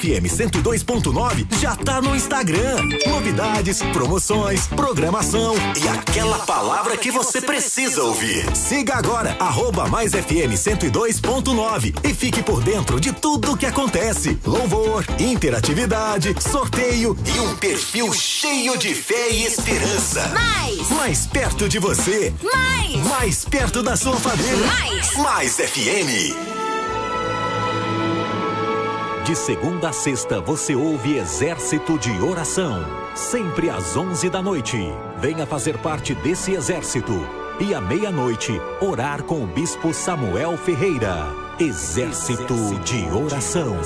FM 102.9 já tá no Instagram. Novidades, promoções, programação e aquela palavra que você precisa ouvir. Siga agora, @maisfm 102.9 e fique por dentro de tudo que acontece. Louvor, interatividade, sorteio e um perfil cheio de fé e esperança. Mais perto de você. Mais perto da sua família. Mais FM. De segunda a sexta você ouve Exército de Oração, sempre às 11 da noite. Venha fazer parte desse exército e à meia-noite orar com o Bispo Samuel Ferreira. Exército de Oração.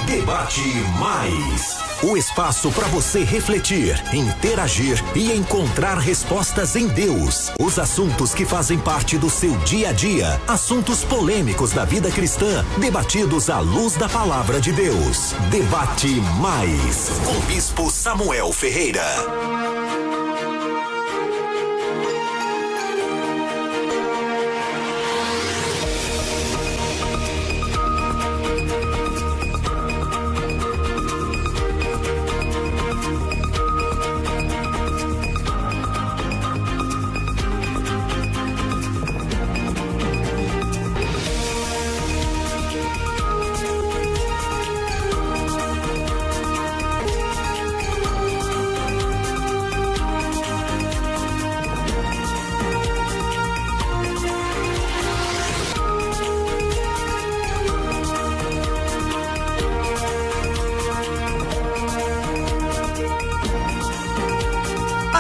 Debate Mais. O espaço para você refletir, interagir e encontrar respostas em Deus. Os assuntos que fazem parte do seu dia a dia. Assuntos polêmicos da vida cristã, debatidos à luz da palavra de Deus. Debate Mais, com o Bispo Samuel Ferreira.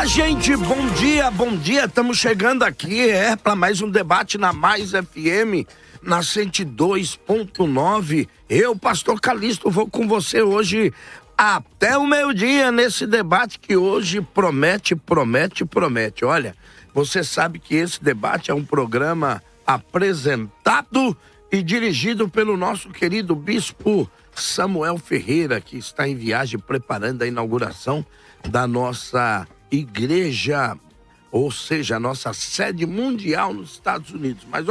Gente, bom dia, estamos chegando aqui, para mais um debate na Mais FM, na 102.9. Eu, Pastor Calixto, vou com você hoje até o meio-dia nesse debate que hoje promete. Olha, você sabe que esse debate é um programa apresentado e dirigido pelo nosso querido Bispo Samuel Ferreira, que está em viagem preparando a inauguração da nossa igreja, ou seja, a nossa sede mundial nos Estados Unidos. Mas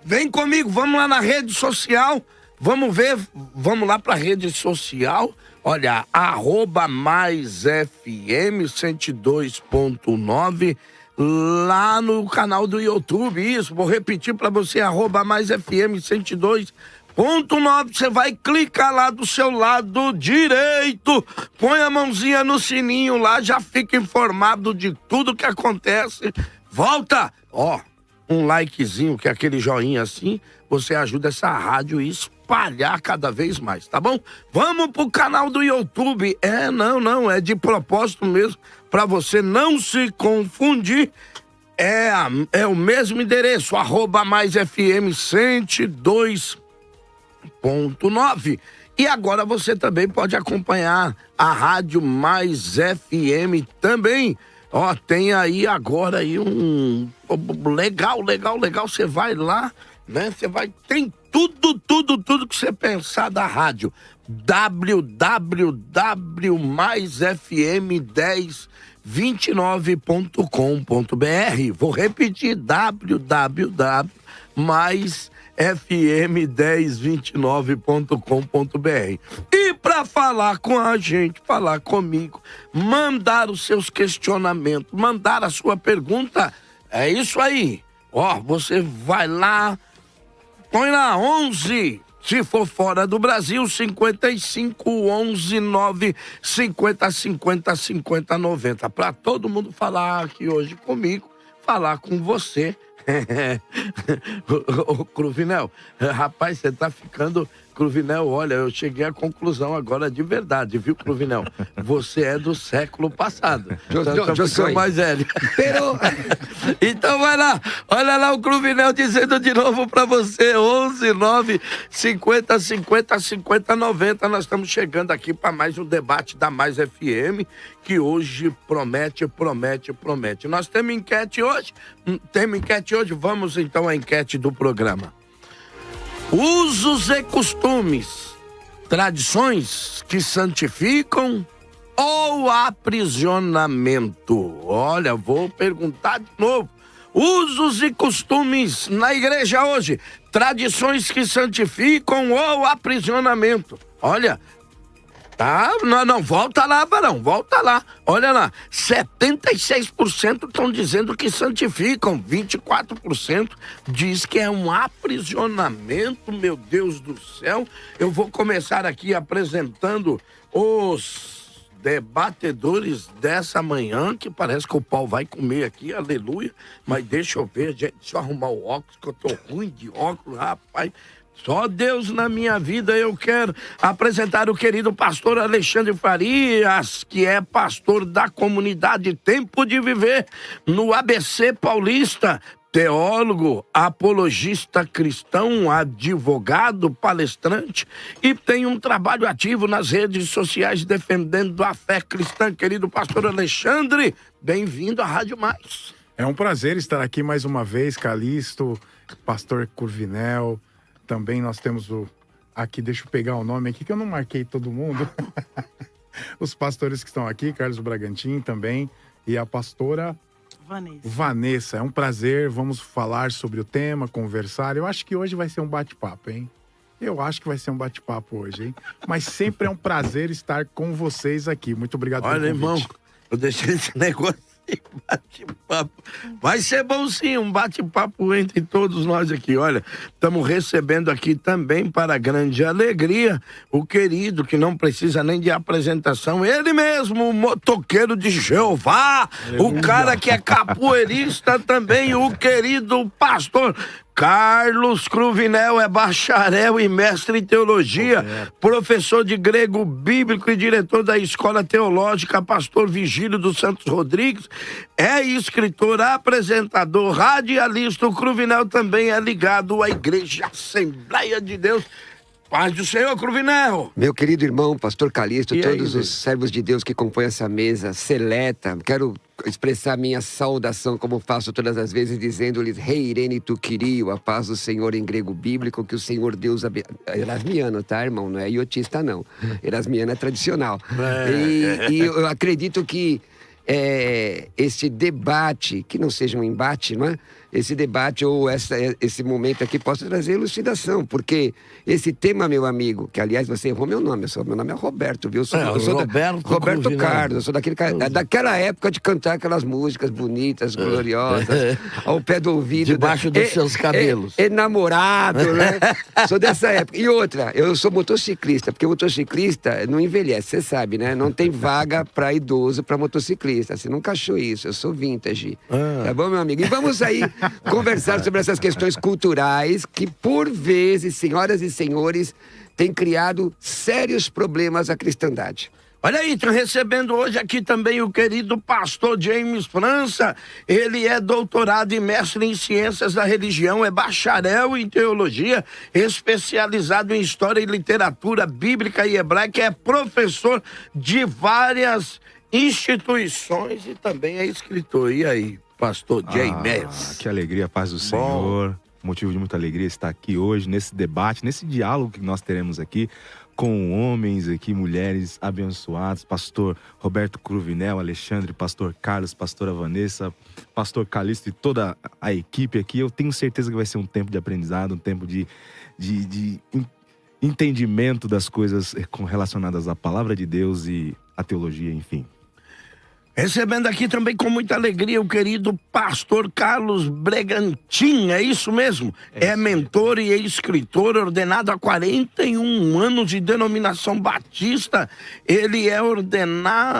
vem comigo, vamos lá na rede social, vamos lá pra rede social, olha, @maisfm 102.9, lá no canal do YouTube, isso, vou repetir pra você, @maisfm 102.9, você vai clicar lá do seu lado direito, põe a mãozinha no sininho lá, já fica informado de tudo que acontece. Volta, um likezinho, que é aquele joinha assim, você ajuda essa rádio a espalhar cada vez mais, tá bom? Vamos pro canal do YouTube. Não, é de propósito mesmo, pra você não se confundir. É o mesmo endereço, @maisfm 102.9. E agora você também pode acompanhar a Rádio Mais FM também. Tem aí agora aí um legal. Você vai lá, né? Tem tudo que você pensar da rádio. www.maisfm1029.com.br. Vou repetir, www.maisfm1029.com.br. E para falar com a gente, falar comigo, mandar os seus questionamentos, mandar a sua pergunta, é isso aí. Você vai lá, põe lá 11, se for fora do Brasil, 55 11 9 50 50 50 90. Para todo mundo falar aqui hoje comigo, falar com você. Ô, Cruvinel, rapaz, você tá ficando... Cruvinel, olha, eu cheguei à conclusão agora de verdade, viu, Cruvinel? Você é do século passado. Eu sou mais velho. Então vai lá, olha lá o Cruvinel dizendo de novo pra você, 11 9 50 50 50 90. Nós estamos chegando aqui para mais um debate da Mais FM, que hoje promete. Nós temos enquete hoje? Vamos então à enquete do programa. Usos e costumes, tradições que santificam ou aprisionamento? Olha, vou perguntar de novo. Usos e costumes na igreja hoje, tradições que santificam ou aprisionamento? Olha, tá, não, volta lá, Barão, volta lá. Olha lá, 76% estão dizendo que santificam, 24% diz que é um aprisionamento, meu Deus do céu. Eu vou começar aqui apresentando os debatedores dessa manhã, que parece que o pau vai comer aqui, aleluia. Mas deixa eu ver, gente, deixa eu arrumar o óculos, que eu tô ruim de óculos, rapaz. Só Deus na minha vida. Eu quero apresentar o querido pastor Alexandre Farias, que é pastor da comunidade Tempo de Viver, no ABC Paulista. Teólogo, apologista cristão, advogado, palestrante e tem um trabalho ativo nas redes sociais defendendo a fé cristã. Querido pastor Alexandre, bem-vindo à Rádio Mais. É um prazer estar aqui mais uma vez, Calixto, pastor Cruvinel. Também nós temos aqui, deixa eu pegar o nome aqui que eu não marquei todo mundo. Os pastores que estão aqui, Carlos Bragantin também e a pastora Vanessa, é um prazer, vamos falar sobre o tema, conversar. Eu acho que hoje vai ser um bate-papo, hein? Eu acho que vai ser um bate-papo hoje, hein? Mas sempre é um prazer estar com vocês aqui. Muito obrigado pelo convite. Olha, irmão, eu deixei esse negócio de bate-papo. Vai ser bom sim, um bate-papo entre todos nós aqui. Olha, estamos recebendo aqui também, para grande alegria, o querido, que não precisa nem de apresentação, ele mesmo, o motoqueiro de Jeová, o cara que é capoeirista também, o querido pastor Carlos Cruvinel, é bacharel e mestre em teologia, professor de grego bíblico e diretor da Escola Teológica Pastor Vigílio dos Santos Rodrigues, é escritor, apresentador, radialista. O Cruvinel também é ligado à Igreja Assembleia de Deus. Paz do Senhor, Cruvinel. Meu querido irmão, pastor Calixto, E todos aí, os servos de Deus que compõem essa mesa seleta, quero expressar minha saudação, como faço todas as vezes, dizendo-lhes: Rei Irene tu Kyrio, a paz do Senhor em grego bíblico, que o Senhor Deus... Erasmiano, tá, irmão? Não é iotista, não. Erasmiano é tradicional. E eu acredito que esse debate, que não seja um embate, não é? Esse debate ou esse momento aqui possa trazer elucidação, porque esse tema, meu amigo, que aliás você errou meu nome, meu nome é Roberto, viu? Eu sou Roberto Carlos, eu sou daquela época de cantar aquelas músicas bonitas, gloriosas, ao pé do ouvido. Debaixo dos seus cabelos. Enamorado, né? Sou dessa época. E outra, eu sou motociclista, porque motociclista não envelhece, você sabe, né? Não tem vaga para idoso, para motociclista. Você nunca achou isso, eu sou vintage. Tá bom, meu amigo? E vamos aí conversar sobre essas questões culturais que, por vezes, senhoras e senhores, têm criado sérios problemas à cristandade. Olha aí, tô recebendo hoje aqui também o querido pastor James França. Ele é doutorado e mestre em ciências da religião, é bacharel em teologia, especializado em história e literatura bíblica e hebraica, é professor de várias instituições e também é escritor. E aí, pastor James? Que alegria, paz do Senhor. Motivo de muita alegria estar aqui hoje, nesse debate, nesse diálogo que nós teremos aqui com homens aqui, mulheres abençoados, pastor Roberto Cruvinel, Alexandre, pastor Carlos, pastora Vanessa, pastor Calixto e toda a equipe aqui. Eu tenho certeza que vai ser um tempo de aprendizado, um tempo de entendimento das coisas relacionadas à palavra de Deus e à teologia, enfim. Recebendo aqui também com muita alegria o querido pastor Carlos Bragantin, é isso mesmo? É mentor e escritor, ordenado há 41 anos de denominação batista. Ele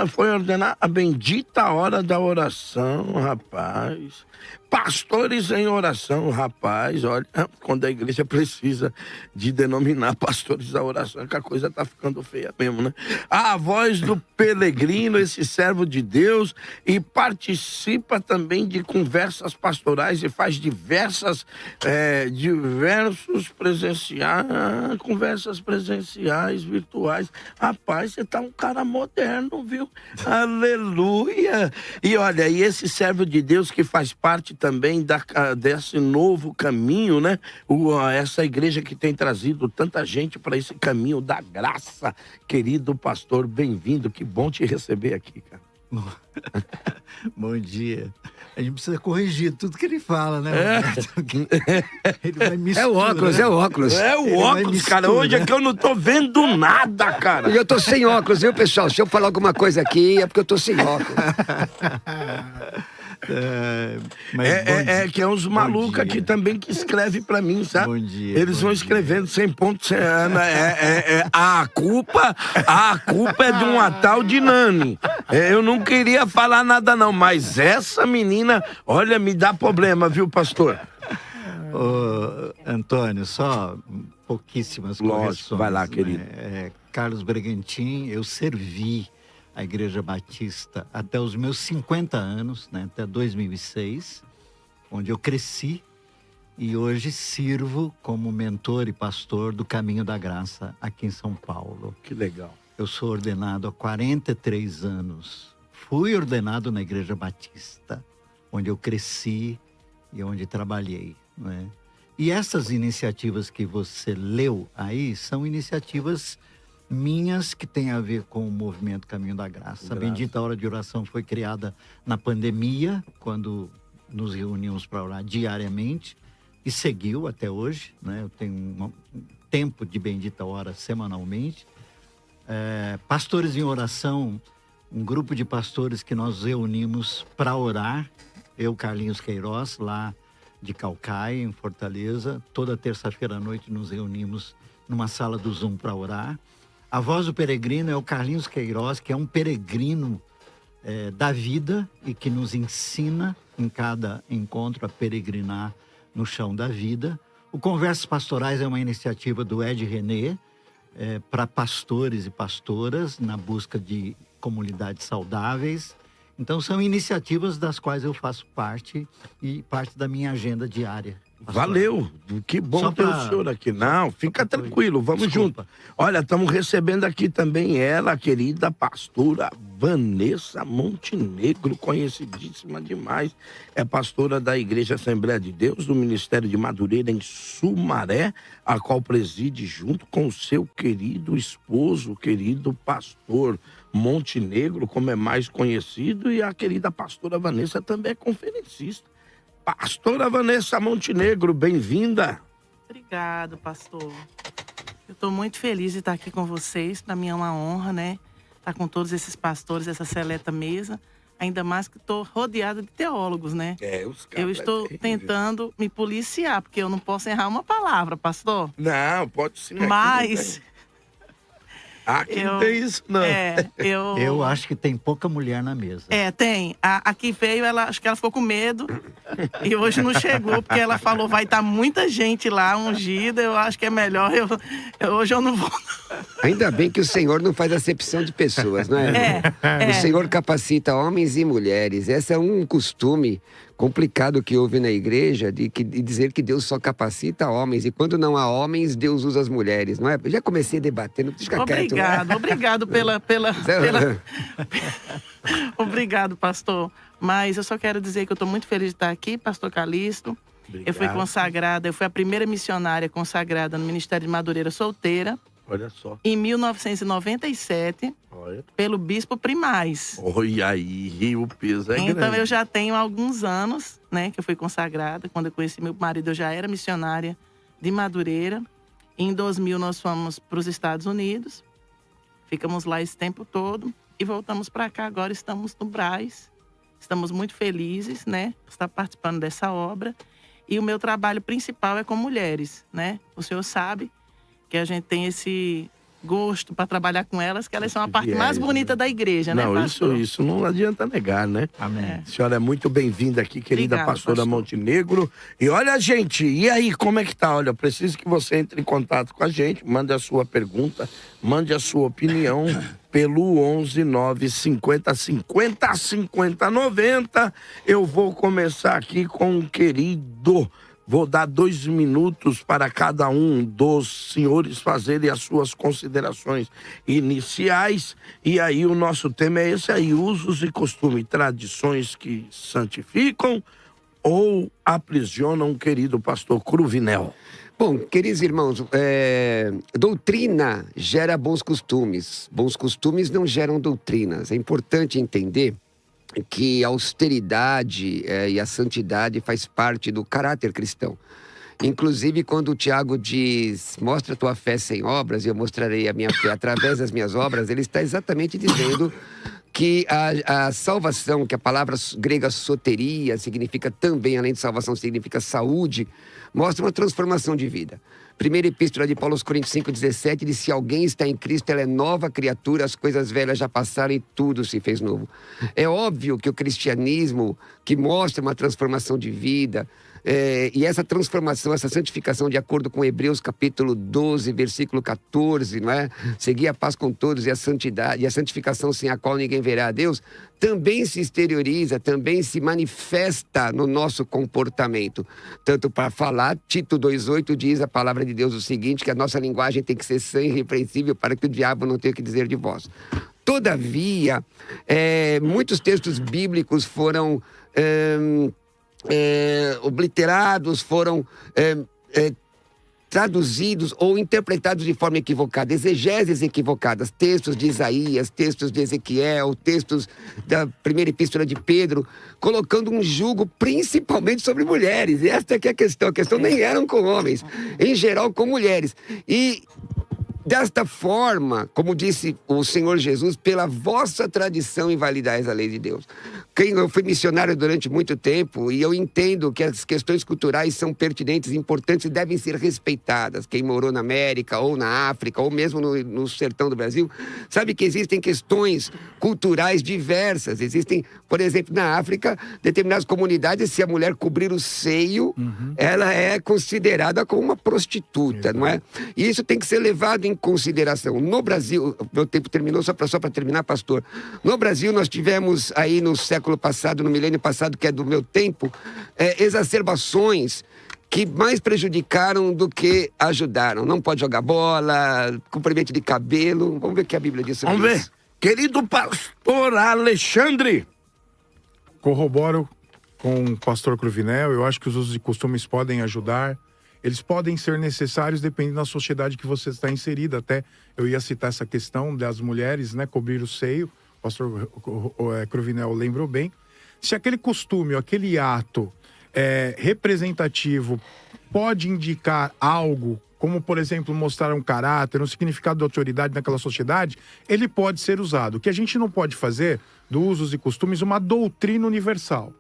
foi ordenado a bendita hora da oração, rapaz. Pastores em oração, rapaz, olha, quando a igreja precisa de denominar pastores da oração, é que a coisa tá ficando feia mesmo, né? A voz do peregrino, esse servo de Deus, e participa também de conversas pastorais e faz diversos conversas presenciais, virtuais. Rapaz, você tá um cara moderno, viu? Aleluia! E olha, e esse servo de Deus que faz parte também desse novo caminho, né? Essa igreja que tem trazido tanta gente para esse caminho da graça. Querido pastor, bem-vindo. Que bom te receber aqui, cara. Bom dia. A gente precisa corrigir tudo que ele fala, né? Ele vai misturar. É o óculos. É o óculos, cara. Hoje é que eu não tô vendo nada, cara. E eu tô sem óculos, viu, pessoal? Se eu falar alguma coisa aqui, é porque eu tô sem óculos. Que é uns malucos aqui também que escrevem pra mim, sabe? Bom dia. Eles vão escrevendo sem ponto, sem ano. A culpa é de uma tal de Nani. Eu não queria falar nada não, mas essa menina, olha, me dá problema, viu, pastor? Ô, Antônio, só pouquíssimas correções. Vai lá, querido. Carlos Bregantin, eu servi a Igreja Batista até os meus 50 anos, né, até 2006, onde eu cresci e hoje sirvo como mentor e pastor do Caminho da Graça aqui em São Paulo. Que legal. Eu sou ordenado há 43 anos. Fui ordenado na Igreja Batista, onde eu cresci e onde trabalhei, né? E essas iniciativas que você leu aí são iniciativas minhas que têm a ver com o movimento Caminho da Graça. A Bendita Hora de Oração foi criada na pandemia, quando nos reunimos para orar diariamente, e seguiu até hoje, né? Eu tenho um tempo de Bendita Hora semanalmente. Pastores em Oração, um grupo de pastores que nós reunimos para orar. Eu, Carlinhos Queiroz, lá de Caucaia, em Fortaleza. Toda terça-feira à noite nos reunimos numa sala do Zoom para orar. A Voz do Peregrino é o Carlinhos Queiroz, que é um peregrino da vida e que nos ensina em cada encontro a peregrinar no chão da vida. O Conversas Pastorais é uma iniciativa do Ed René, para pastores e pastoras na busca de comunidades saudáveis. Então são iniciativas das quais eu faço parte e parte da minha agenda diária. Valeu, que bom ter o senhor aqui. Não, fica tranquilo, vamos junto. Olha, estamos recebendo aqui também ela, a querida pastora Vanessa Montenegro, conhecidíssima demais. É pastora da Igreja Assembleia de Deus, do Ministério de Madureira, em Sumaré, a qual preside junto com o seu querido esposo, o querido pastor Montenegro, como é mais conhecido, e a querida pastora Vanessa também é conferencista. Pastora Vanessa Montenegro, bem-vinda. Obrigado, pastor. Eu estou muito feliz de estar aqui com vocês. Para mim é uma honra, né? Estar com todos esses pastores, essa seleta mesa. Ainda mais que estou rodeada de teólogos, né? Eu estou tentando me policiar, porque eu não posso errar uma palavra, pastor. Não, pode sim. Mas... Aqui não tem isso, não. Eu acho que tem pouca mulher na mesa. Tem. Aqui veio, acho que ela ficou com medo. E hoje não chegou, porque ela falou, vai estar muita gente lá ungida. Eu acho que é melhor, hoje eu não vou. Ainda bem que o Senhor não faz acepção de pessoas, não é? O Senhor capacita homens e mulheres. Esse é um costume complicado que houve na igreja de dizer que Deus só capacita homens. E quando não há homens, Deus usa as mulheres, não é? Eu já comecei a debater, não fica quieto. Obrigado pela... Obrigado, pastor. Mas eu só quero dizer que eu estou muito feliz de estar aqui, pastor Calixto. Obrigado. Eu fui consagrada, eu fui a primeira missionária consagrada no Ministério de Madureira solteira. Olha só. Em 1997, pelo Bispo Primaz. Olha aí, o peso é grande. Então eu já tenho alguns anos, né, que eu fui consagrada. Quando eu conheci meu marido, eu já era missionária de Madureira. Em 2000 nós fomos para os Estados Unidos. Ficamos lá esse tempo todo e voltamos para cá. Agora estamos no Brás. Estamos muito felizes, né, por estar participando dessa obra. E o meu trabalho principal é com mulheres, né? O senhor sabe que a gente tem esse gosto para trabalhar com elas, que elas são a parte mais bonita da igreja, né, pastor? Não, isso não adianta negar, né? Amém. A senhora é muito bem-vinda aqui, querida Obrigada, pastora pastor. Montenegro. E olha, gente, e aí, como é que tá? Olha, eu preciso que você entre em contato com a gente, mande a sua pergunta, mande a sua opinião pelo 11 950 50 50 90. Eu vou começar aqui com o querido... Vou dar 2 minutos para cada um dos senhores fazerem as suas considerações iniciais. E aí o nosso tema é esse aí, usos e costumes, tradições que santificam ou aprisionam o querido pastor Cruvinel? Bom, queridos irmãos, doutrina gera bons costumes. Bons costumes não geram doutrinas. É importante entender que a austeridade e a santidade faz parte do caráter cristão. Inclusive, quando o Tiago diz, mostra a tua fé sem obras, e eu mostrarei a minha fé através das minhas obras, ele está exatamente dizendo que a salvação, que a palavra grega soteria, significa também, além de salvação, significa saúde, mostra uma transformação de vida. Primeira epístola de Paulo aos Coríntios 5,17 diz: se alguém está em Cristo, ela é nova criatura, as coisas velhas já passaram e tudo se fez novo. É óbvio que o cristianismo, que mostra uma transformação de vida, e essa transformação, essa santificação, de acordo com Hebreus capítulo 12, versículo 14, não é? Seguir a paz com todos e a santidade, e a santificação sem a qual ninguém verá a Deus, também se exterioriza, também se manifesta no nosso comportamento. Tanto para falar, Tito 2,8 diz a palavra de Deus o seguinte, que a nossa linguagem tem que ser sã e irrepreensível para que o diabo não tenha o que dizer de vós. Todavia, muitos textos bíblicos foram obliterados, foram traduzidos ou interpretados de forma equivocada, exegeses equivocadas, textos de Isaías, textos de Ezequiel, textos da primeira epístola de Pedro, colocando um jugo principalmente sobre mulheres. E esta é que é a questão nem eram com homens, em geral com mulheres. E desta forma, como disse o Senhor Jesus, pela vossa tradição invalidais a lei de Deus. Eu fui missionário durante muito tempo e eu entendo que as questões culturais são pertinentes, importantes e devem ser respeitadas. Quem morou na América ou na África ou mesmo no sertão do Brasil, sabe que existem questões culturais diversas. Existem, por exemplo, na África, determinadas comunidades, se a mulher cobrir o seio, ela é considerada como uma prostituta, não é? E isso tem que ser levado em consideração. No Brasil, meu tempo terminou, só para terminar, pastor. No Brasil, nós tivemos aí no século passado, no milênio passado, que é do meu tempo, exacerbações que mais prejudicaram do que ajudaram. Não pode jogar bola, comprimento de cabelo. Vamos ver o que a Bíblia diz sobre isso. Vamos ver. Querido pastor Alexandre. Corroboro com o pastor Cruvinel. Eu acho que os usos e costumes podem ajudar. Eles podem ser necessários dependendo da sociedade que você está inserida. Até eu ia citar essa questão das mulheres, né, cobrir o seio. O pastor Cruvinel lembrou bem. Se aquele costume, aquele ato representativo pode indicar algo, como, por exemplo, mostrar um caráter, um significado de autoridade naquela sociedade, ele pode ser usado. O que a gente não pode fazer, dos usos e costumes, uma doutrina universal.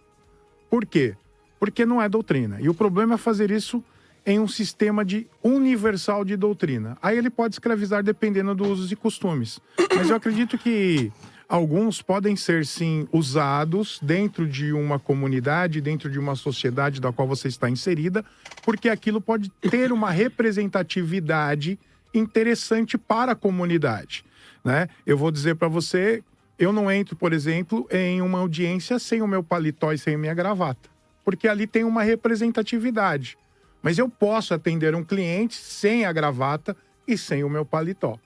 Por quê? Porque não é doutrina. E o problema é fazer isso em um sistema universal de doutrina. Aí ele pode escravizar dependendo dos usos e costumes. Mas eu acredito que alguns podem ser, sim, usados dentro de uma comunidade, dentro de uma sociedade da qual você está inserida, porque aquilo pode ter uma representatividade interessante para a comunidade, né? Eu vou dizer para você, eu não entro, por exemplo, em uma audiência sem o meu paletó e sem a minha gravata, porque ali tem uma representatividade. Mas eu posso atender um cliente sem a gravata e sem o meu paletó.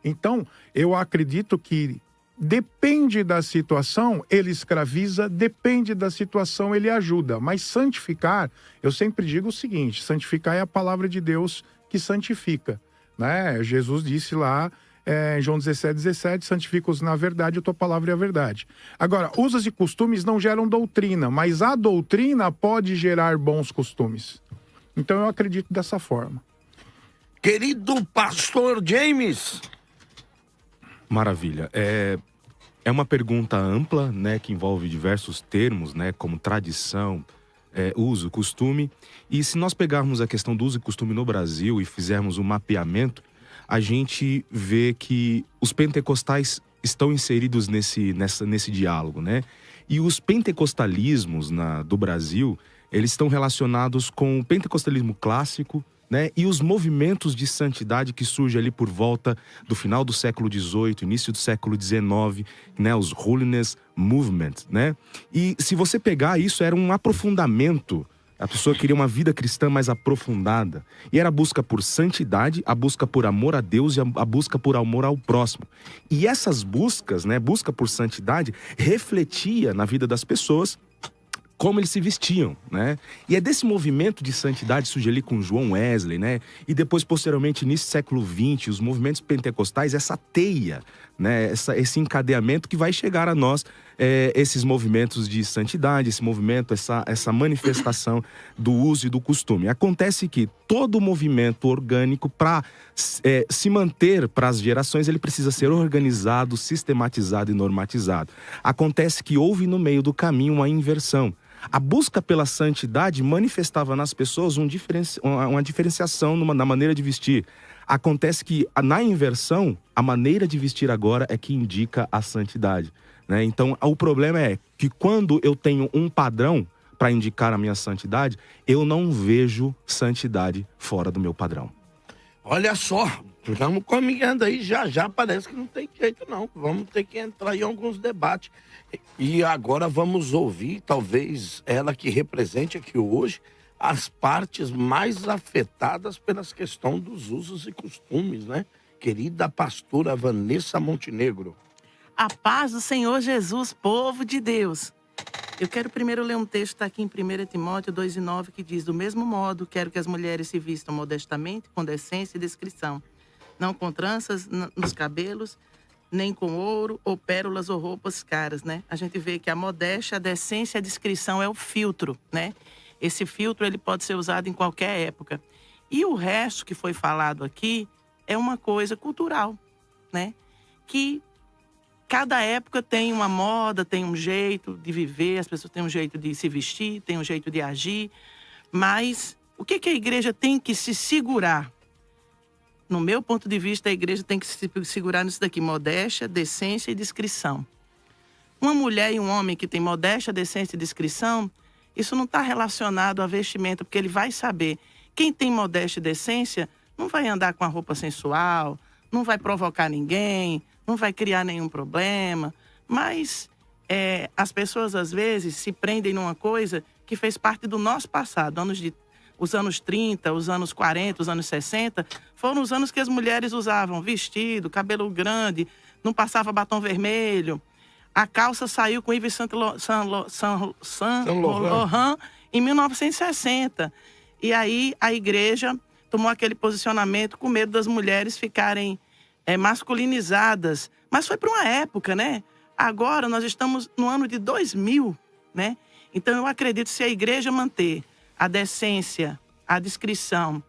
Então, eu acredito que depende da situação, ele escraviza, depende da situação, ele ajuda. Mas santificar, eu sempre digo o seguinte, santificar é a palavra de Deus que santifica, né? Jesus disse lá, em João 17, santifica-os na verdade, a tua palavra é a verdade. Agora, usos e costumes não geram doutrina, mas a doutrina pode gerar bons costumes. Então eu acredito dessa forma. Querido pastor James. Maravilha. É uma pergunta ampla, né, que envolve diversos termos, né, como tradição, uso, costume. E se nós pegarmos a questão do uso e costume no Brasil e fizermos um mapeamento, a gente vê que os pentecostais estão inseridos nesse diálogo, né? E os pentecostalismos do Brasil, eles estão relacionados com o pentecostalismo clássico, né? E os movimentos de santidade que surgem ali por volta do final do século XVIII, início do século XIX, né? Os Holiness Movement, né? E se você pegar isso, era um aprofundamento. A pessoa queria uma vida cristã mais aprofundada. E era a busca por santidade, a busca por amor a Deus e a busca por amor ao próximo. E essas buscas, né? Busca por santidade, refletia na vida das pessoas como eles se vestiam, né? E é desse movimento de santidade surge ali com João Wesley, né? E depois, posteriormente, início do século XX, os movimentos pentecostais, essa teia, né? Esse encadeamento que vai chegar a nós, esses movimentos de santidade, esse movimento, essa manifestação do uso e do costume. Acontece que todo movimento orgânico, para se manter para as gerações, ele precisa ser organizado, sistematizado e normatizado. Acontece que houve no meio do caminho uma inversão. A busca pela santidade manifestava nas pessoas uma diferenciação na maneira de vestir. Acontece que, na inversão, a maneira de vestir agora é que indica a santidade, né? Então, o problema é que quando eu tenho um padrão para indicar a minha santidade, eu não vejo santidade fora do meu padrão. Olha só, estamos caminhando aí, já parece que não tem jeito não. Vamos ter que entrar em alguns debates. E agora vamos ouvir, talvez ela que represente aqui hoje, as partes mais afetadas pelas questões dos usos e costumes, né? Querida pastora Vanessa Montenegro. A paz do Senhor Jesus, povo de Deus. Eu quero primeiro ler um texto, está aqui em 1 Timóteo 2:9, que diz: do mesmo modo, quero que as mulheres se vistam modestamente, com decência e discrição, não com tranças nos cabelos, nem com ouro, ou pérolas, ou roupas caras, né? A gente vê que a modéstia, a decência e a discrição é o filtro, né? Esse filtro, ele pode ser usado em qualquer época. E o resto que foi falado aqui é uma coisa cultural, né? Que cada época tem uma moda, tem um jeito de viver, as pessoas têm um jeito de se vestir, têm um jeito de agir. Mas o que a igreja tem que se segurar? No meu ponto de vista, a igreja tem que se segurar nisso daqui: modéstia, decência e discrição. Uma mulher e um homem que tem modéstia, decência e discrição, isso não está relacionado a vestimenta, porque ele vai saber. Quem tem modéstia e decência não vai andar com a roupa sensual, não vai provocar ninguém, não vai criar nenhum problema. Mas as pessoas, às vezes, se prendem numa coisa que fez parte do nosso passado. Os anos 30, os anos 40, os anos 60, foram os anos que as mulheres usavam vestido, cabelo grande, não passava batom vermelho. A calça saiu com Yves Saint Laurent em 1960. E aí a igreja tomou aquele posicionamento com medo das mulheres ficarem masculinizadas. Mas foi para uma época, né? Agora nós estamos no ano de 2000, né? Então eu acredito que se a igreja manter a decência, a discrição,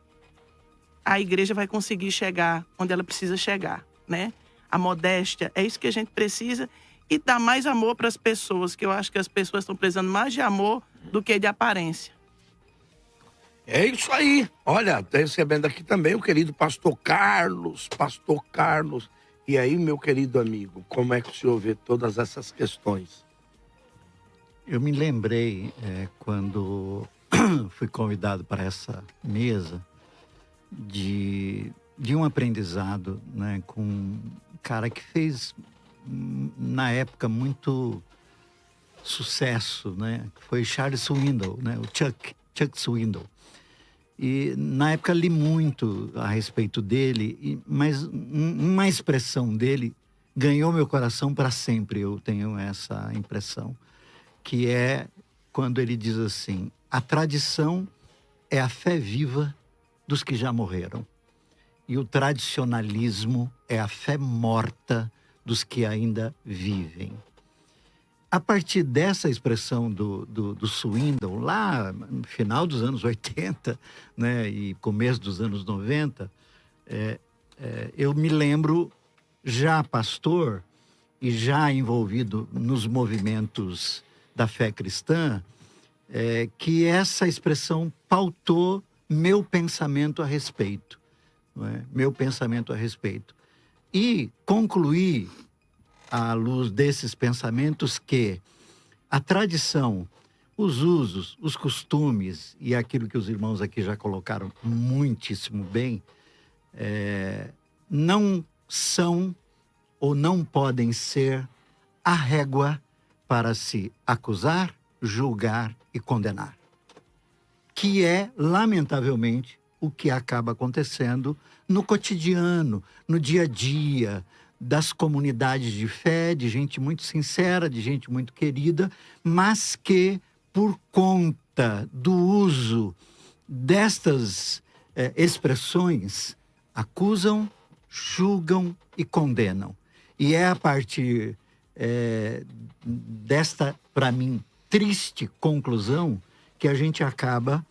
a igreja vai conseguir chegar onde ela precisa chegar, né? A modéstia, é isso que a gente precisa, e dar mais amor para as pessoas, que eu acho que as pessoas estão precisando mais de amor do que de aparência. É isso aí. Olha, tá recebendo aqui também o querido pastor Carlos. Pastor Carlos. E aí, meu querido amigo, como é que o senhor vê todas essas questões? Eu me lembrei, quando fui convidado para essa mesa, de um aprendizado, né, com um cara que fez, na época, muito sucesso, né, que foi Charles Swindoll, né, o Chuck Swindoll. E na época li muito a respeito dele, mas uma expressão dele ganhou meu coração para sempre, eu tenho essa impressão, que é quando ele diz assim: a tradição é a fé viva dos que já morreram, e o tradicionalismo é a fé morta dos que ainda vivem. A partir dessa expressão do Swindoll, lá no final dos anos 80, né, e começo dos anos 90, eu me lembro, já pastor e já envolvido nos movimentos da fé cristã, que essa expressão pautou meu pensamento a respeito. Não é? Meu pensamento a respeito. E concluí, à luz desses pensamentos, que a tradição, os usos, os costumes e aquilo que os irmãos aqui já colocaram muitíssimo bem, não são ou não podem ser a régua para se acusar, julgar e condenar. Que é, lamentavelmente, o que acaba acontecendo no cotidiano, no dia a dia, das comunidades de fé, de gente muito sincera, de gente muito querida, mas que, por conta do uso destas expressões, acusam, julgam e condenam. E é a partir desta, para mim, triste conclusão que a gente acaba,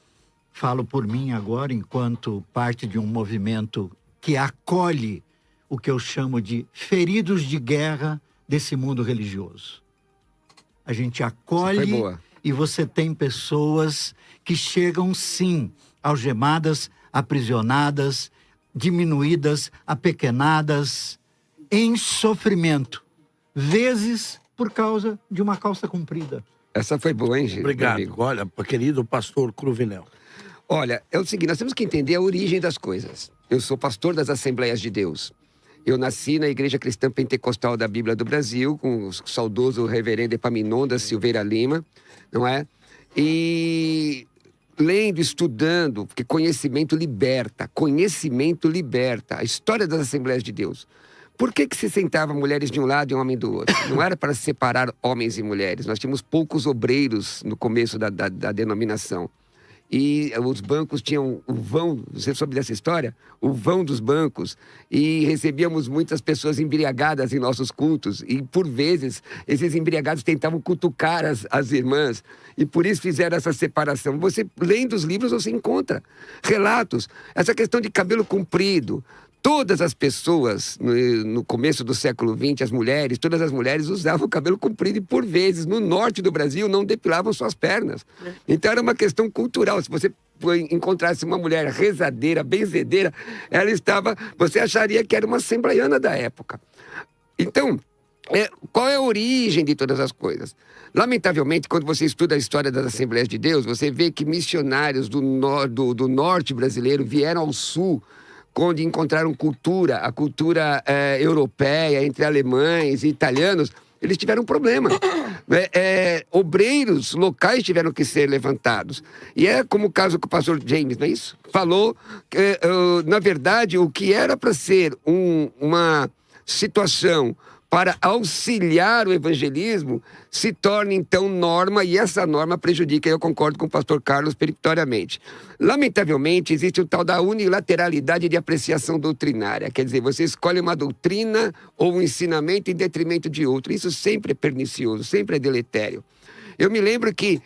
falo por mim agora, enquanto parte de um movimento que acolhe o que eu chamo de feridos de guerra desse mundo religioso. A gente acolhe e você tem pessoas que chegam, sim, algemadas, aprisionadas, diminuídas, apequenadas, em sofrimento, vezes por causa de uma calça comprida. Essa foi boa, hein, gente? Obrigado. Olha, querido pastor Cruvinel. Olha, é o seguinte, nós temos que entender a origem das coisas. Eu sou pastor das Assembleias de Deus. Eu nasci na Igreja Cristã Pentecostal da Bíblia do Brasil, com o saudoso reverendo Epaminondas Silveira Lima, não é? E lendo, estudando, porque conhecimento liberta, a história das Assembleias de Deus. Por que se sentavam mulheres de um lado e um homem do outro? Não era para separar homens e mulheres. Nós tínhamos poucos obreiros no começo da denominação. E os bancos tinham o vão, você soube dessa história? O vão dos bancos. E recebíamos muitas pessoas embriagadas em nossos cultos. E, por vezes, esses embriagados tentavam cutucar as irmãs. E por isso fizeram essa separação. Você, lendo os livros, você encontra relatos. Essa questão de cabelo comprido. Todas as pessoas, no começo do século XX, todas as mulheres usavam cabelo comprido e, por vezes, no norte do Brasil, não depilavam suas pernas. Então, era uma questão cultural. Se você encontrasse uma mulher rezadeira, benzedeira, você acharia que era uma assembleiana da época. Então, qual é a origem de todas as coisas? Lamentavelmente, quando você estuda a história das Assembleias de Deus, você vê que missionários do norte brasileiro vieram ao sul, onde encontraram a cultura europeia, entre alemães e italianos, eles tiveram um problema. Obreiros locais tiveram que ser levantados. E é como o caso que o pastor James, não é isso? Falou que, na verdade, o que era para ser uma situação para auxiliar o evangelismo, se torna então norma, e essa norma prejudica, e eu concordo com o pastor Carlos perictoriamente. Lamentavelmente, existe o tal da unilateralidade de apreciação doutrinária, quer dizer, você escolhe uma doutrina ou um ensinamento em detrimento de outro. Isso sempre é pernicioso, sempre é deletério. Eu me lembro que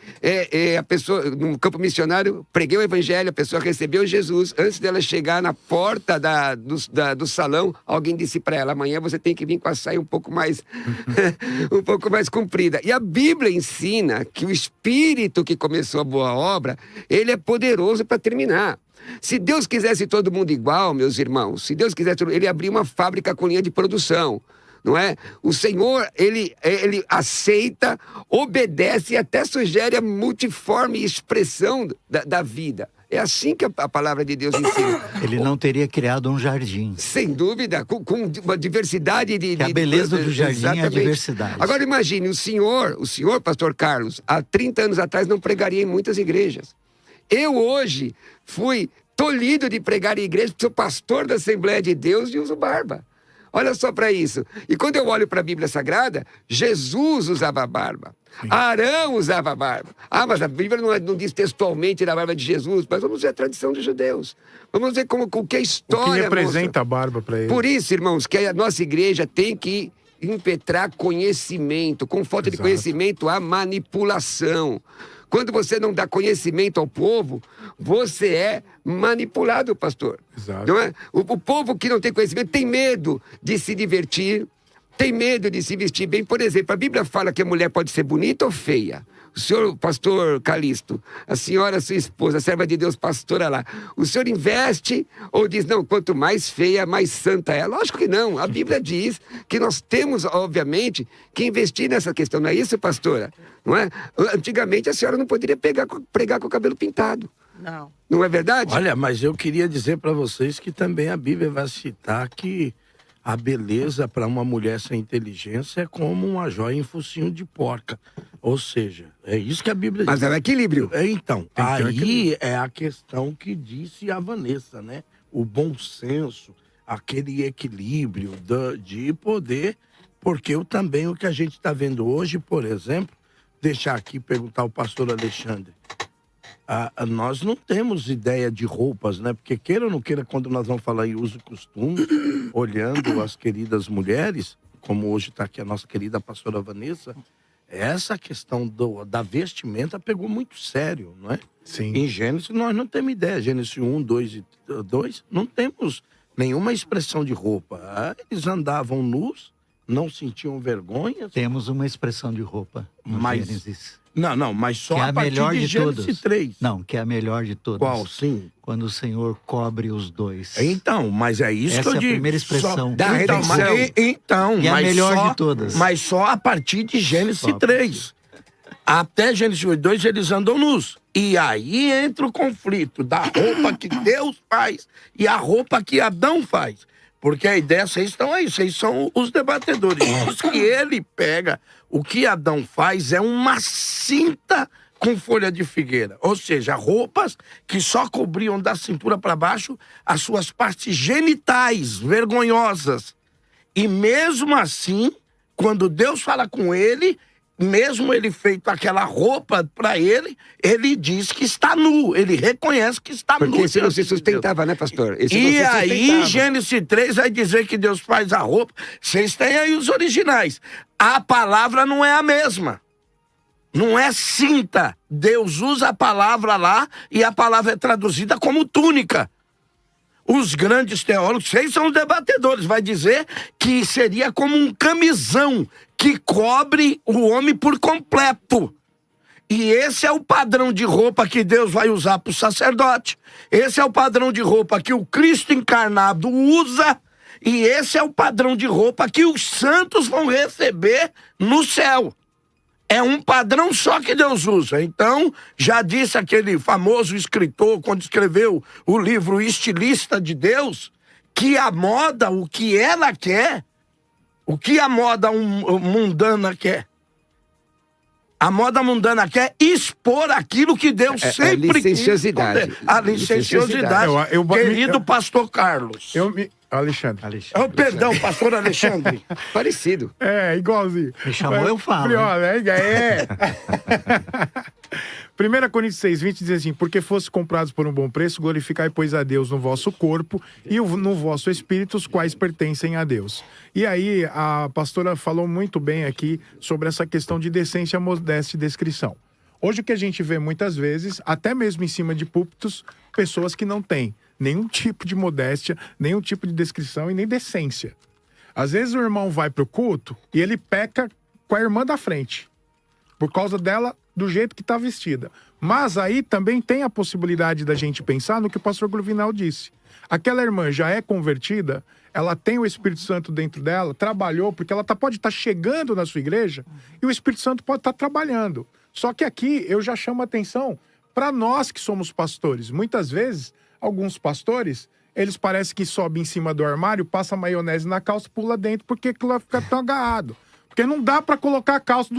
a pessoa, no campo missionário, preguei o evangelho, a pessoa recebeu Jesus. Antes dela chegar na porta do salão, alguém disse para ela: amanhã você tem que vir com a saia um pouco mais comprida. E a Bíblia ensina que o Espírito que começou a boa obra, ele é poderoso para terminar. Se Deus quisesse todo mundo igual, meus irmãos, se Deus quisesse, ele abria uma fábrica com linha de produção. Não é? O Senhor, ele aceita, obedece e até sugere a multiforme expressão da vida. É assim que a palavra de Deus ensina. Ele não teria criado um jardim. Sem dúvida, com uma diversidade de... Que a beleza do jardim é a diversidade. Agora imagine, o senhor, pastor Carlos, há 30 anos atrás não pregaria em muitas igrejas. Eu hoje fui tolhido de pregar em igreja, porque sou pastor da Assembleia de Deus e uso barba. Olha só para isso. E quando eu olho para a Bíblia Sagrada, Jesus usava barba. Sim. Arão usava barba. Mas a Bíblia não diz textualmente da barba de Jesus, mas vamos ver a tradição dos judeus. Vamos ver o que a história... O que representa a barba para ele. Por isso, irmãos, que a nossa igreja tem que impetrar conhecimento. Com falta de conhecimento, há manipulação. Quando você não dá conhecimento ao povo, você é manipulado, pastor. Exato. Não é? O povo que não tem conhecimento tem medo de se divertir, tem medo de se vestir bem. Por exemplo, a Bíblia fala que a mulher pode ser bonita ou feia. O senhor, pastor Calixto, a senhora, sua esposa, a serva de Deus, pastora lá, o senhor investe ou diz, não, quanto mais feia, mais santa é? Lógico que não. A Bíblia diz que nós temos, obviamente, que investir nessa questão. Não é isso, pastora? Não é? Antigamente a senhora não poderia pregar com o cabelo pintado. Não. Não é verdade? Olha, mas eu queria dizer para vocês que também a Bíblia vai citar que a beleza para uma mulher sem inteligência é como uma joia em focinho de porca. Ou seja, é isso que a Bíblia diz. Mas é o equilíbrio. Então, aí é a questão que disse a Vanessa, né? O bom senso, aquele equilíbrio de poder, porque o que a gente está vendo hoje, por exemplo, deixar aqui e perguntar ao pastor Alexandre. Nós não temos ideia de roupas, né? Porque queira ou não queira, quando nós vamos falar em uso e costume, olhando as queridas mulheres, como hoje está aqui a nossa querida pastora Vanessa, essa questão da vestimenta pegou muito sério, não é? Sim. Em Gênesis nós não temos ideia. Gênesis 1, 2 e 2, não temos nenhuma expressão de roupa. Eles andavam nus, não sentiam vergonha. Temos uma expressão de roupa no Mas- Gênesis. Não, mas só Que é a a partir melhor de de Gênesis todas. 3. Não, que é a melhor de todas. Qual? Sim. Quando o Senhor cobre os dois. Então, mas é isso Essa que eu é a digo. primeira expressão. Da Então, redenção. E a mas melhor só, de todas. Mas só a partir de Gênesis Só a 3. Até Gênesis 2 eles andam nus. E aí entra o conflito da roupa que Deus faz e a roupa que Adão faz. Porque a ideia, vocês estão aí, vocês são os debatedores. Diz que ele pega, o que Adão faz é uma cinta com folha de figueira. Ou seja, roupas que só cobriam da cintura para baixo as suas partes genitais, vergonhosas. E mesmo assim, quando Deus fala com ele, mesmo ele feito aquela roupa para ele, ele diz que está nu. Ele reconhece que está nu. Porque esse não se diante de Deus. sustentava, né, pastor? Esse não E se aí, sustentava. Gênesis 3 vai dizer que Deus faz a roupa. Vocês têm aí os originais. A palavra não é a mesma. Não é cinta. Deus usa a palavra lá e a palavra é traduzida como túnica. Os grandes teólogos, vocês são os debatedores, vai dizer que seria como um camisão que cobre o homem por completo. E esse é o padrão de roupa que Deus vai usar para o sacerdote. Esse é o padrão de roupa que o Cristo encarnado usa. E esse é o padrão de roupa que os santos vão receber no céu. É um padrão só que Deus usa. Então, já disse aquele famoso escritor, quando escreveu o livro Estilista de Deus, que a moda, o que ela quer, o que a moda mundana quer? A moda mundana quer expor aquilo que Deus sempre quis licenciosidade. esconder. A licenciosidade. Querido pastor Carlos. Alexandre. Oh, perdão, pastor Alexandre. Parecido. É, igualzinho. Me chamou, eu falo. É. 1 Coríntios 6:20 diz assim: porque fosse comprados por um bom preço, glorificai, pois, a Deus no vosso corpo e no vosso espírito, os quais pertencem a Deus. E aí, a pastora falou muito bem aqui sobre essa questão de decência, modéstia e descrição. Hoje o que a gente vê muitas vezes, até mesmo em cima de púlpitos, pessoas que não têm nenhum tipo de modéstia, nenhum tipo de descrição e nem decência. Às vezes o irmão vai pro culto e ele peca com a irmã da frente, por causa dela, do jeito que tá vestida. Mas aí também tem a possibilidade da gente pensar no que o pastor Gruvinal disse. Aquela irmã já é convertida, ela tem o Espírito Santo dentro dela, trabalhou, porque ela pode estar chegando na sua igreja e o Espírito Santo pode estar trabalhando. Só que aqui eu já chamo a atenção para nós que somos pastores. Muitas vezes, alguns pastores, eles parecem que sobem em cima do armário, passa maionese na calça, pula dentro, porque aquilo vai ficar tão agarrado. Porque não dá para colocar a calça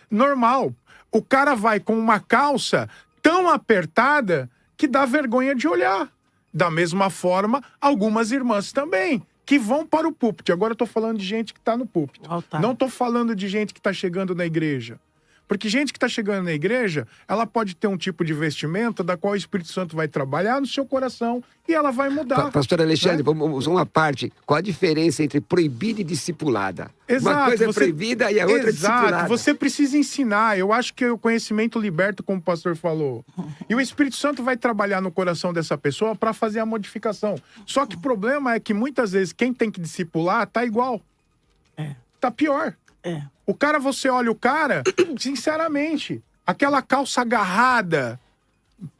normal. O cara vai com uma calça tão apertada que dá vergonha de olhar. Da mesma forma, algumas irmãs também, que vão para o púlpito. Agora eu tô falando de gente que tá no púlpito. Não tô falando de gente que tá chegando na igreja. Porque gente que está chegando na igreja, ela pode ter um tipo de vestimenta da qual o Espírito Santo vai trabalhar no seu coração e ela vai mudar. Pastor Alexandre, vamos uma parte. Qual a diferença entre proibida e discipulada? Exato, uma coisa é proibida e a outra é discipulada. Você precisa ensinar. Eu acho que o conhecimento liberta, como o pastor falou. E o Espírito Santo vai trabalhar no coração dessa pessoa para fazer a modificação. Só que o problema é que muitas vezes quem tem que discipular tá igual. Tá pior. O cara, você olha o cara, sinceramente, aquela calça agarrada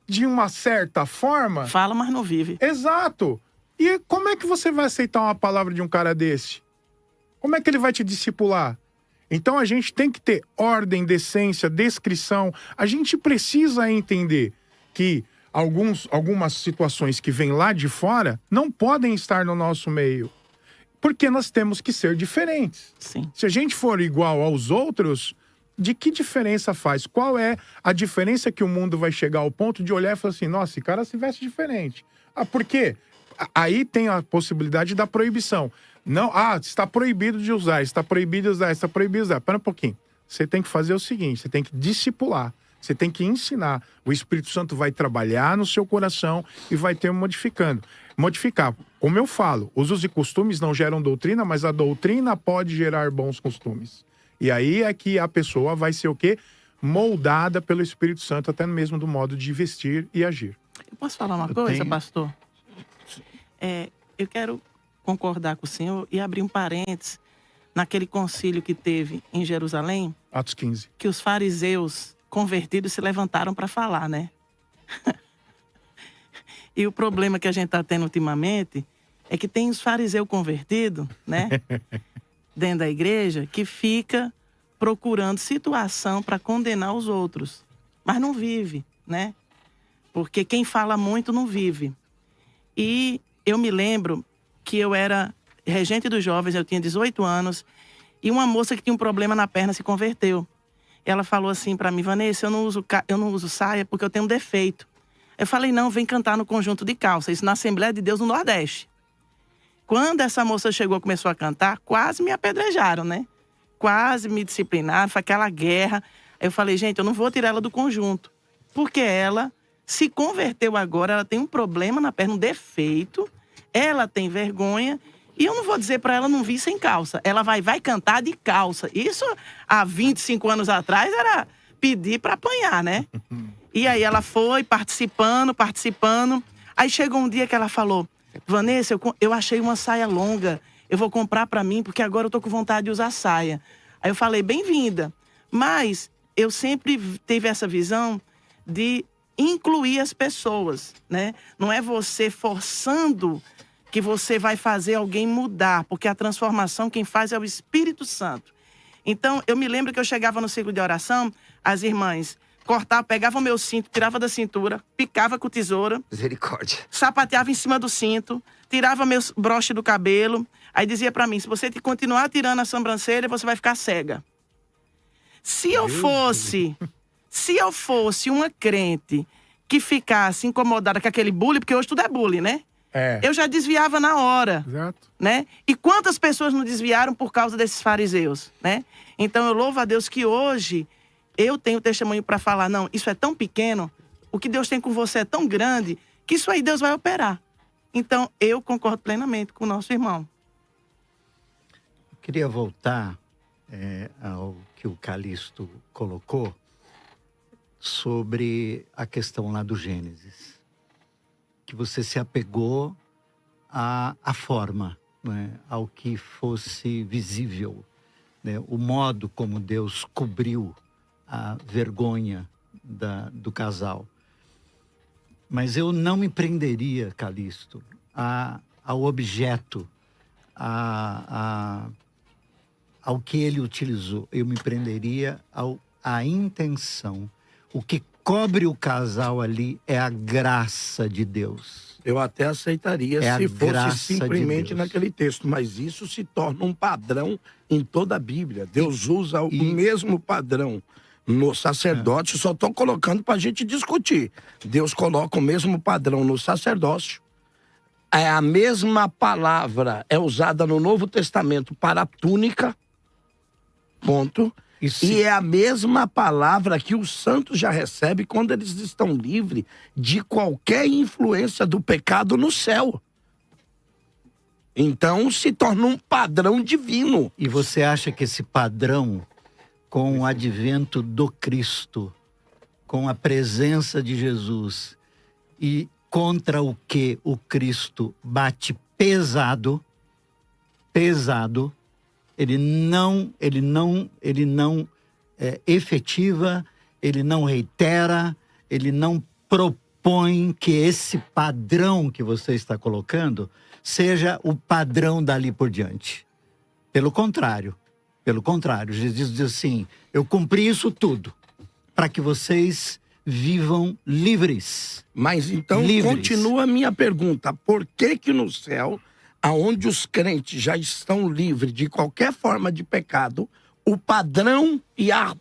de uma certa forma... Fala, mas não vive. Exato. E como é que você vai aceitar uma palavra de um cara desse? Como é que ele vai te discipular? Então a gente tem que ter ordem, decência, descrição. A gente precisa entender que algumas situações que vêm lá de fora não podem estar no nosso meio. Porque nós temos que ser diferentes. Sim. Se a gente for igual aos outros, de que diferença faz? Qual é a diferença que o mundo vai chegar ao ponto de olhar e falar assim, nossa, esse cara se veste diferente. Por quê? Aí tem a possibilidade da proibição. Não, está proibido de usar, está proibido de usar, está proibido de usar. Espera um pouquinho. você tem que fazer o seguinte, você tem que discipular. Você tem que ensinar. O Espírito Santo vai trabalhar no seu coração e vai ter modificar. Como eu falo, os usos e costumes não geram doutrina, mas a doutrina pode gerar bons costumes. E aí é que a pessoa vai ser o quê? Moldada pelo Espírito Santo, até mesmo do modo de vestir e agir. Eu posso falar uma coisa, pastor? Eu quero concordar com o senhor e abrir um parênteses naquele concílio que teve em Jerusalém. Atos 15. Que os fariseus convertidos se levantaram para falar, né? E o problema que a gente está tendo ultimamente é que tem os fariseus convertidos, né? Dentro da igreja, que fica procurando situação para condenar os outros. Mas não vive, né? Porque quem fala muito não vive. E eu me lembro que eu era regente dos jovens, eu tinha 18 anos, e uma moça que tinha um problema na perna se converteu. Ela falou assim para mim: Vanessa, eu não uso saia porque eu tenho um defeito. Eu falei: não, vem cantar no conjunto de calça. Isso na Assembleia de Deus no Nordeste. Quando essa moça chegou, começou a cantar, quase me apedrejaram, né? Quase me disciplinaram, foi aquela guerra. Aí eu falei: gente, eu não vou tirar ela do conjunto. Porque ela se converteu agora, ela tem um problema na perna, um defeito, ela tem vergonha. E eu não vou dizer para ela não vir sem calça. Ela vai cantar de calça. Isso, há 25 anos atrás, era pedir para apanhar, né? E aí ela foi participando. Aí chegou um dia que ela falou: Vanessa, eu achei uma saia longa. Eu vou comprar para mim, porque agora eu tô com vontade de usar saia. Aí eu falei: bem-vinda. Mas eu sempre tive essa visão de incluir as pessoas, né? Não é você forçando que você vai fazer alguém mudar, porque a transformação quem faz é o Espírito Santo. Então, eu me lembro que eu chegava no ciclo de oração, as irmãs cortavam, pegavam meu cinto, tiravam da cintura, picava com tesoura. Misericórdia. Sapateava em cima do cinto, tirava meus broches do cabelo, aí dizia pra mim: se você continuar tirando a sobrancelha, você vai ficar cega. Se eu fosse uma crente que ficasse incomodada com aquele bullying, porque hoje tudo é bullying, né? Eu já desviava na hora. Exato. Né? E quantas pessoas não desviaram por causa desses fariseus, né? Então eu louvo a Deus que hoje eu tenho testemunho para falar: não, isso é tão pequeno, o que Deus tem com você é tão grande, que isso aí Deus vai operar. Então eu concordo plenamente com o nosso irmão. Eu queria voltar ao que o Calixto colocou sobre a questão lá do Gênesis. Que você se apegou à forma, né? Ao que fosse visível, né? O modo como Deus cobriu a vergonha do casal. Mas eu não me prenderia, Calixto, ao objeto, ao que ele utilizou. Eu me prenderia à intenção. O que cobre o casal ali é a graça de Deus. Eu até aceitaria se fosse simplesmente naquele texto, mas isso se torna um padrão em toda a Bíblia. Deus usa o mesmo padrão no sacerdote, só estou colocando para a gente discutir. Deus coloca o mesmo padrão no sacerdócio. A mesma palavra é usada no Novo Testamento para a túnica, ponto. E é a mesma palavra que os santos já recebem quando eles estão livres de qualquer influência do pecado no céu. Então se torna um padrão divino. E você acha que esse padrão, com o advento do Cristo, com a presença de Jesus, e contra o que o Cristo bate pesado, ele não efetiva, ele não reitera, ele não propõe que esse padrão que você está colocando seja o padrão dali por diante. Pelo contrário, Jesus diz assim: eu cumpri isso tudo para que vocês vivam livres. Mas então continua a minha pergunta: por que no céu, aonde os crentes já estão livres de qualquer forma de pecado, o padrão e a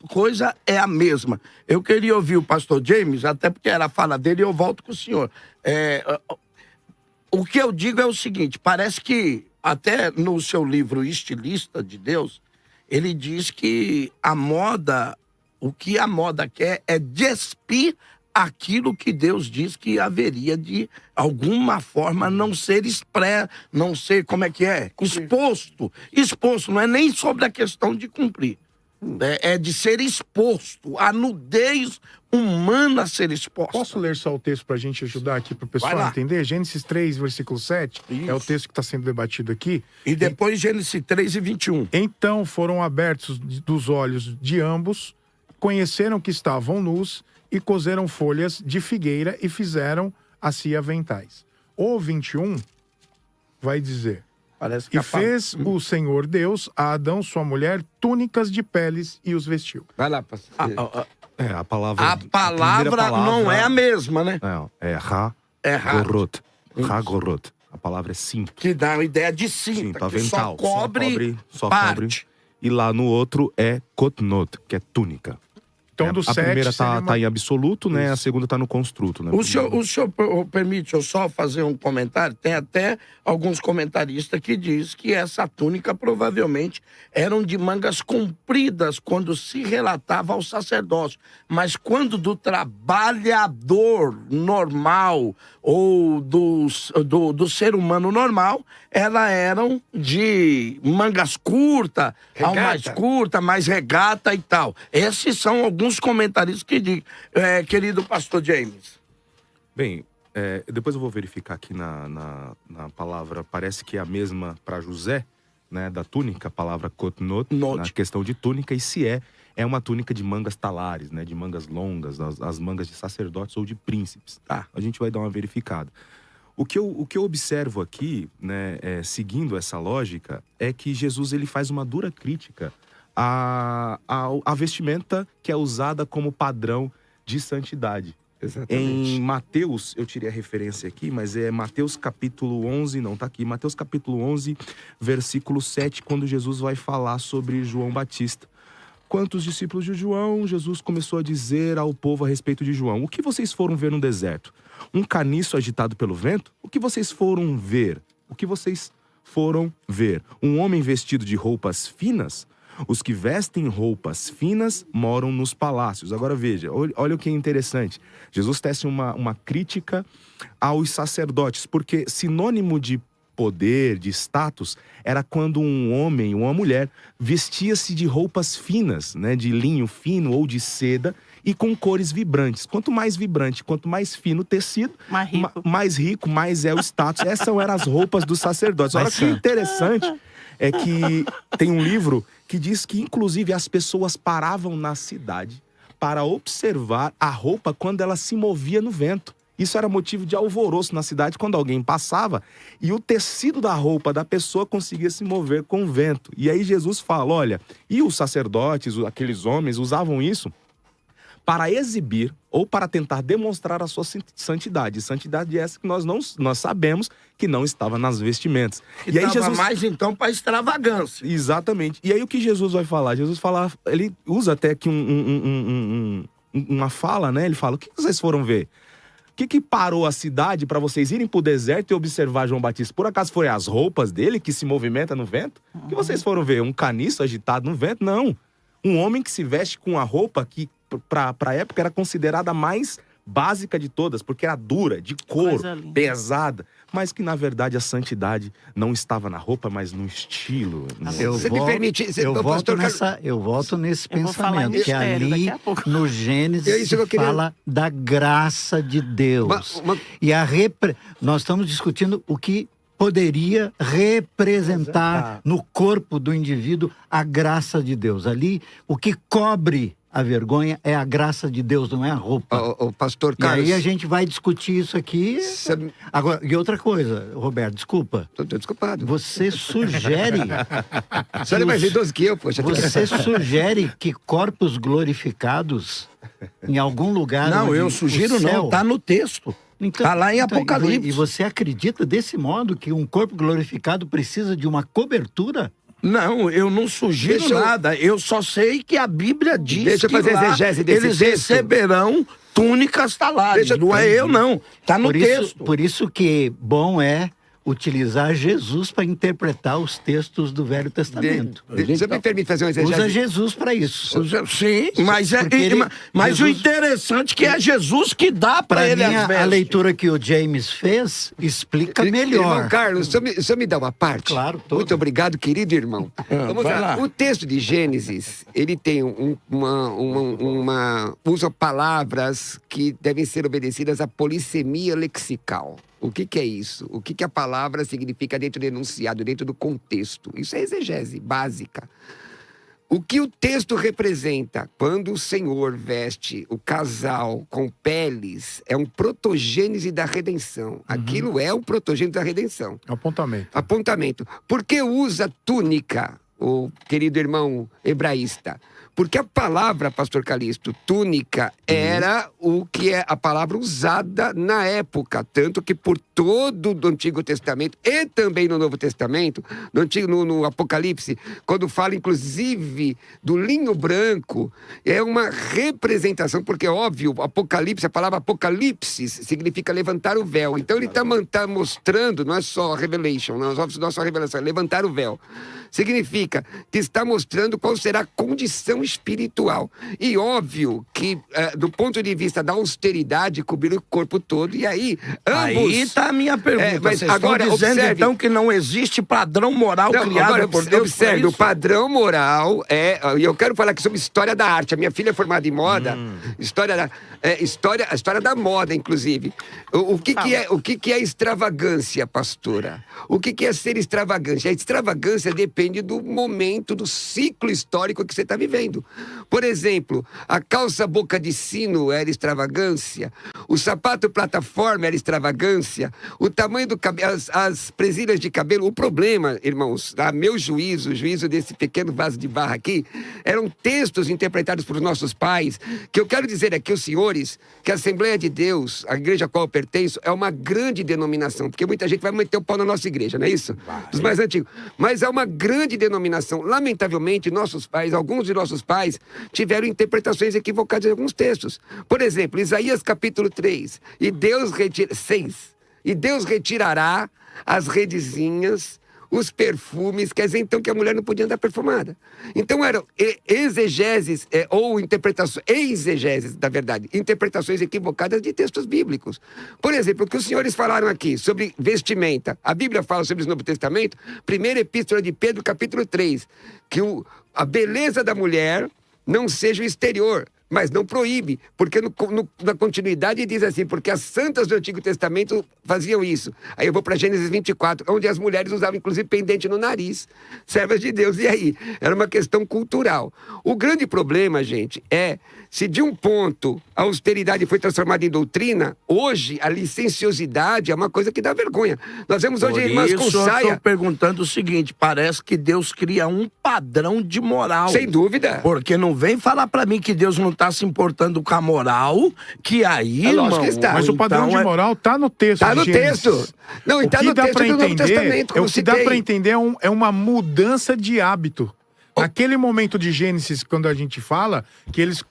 coisa é a mesma? Eu queria ouvir o pastor James, até porque era a fala dele, e eu volto com o senhor. O que eu digo é o seguinte: parece que até no seu livro Estilista de Deus, ele diz que a moda, o que a moda quer é despir aquilo que Deus diz que haveria de alguma forma não ser não ser, como é que é? Exposto. Exposto, não é nem sobre a questão de cumprir. É de ser exposto, a nudez humana a ser exposta. Posso ler só o texto para a gente ajudar aqui para o pessoal entender? Gênesis 3, versículo 7, Isso. é o texto que está sendo debatido aqui. E depois Gênesis 3 e 21. Então foram abertos dos olhos de ambos, conheceram que estavam nus e coseram folhas de figueira e fizeram a si aventais. O 21 vai dizer... Parece que E fez o Senhor Deus a Adão, sua mulher, túnicas de peles e os vestiu. Vai lá, pastor. A palavra... A palavra não é a mesma, né? É ha-gorot. Ha-gorot. A palavra é cinto. Que dá uma ideia de cinta, que avental. só cobre Só parte. cobre. E lá no outro é kotnot, que é túnica. Então, do 7... A primeira tá em absoluto, né? A segunda tá no construto, né? O senhor permite eu só fazer um comentário? Tem até alguns comentaristas que dizem que essa túnica provavelmente eram de mangas compridas quando se relatava ao sacerdócio. Mas quando do trabalhador normal ou do ser humano normal, elas eram de mangas curtas, ao mais curta, mais regata e tal. Esses são alguns comentaristas que dizem. Querido pastor James. Bem, depois eu vou verificar aqui na palavra, parece que é a mesma para José, né, da túnica, a palavra kotnot, na questão de túnica, e se é uma túnica de mangas talares, né, de mangas longas, as mangas de sacerdotes ou de príncipes. A gente vai dar uma verificada. O que eu observo aqui, né, seguindo essa lógica, é que Jesus ele faz uma dura crítica à vestimenta que é usada como padrão de santidade. Exatamente. Em Mateus, eu tirei a referência aqui, mas é Mateus capítulo 11, não tá aqui, Mateus capítulo 11, versículo 7, quando Jesus vai falar sobre João Batista. Quantos discípulos de João, Jesus começou a dizer ao povo a respeito de João: o que vocês foram ver no deserto? Um caniço agitado pelo vento? O que vocês foram ver? O que vocês foram ver? Um homem vestido de roupas finas? Os que vestem roupas finas moram nos palácios. Agora veja, olha o que é interessante. Jesus tece uma crítica aos sacerdotes, porque sinônimo de poder, de status, era quando um homem ou uma mulher vestia-se de roupas finas, né, de linho fino ou de seda e com cores vibrantes. Quanto mais vibrante, quanto mais fino o tecido, mais rico, mais é o status. Essas eram as roupas dos sacerdotes. Olha que interessante é que tem um livro que diz que, inclusive, as pessoas paravam na cidade para observar a roupa quando ela se movia no vento. Isso era motivo de alvoroço na cidade quando alguém passava e o tecido da roupa da pessoa conseguia se mover com o vento. E aí Jesus fala, olha, e os sacerdotes, aqueles homens, usavam isso para exibir ou para tentar demonstrar a sua santidade. Santidade essa que nós sabemos que não estava nas vestimentas. E aí Jesus mais então para extravagância. Exatamente. E aí o que Jesus vai falar? Jesus fala, ele usa até aqui uma fala, né? Ele fala, o que vocês foram ver? O que parou a cidade para vocês irem para o deserto e observar João Batista? Por acaso foram as roupas dele que se movimentam no vento? O que vocês foram ver? Um caniço agitado no vento? Não. Um homem que se veste com a roupa que para a época era considerada a mais básica de todas, porque era dura, de couro, pesada, mas que na verdade a santidade não estava na roupa, mas no estilo. Eu volto nesse pensamento, que ali no Gênesis fala da graça de Deus. E nós estamos discutindo o que poderia representar no corpo do indivíduo a graça de Deus. Ali, o que cobre a vergonha é a graça de Deus, não é a roupa. O pastor Carlos... E aí a gente vai discutir isso aqui. Agora, e outra coisa, Roberto, desculpa. Tô desculpado. Você sugere... Você é mais idoso que eu, poxa. Você sugere que corpos glorificados em algum lugar... Não, eu sugiro não, tá no texto. Então, tá lá em Apocalipse. E você acredita desse modo que um corpo glorificado precisa de uma cobertura? Não, eu não sugiro nada. Eu só sei que a Bíblia diz que fazer lá eles receberão túnicas talares. Não é eu, não. Tá no texto. Por isso que bom é utilizar Jesus para interpretar os textos do Velho Testamento. Você me permite fazer um exegese? Usa Jesus para isso. Sim, mas, mas Jesus, o interessante é que é Jesus que dá para ele as vestes. A leitura que o James fez explica melhor. Irmão Carlos, o senhor me dá uma parte? Claro, todo. Muito obrigado, querido irmão. Vamos lá. O texto de Gênesis, ele tem usa palavras que devem ser obedecidas à polissemia lexical. O que é isso? O que a palavra significa dentro do enunciado, dentro do contexto? Isso é exegese básica. O que o texto representa quando o Senhor veste o casal com peles é um protogênese da redenção. Aquilo é um protogênese da redenção. Apontamento. Por que usa túnica, o querido irmão hebraísta? Porque a palavra, pastor Calixto, túnica, era o que é a palavra usada na época. Tanto que por todo o Antigo Testamento e também no Novo Testamento, no Apocalipse, quando fala inclusive do linho branco, é uma representação, porque óbvio, Apocalipse, a palavra Apocalipse significa levantar o véu. Então ele está mostrando, não é só revelation, não é só revelação, é levantar o véu. Significa que está mostrando qual será a condição espiritual. E óbvio que, do ponto de vista da austeridade, cobrir o corpo todo. E aí, ambos... Aí está a minha pergunta. Mas vocês agora, estão dizendo, observe, então, que não existe padrão moral criado por Deus? Observe, o padrão moral e eu quero falar aqui sobre história da arte. A minha filha é formada em moda, história da moda, inclusive. O que é extravagância, pastora? O que é ser extravagante? A extravagância depende do momento, do ciclo histórico que você está vivendo. Por exemplo, a calça boca de sino era extravagância, o sapato plataforma era extravagância, o tamanho do cabelo, as presilhas de cabelo. O problema, irmãos, a meu juízo, o juízo desse pequeno vaso de barra aqui, eram textos interpretados por nossos pais, que eu quero dizer aqui aos senhores que a Assembleia de Deus, a igreja a qual eu pertenço, é uma grande denominação, porque muita gente vai meter o pau na nossa igreja, não é isso? Os mais antigos. Mas é uma grande denominação. Lamentavelmente, alguns de nossos pais tiveram interpretações equivocadas de alguns textos. Por exemplo, Isaías capítulo 3. E Deus retirará as redezinhas, os perfumes, quer dizer, então, que a mulher não podia andar perfumada. Então, eram exegeses, ou exegeses, na verdade, interpretações equivocadas de textos bíblicos. Por exemplo, o que os senhores falaram aqui sobre vestimenta. A Bíblia fala sobre isso no Novo Testamento, primeira epístola de Pedro, capítulo 3, que a beleza da mulher não seja o exterior, mas não proíbe, porque na continuidade diz assim, porque as santas do Antigo Testamento faziam isso. Aí eu vou para Gênesis 24, onde as mulheres usavam inclusive pendente no nariz, servas de Deus. E aí? Era uma questão cultural. O grande problema, gente, é se de um ponto a austeridade foi transformada em doutrina, hoje a licenciosidade é uma coisa que dá vergonha. Nós vemos hoje irmãs com saia... eu estou perguntando o seguinte, parece que Deus cria um padrão de moral. Sem dúvida. Porque não vem falar para mim que Deus não está se importando com a moral, que aí, irmão... Que está. Mas o padrão de moral está no texto. Está no texto. Não, está no texto do Novo Testamento. O que dá para entender é uma mudança de hábito. Naquele momento de Gênesis, quando a gente fala que eles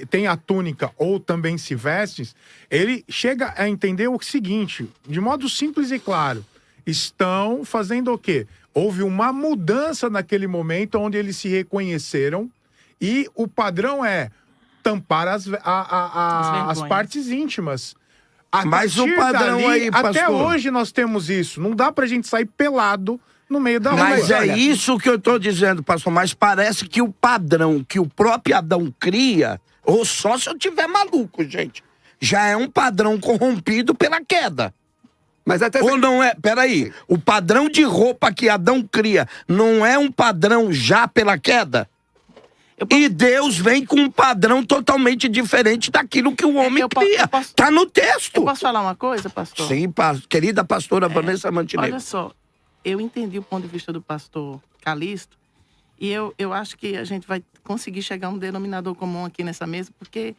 têm a túnica ou também se vestem, ele chega a entender o seguinte, de modo simples e claro, estão fazendo o quê? Houve uma mudança naquele momento onde eles se reconheceram e o padrão é tampar as partes íntimas. Mas o padrão aí, pastor... Até hoje nós temos isso. Não dá pra gente sair pelado no meio da rua. Mas é isso que eu tô dizendo, pastor. Mas parece que o padrão que o próprio Adão cria, ou só se eu tiver maluco, gente, já é um padrão corrompido pela queda. Mas até... Ou não é? Peraí. O padrão de roupa que Adão cria não é um padrão já pela queda? E Deus vem com um padrão totalmente diferente daquilo que o homem cria. Tá no texto. Eu posso falar uma coisa, pastor? Sim, querida pastora Vanessa Montenegro. Olha só, eu entendi o ponto de vista do pastor Calixto e eu acho que a gente vai conseguir chegar a um denominador comum aqui nessa mesa, porque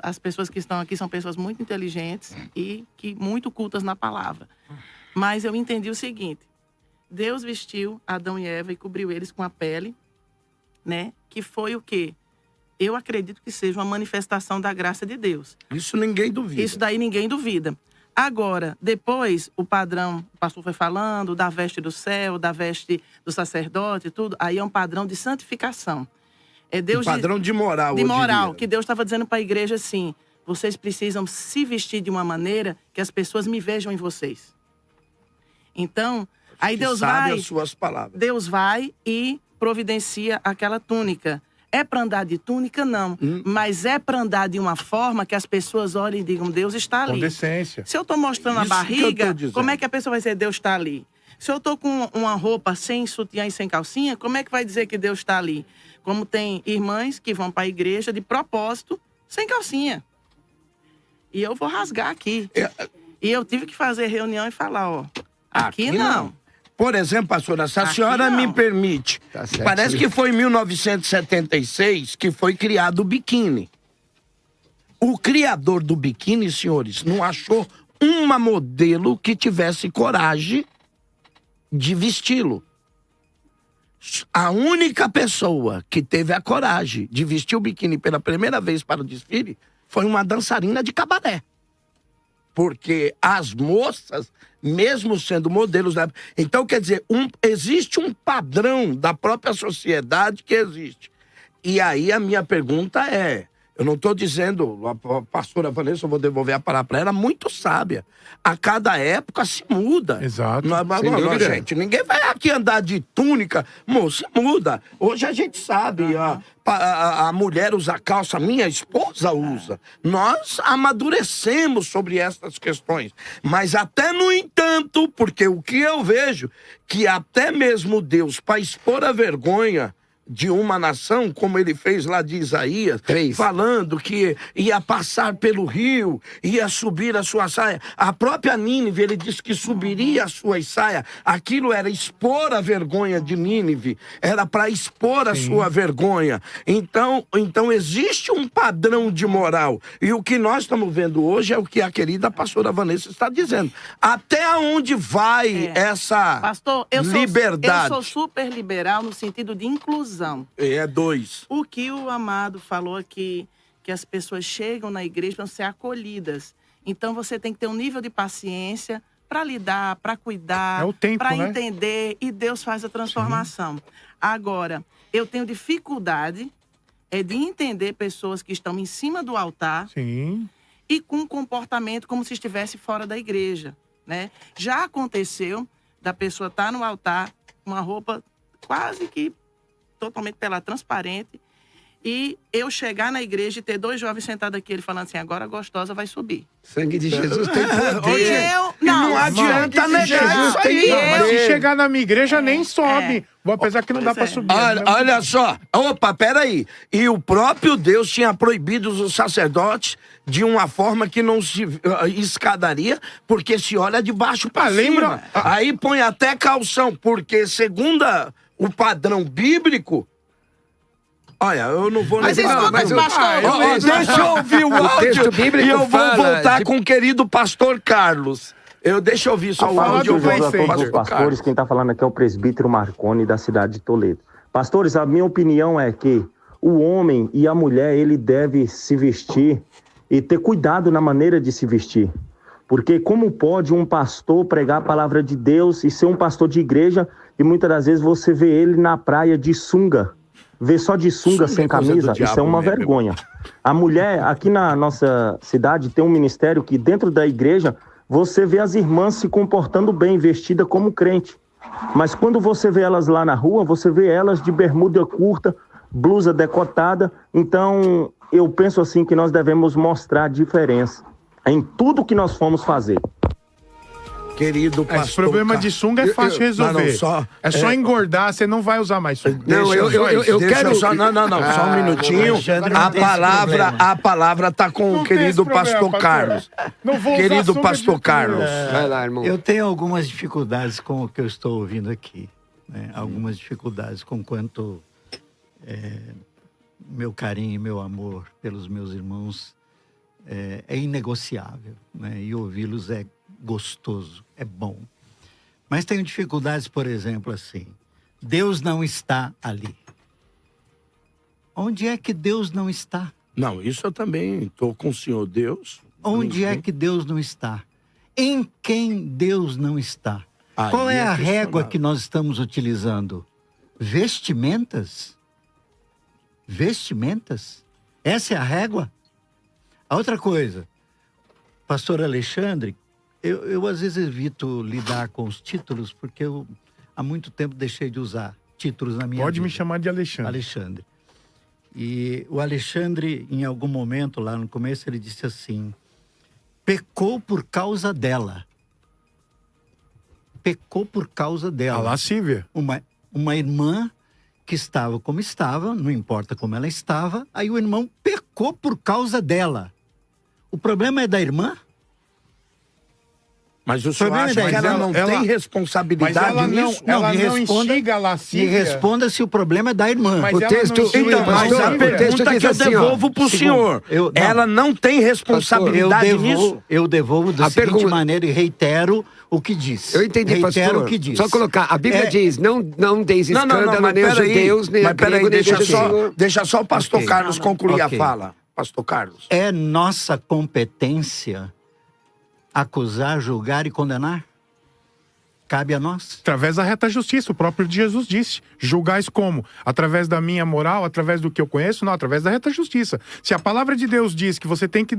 as pessoas que estão aqui são pessoas muito inteligentes e que muito cultas na palavra. Mas eu entendi o seguinte, Deus vestiu Adão e Eva e cobriu eles com a pele, né? Que foi o quê? Eu acredito que seja uma manifestação da graça de Deus. Isso ninguém duvida. Isso daí ninguém duvida. Agora, depois, o padrão, o pastor foi falando, da veste do céu, da veste do sacerdote, tudo, aí é um padrão de santificação. É Deus padrão de moral, de eu moral, diria. que Deus estava dizendo para a igreja assim, vocês precisam se vestir de uma maneira que as pessoas me vejam em vocês. Então, aí Que Deus sabe vai... as suas palavras. Deus vai e providencia aquela túnica. É para andar de túnica? Não. Mas é para andar de uma forma que as pessoas olhem e digam, Deus está ali. Com decência. Se eu estou mostrando Isso a que eu tô barriga, dizendo. como é que a pessoa vai dizer Deus está ali? Se eu estou com uma roupa sem sutiã e sem calcinha, como é que vai dizer que Deus está ali? Como tem irmãs que vão para a igreja de propósito, sem calcinha. E eu vou rasgar aqui. E eu tive que fazer reunião e falar, ó, aqui não. Por exemplo, pastora, se a Aqui senhora não. me permite, Tá certinho. parece que foi em 1976 que foi criado o biquíni. O criador do biquíni, senhores, não achou uma modelo que tivesse coragem de vesti-lo. A única pessoa que teve a coragem de vestir o biquíni pela primeira vez para o desfile foi uma dançarina de cabaré. Porque as moças, mesmo sendo modelos da... Então, quer dizer, existe um padrão da própria sociedade que existe. E aí a minha pergunta é... Eu não estou dizendo, a pastora Vanessa, eu vou devolver a palavra para ela, muito sábia. A cada época se muda. Exato. Sem dúvida. Gente, ninguém vai aqui andar de túnica. Moço, muda. Hoje a gente sabe, a mulher usa calça, minha esposa usa. Nós amadurecemos sobre essas questões. Mas até no entanto, porque o que eu vejo, que até mesmo Deus, para expor a vergonha de uma nação, como ele fez lá de Isaías, 3. falando que ia passar pelo rio, ia subir a sua saia. A própria Nínive, ele disse que subiria a sua saia. Aquilo era expor a vergonha de Nínive, era para expor a sua vergonha. Então existe um padrão de moral. E o que nós estamos vendo hoje é o que a querida pastora Vanessa está dizendo. Até onde vai essa Pastor, liberdade? Eu sou super liberal no sentido de inclusão. É 2. O que o amado falou aqui, que as pessoas chegam na igreja para ser acolhidas. Então você tem que ter um nível de paciência para lidar, para cuidar, É o tempo, para né? entender, e Deus faz a transformação. Agora, eu tenho dificuldade de entender pessoas que estão em cima do altar Sim. e com um comportamento como se estivesse fora da igreja, né? Já aconteceu da pessoa estar no altar com uma roupa quase que totalmente pela transparente, e eu chegar na igreja e ter 2 jovens sentados aqui, ele falando assim, agora a gostosa vai subir. Sangue de Jesus tem poder. Eu, Não adianta negar isso aí. Não, mas se chegar na minha igreja, nem É. sobe. Vou apesar que não dá pra subir. Olha só, opa, peraí. E o próprio Deus tinha proibido os sacerdotes de uma forma que não se escadaria, porque se olha de baixo para cima. lembra? Aí põe até calção, porque segundo o padrão bíblico... Olha, eu não vou... Mas negar, escuta, mas eu- pastor. Deixa eu ouvir o áudio texto bíblico e eu vou fala voltar de- com o querido pastor Carlos. Deixa eu ouvir só o fala áudio. do Eu volto Play com o a todos os pastor pastores, Carlos. quem está falando aqui é o presbítero Marconi da cidade de Toledo. Pastores, a minha opinião é que o homem e a mulher, ele deve se vestir e ter cuidado na maneira de se vestir. Porque como pode um pastor pregar a palavra de Deus e ser um pastor de igreja e muitas das vezes você vê ele na praia de sunga, vê só de sunga sem é coisa do camisa, isso é diabo, uma né, meu? vergonha. A mulher, aqui na nossa cidade, tem um ministério que dentro da igreja você vê as irmãs se comportando bem, vestida como crente. Mas quando você vê elas lá na rua, você vê elas de bermuda curta, blusa decotada. Então, eu penso assim que nós devemos mostrar a diferença em tudo que nós formos fazer. Querido pastor Esse problema Carlos. de sunga é fácil de resolver. É só engordar, você não vai usar mais sunga. Não, eu Deixa quero... só, não, só um minutinho. Alexandre não A tem esse palavra, problema. a palavra tá com Não o tem querido esse problema, pastor pastor. Carlos. Não vou usar Querido sunga pastor de- Carlos. Vai lá, irmão. Eu tenho algumas dificuldades com o que eu estou ouvindo aqui. Né? Algumas dificuldades com quanto meu carinho e meu amor pelos meus irmãos é inegociável. Né? E ouvi-los é gostoso, é bom. Mas tenho dificuldades, por exemplo, assim. Deus não está ali. Onde é que Deus não está? Não, isso eu também estou com o Senhor Deus. Onde é que Deus não está? em quem Deus não está. Aí Qual é a questionável. régua que nós estamos utilizando? Vestimentas? Vestimentas? Essa é a régua? A outra coisa, pastor Alexandre, eu às vezes evito lidar com os títulos, porque eu há muito tempo deixei de usar títulos na minha Pode vida. me chamar de Alexandre. Alexandre. E o Alexandre, em algum momento, lá no começo, ele disse assim, pecou por causa dela. Pecou por causa A dela. lascívia. Uma irmã que estava como estava, não importa como ela estava, aí o irmão pecou por causa dela. O problema é da irmã? Mas o senhor Problema acha é que dela. ela não Ela- tem Mas responsabilidade ela não, nisso? ela me não responda- instiga a Me lascívia. responda se o problema é da irmã. Mas O ela texto- não instiga Então, a mas pastor, a lascívia. o texto pergunta diz que eu assim, ó, devolvo pro senhor, não. ela não tem responsabilidade nisso? Eu devolvo da A seguinte pergunta- maneira e reitero o que disse. Eu entendi, reitero pastor. o que disse. Só colocar, a Bíblia É- diz, não deis escândalo, mas nem os peraí, judeus, nem a mas peraí, grego, nem deixa do Senhor. deixa só o pastor Ok. Carlos concluir Ok. a fala. Pastor Carlos. É nossa competência acusar, julgar e condenar? Cabe a nós? Através da reta justiça, o próprio Jesus disse. Julgais como? Através da minha moral, através do que eu conheço? Não, através da reta justiça. Se a palavra de Deus diz que você tem que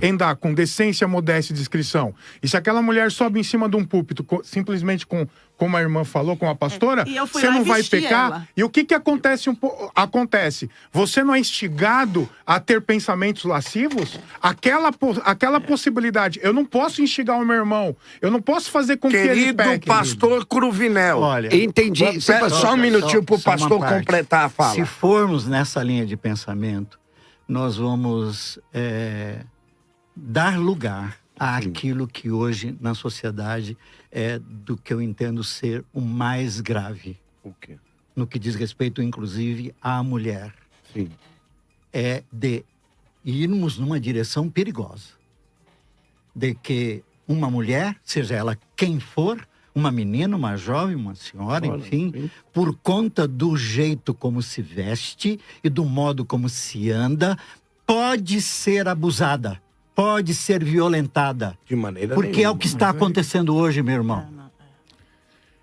andar com decência, modéstia e discrição, e se aquela mulher sobe em cima de um púlpito, simplesmente como a irmã falou, com a pastora, E eu fui você lá não e vai vesti pecar? ela. E o que acontece? Acontece. Você não é instigado a ter pensamentos lascivos? Aquela possibilidade. Eu não posso instigar o meu irmão. Eu não posso fazer com que ele Querido peque. pastor Cruvinel. Olha, Entendi. Sim, Pera, pastor. só um minutinho pro só uma pastor parte. completar a fala. Se formos nessa linha de pensamento, nós vamos dar lugar àquilo que hoje na sociedade é do que eu entendo ser o mais grave, O quê? no que diz respeito, inclusive, à mulher. Sim. É de irmos numa direção perigosa. De que uma mulher, seja ela quem for, uma menina, uma jovem, uma senhora, enfim, por conta do jeito como se veste e do modo como se anda, pode ser abusada, pode ser violentada. De maneira Porque é nenhuma. o que está acontecendo hoje, meu irmão.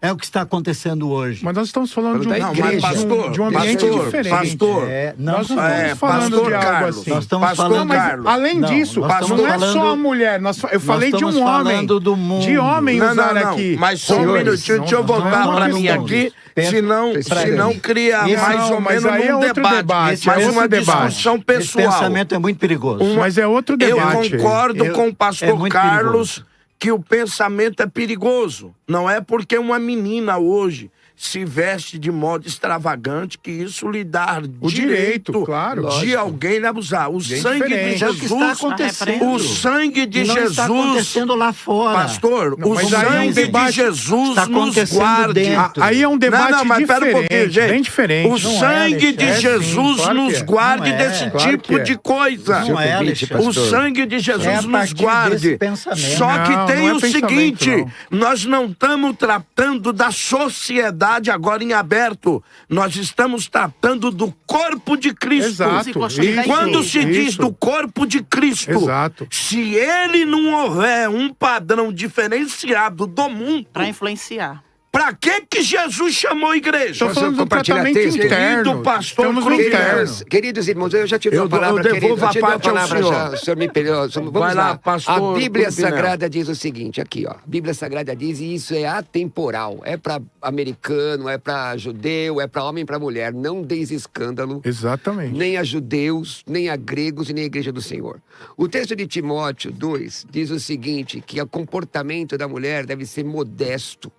É o que está acontecendo hoje. Mas nós estamos falando de um, Da Não, igreja. mas pastor, de um ambiente pastor, diferente. pastor, Nós não só- estamos falando pastor de algo Carlos, assim. Nós estamos pastor falando- Mas, Carlos. além Não, disso, nós não estamos é só falando- a mulher. Eu falei de estamos um homem. falando do mundo. De homem Não, usar não, não. aqui. Mas só um Senhores, minutinho, deixa eu não- voltar não pra é mim questão aqui, disso. senão cria Esse- mais não, ou mas menos aí é um outro debate, debate, mas é uma outro debate. discussão Esse pessoal. pensamento é muito perigoso. Mas é outro Eu debate. concordo Eu- com o é pastor muito Carlos que o pensamento é perigoso. Não é porque uma menina hoje se veste de modo extravagante que isso lhe dá O direito, claro. de Lógico. alguém lhe abusar. O Bem sangue diferente. de É o que está Jesus, acontecendo. o sangue de E não Jesus, está acontecendo lá fora. pastor, Não, o mas aí é um sangue de debate- Jesus está nos acontecendo guarde. dentro. Aí é um debate não, mas pera um diferente, pouquinho, gente. bem diferente. O Não é, sangue de Alexandre. É, sim, Jesus claro que nos é. guarde Não é. desse Claro tipo que é. de coisa. Não é, Alexandre. O sangue de É a Jesus nos partir guarde. desse pensamento. Só que Não, tem não é o pensamento, seguinte: nós não estamos tratando da sociedade agora em aberto. Nós estamos tratando do corpo de Cristo. Exato. E Quando se diz isso. do corpo de Cristo, Exato. se ele não houver um padrão diferenciado do mundo, Para influenciar. pra que Jesus chamou a igreja? Estou falando do compartilhar tratamento texto. interno. Querido pastor Estamos no Cruvinel. interno. Queridos irmãos, eu já te dou Eu a palavra, devolvo querido. a Eu te dou a parte ao palavra senhor. já. O senhor me pediu. Vamos Vai lá, lá. pastor A Bíblia Cruvinel. Sagrada diz o seguinte, aqui, ó. A Bíblia Sagrada diz, e isso é atemporal. É para americano, é para judeu, é para homem e para mulher. Não deis escândalo. Exatamente. Nem a judeus, nem a gregos e nem a igreja do Senhor. O texto de Timóteo 2 diz o seguinte, que o comportamento da mulher deve ser modesto. O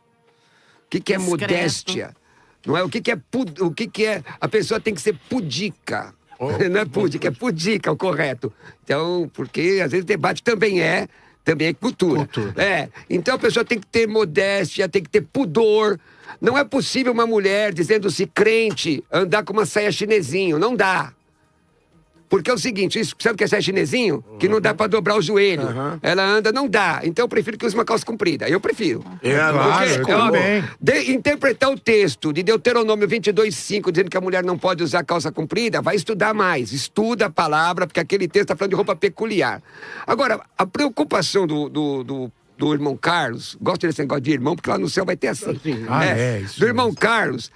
que é Discreto. modéstia? Não é? O que é... A pessoa tem que ser pudica. Não é pudica, é pudica o correto. Então, porque às vezes debate também é cultura. É. Então a pessoa tem que ter modéstia, tem que ter pudor. Não é possível uma mulher, dizendo-se crente, andar com uma saia chinesinho. Não dá. Porque é o seguinte, isso, sabe o que é saia chinesinho? Que não dá pra dobrar o joelho. Ela anda, não dá. Então eu prefiro que use uma calça comprida. Eu prefiro. Claro, eu Porque, ó, também. interpretar o texto de Deuteronômio 22:5, dizendo que a mulher não pode usar calça comprida, vai estudar mais. Estuda a palavra, porque aquele texto está falando de roupa peculiar. Agora, a preocupação do do irmão Carlos, gosto desse negócio de irmão, porque lá no céu vai ter assim. Isso do irmão mesmo. Carlos,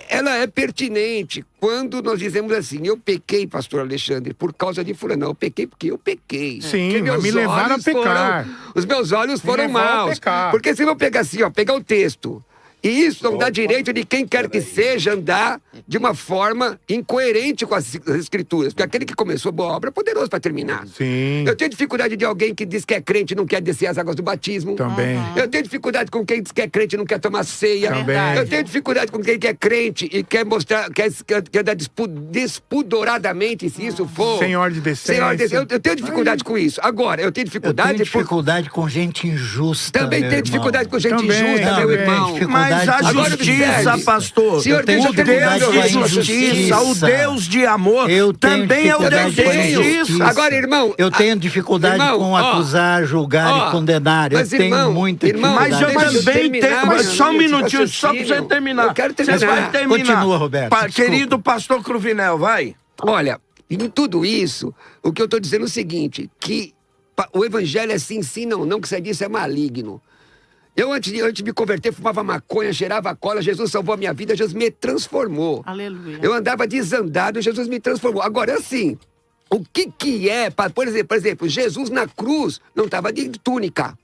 ela é pertinente quando nós dizemos assim, eu pequei, pastor Alexandre, por causa de fulano. Não, eu pequei porque eu pequei. Sim, porque meus me levaram a olhos pecar. os meus olhos foram levaram a maus. pecar. Porque se eu pegar assim, ó, pegar o texto, e isso não dá direito de quem quer que seja andar de uma forma incoerente com as escrituras. Porque aquele que começou boa obra é poderoso para terminar. Sim. Eu tenho dificuldade de alguém que diz que é crente e não quer descer as águas do batismo. Também. Eu tenho dificuldade com quem diz que é crente e não quer tomar ceia. Também. Eu tenho dificuldade com quem que é crente e quer mostrar, quer andar despudoradamente, se isso for. Sem ordem de decência. Eu tenho dificuldade com isso. Agora, eu tenho Eu dificuldade tenho dificuldade com gente injusta. Também meu tenho irmão. dificuldade com gente Também, injusta, meu também. irmão. Dificuldade Mas a com Agora, justiça, observe. pastor, Senhor, o deixa eu terminar, Deus meu de irmão. justiça, o Deus de amor, Eu tenho também é o Deus dificuldade de com a justiça. injustiça. Agora, irmão, Eu tenho dificuldade irmão, com ó, acusar, julgar ó, e condenar. Eu mas, tenho irmão, muita irmão, dificuldade. Mas eu Deixa eu também terminar, tenho. Mas meu só um amigo, minutinho, só pra você raciocínio. terminar. Eu quero Você terminar. vai terminar. Continua, Roberto, desculpa. Querido pastor Cruvinel, vai. Olha, em tudo isso, o que eu estou dizendo é o seguinte, que o evangelho é sim, sim, não, não, que você disse é maligno. Eu, antes de me converter, fumava maconha, cheirava cola, Jesus salvou a minha vida, Jesus me transformou. Aleluia. Eu andava desandado, Jesus me transformou. Agora, assim, o que é, por exemplo, Jesus na cruz não estava de túnica.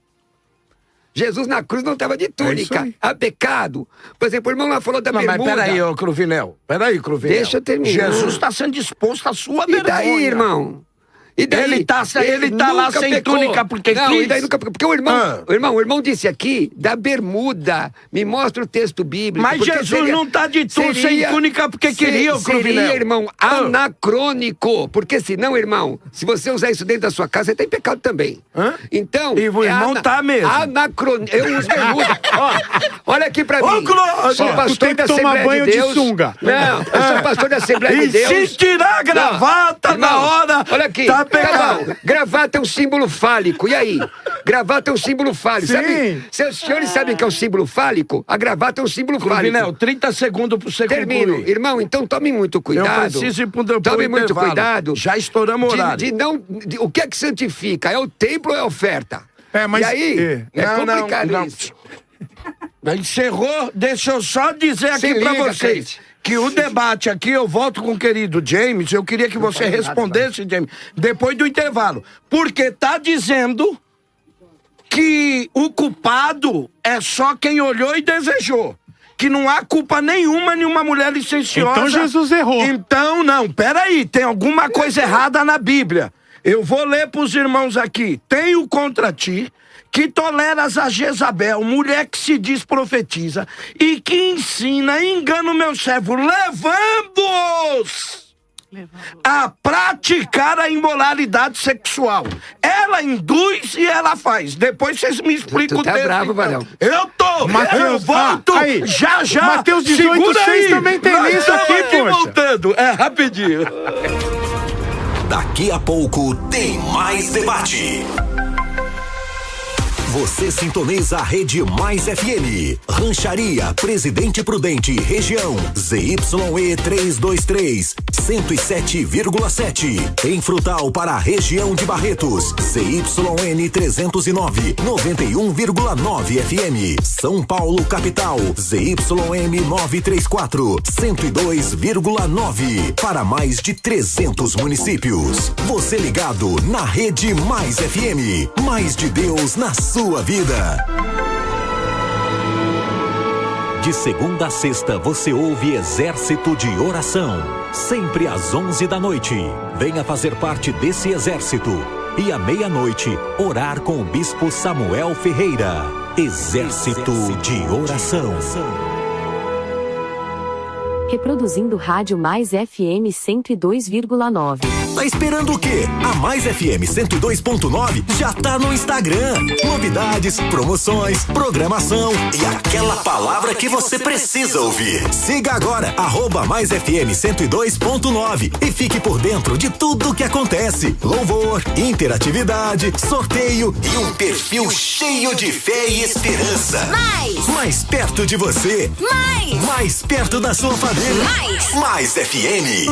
Jesus na cruz não estava de túnica. Há pecado. Por exemplo, o irmão lá falou da Não, mas bermuda. peraí, ô Cruvinel. Peraí, Cruvinel. Deixa eu terminar. Jesus está sendo disposto à sua E vergonha. daí, irmão? E daí? Ele tá lá nunca sem pecou. túnica porque não, quis. E daí nunca, porque o irmão disse aqui da bermuda. Me mostra o texto bíblico. Mas porque Jesus não tá de sem túnica porque queria, ô Cruvinel. Seria, irmão, anacrônico. Porque senão, irmão, se você usar isso dentro da sua casa, você tem pecado também. Então... E o irmão tá mesmo. Anacrônico. Eu uso bermuda. Ó, olha aqui pra mim. Clô, Sou tu pastor tem que da tomar Assembleia banho de de Deus. sunga. Não, eu sou pastor da Assembleia de E Deus. se tirar a gravata Não, na hora, olha aqui, tá pegado. Gravata é um símbolo fálico. E aí? Gravata é um símbolo fálico. Sim. Sabe? Os senhores sabem que é um símbolo fálico? A gravata é um símbolo Cruvinel, fálico. 30 segundos pra você Termino. concluir. Irmão, então tome muito cuidado. Eu preciso ir pro Tome muito intervalo. cuidado. Já estouramos o horário. O que é que santifica? É o templo ou é a oferta? É, mas... E aí? É complicado isso. Encerrou, deixa eu só dizer aqui Se pra liga, vocês. crente. Que o debate aqui, eu volto com o querido James, eu queria que você respondesse, James, depois do intervalo. Porque tá dizendo que o culpado é só quem olhou e desejou. Que não há culpa nenhuma mulher licenciosa. Então Jesus errou. Então, não, peraí, tem alguma coisa errada na Bíblia. Eu vou ler pros irmãos aqui. Tenho contra ti que toleras a Jezabel, mulher que se diz profetiza, e que ensina e engana o meu servo, levando-os a praticar a imoralidade sexual. Ela induz e ela faz. Depois vocês me explicam Tu tá o texto. bravo, então. Varão. Eu tô. Mateus, eu volto aí. já. Mateus 18:6 Segura aí. também tem Nós isso aqui, estamos poxa. voltando. É, rapidinho. Daqui a pouco tem mais debate. Você sintoniza a Rede Mais FM. Rancharia Presidente Prudente, região ZYE 323, 107,7. Em Frutal para a região de Barretos, ZYN 309, 91,9 FM. São Paulo capital, ZYM 934, 102,9. Para mais de 300 municípios. Você ligado na Rede Mais FM. Mais de Deus na sua vida. De segunda a sexta você ouve Exército de Oração, sempre às 11 da noite. Venha fazer parte desse exército e à meia-noite orar com o Bispo Samuel Ferreira. Exército de Oração. Reproduzindo Rádio Mais FM 102,9. Tá esperando o quê? A Mais FM 102.9 já tá no Instagram. Novidades, promoções, programação e aquela palavra que você precisa ouvir. Siga agora, @Mais FM 102.9 e fique por dentro de tudo que acontece. Louvor, interatividade, sorteio e um perfil cheio de fé e esperança. Mais perto de você. Mais perto da sua família. Mais FM.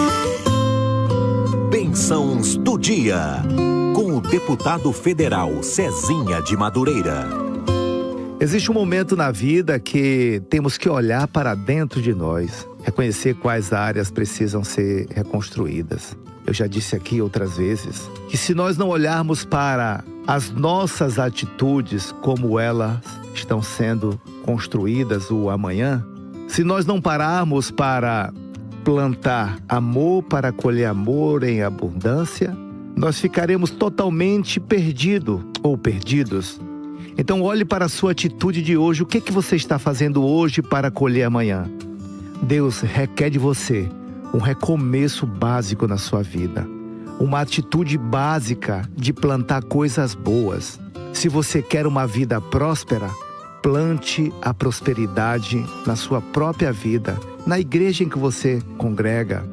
Bênçãos do dia, com o deputado federal Cezinha de Madureira. Existe um momento na vida que temos que olhar para dentro de nós, reconhecer quais áreas precisam ser reconstruídas. Eu já disse aqui outras vezes que se nós não olharmos para as nossas atitudes como elas estão sendo construídas o amanhã, se nós não pararmos para plantar amor para colher amor em abundância, nós ficaremos totalmente perdidos ou perdidos. Então olhe para a sua atitude de hoje. O que você está fazendo hoje para colher amanhã? Deus requer de você um recomeço básico na sua vida. Uma atitude básica de plantar coisas boas. Se você quer uma vida próspera, plante a prosperidade na sua própria vida, na igreja em que você congrega.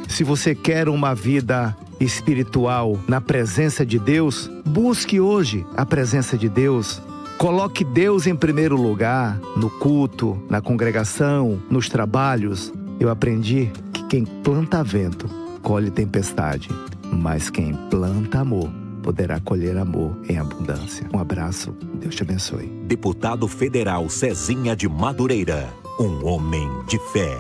Se você quer uma vida espiritual na presença de Deus, busque hoje a presença de Deus. Coloque Deus em primeiro lugar, no culto, na congregação, nos trabalhos. Eu aprendi que quem planta vento, colhe tempestade. Mas quem planta amor, poderá colher amor em abundância. Um abraço, Deus te abençoe. Deputado Federal Cezinha de Madureira, um homem de fé.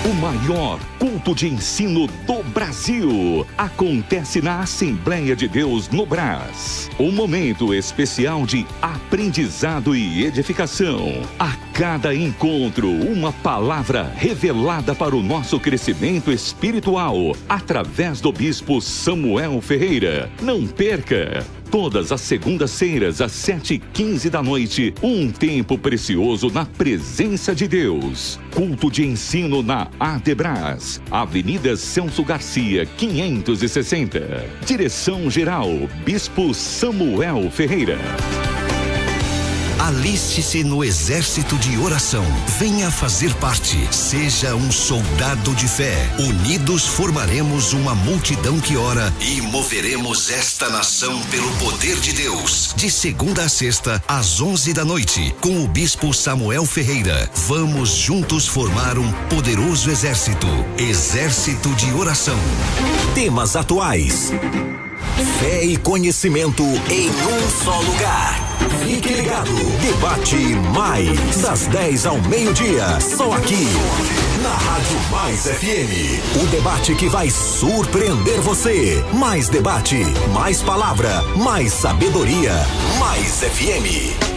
O maior culto de ensino do Brasil acontece na Assembleia de Deus no Brás. Um momento especial de aprendizado e edificação. A cada encontro, uma palavra revelada para o nosso crescimento espiritual através do bispo Samuel Ferreira. Não perca! Todas as segundas-feiras, às 7h15 da noite, um tempo precioso na presença de Deus. Culto de ensino na Adebras, Avenida Celso Garcia, 560. Direção-geral, Bispo Samuel Ferreira. Aliste-se no exército de oração. Venha fazer parte. Seja um soldado de fé. Unidos formaremos uma multidão que ora e moveremos esta nação pelo poder de Deus. De segunda a sexta, às 11 da noite, com o bispo Samuel Ferreira. Vamos juntos formar um poderoso exército. Exército de oração. Temas atuais. Fé e conhecimento em um só lugar. Fique ligado. Debate Mais. Das 10 ao meio-dia. Só aqui. Na Rádio Mais FM. O debate que vai surpreender você. Mais debate. Mais palavra. Mais sabedoria. Mais FM.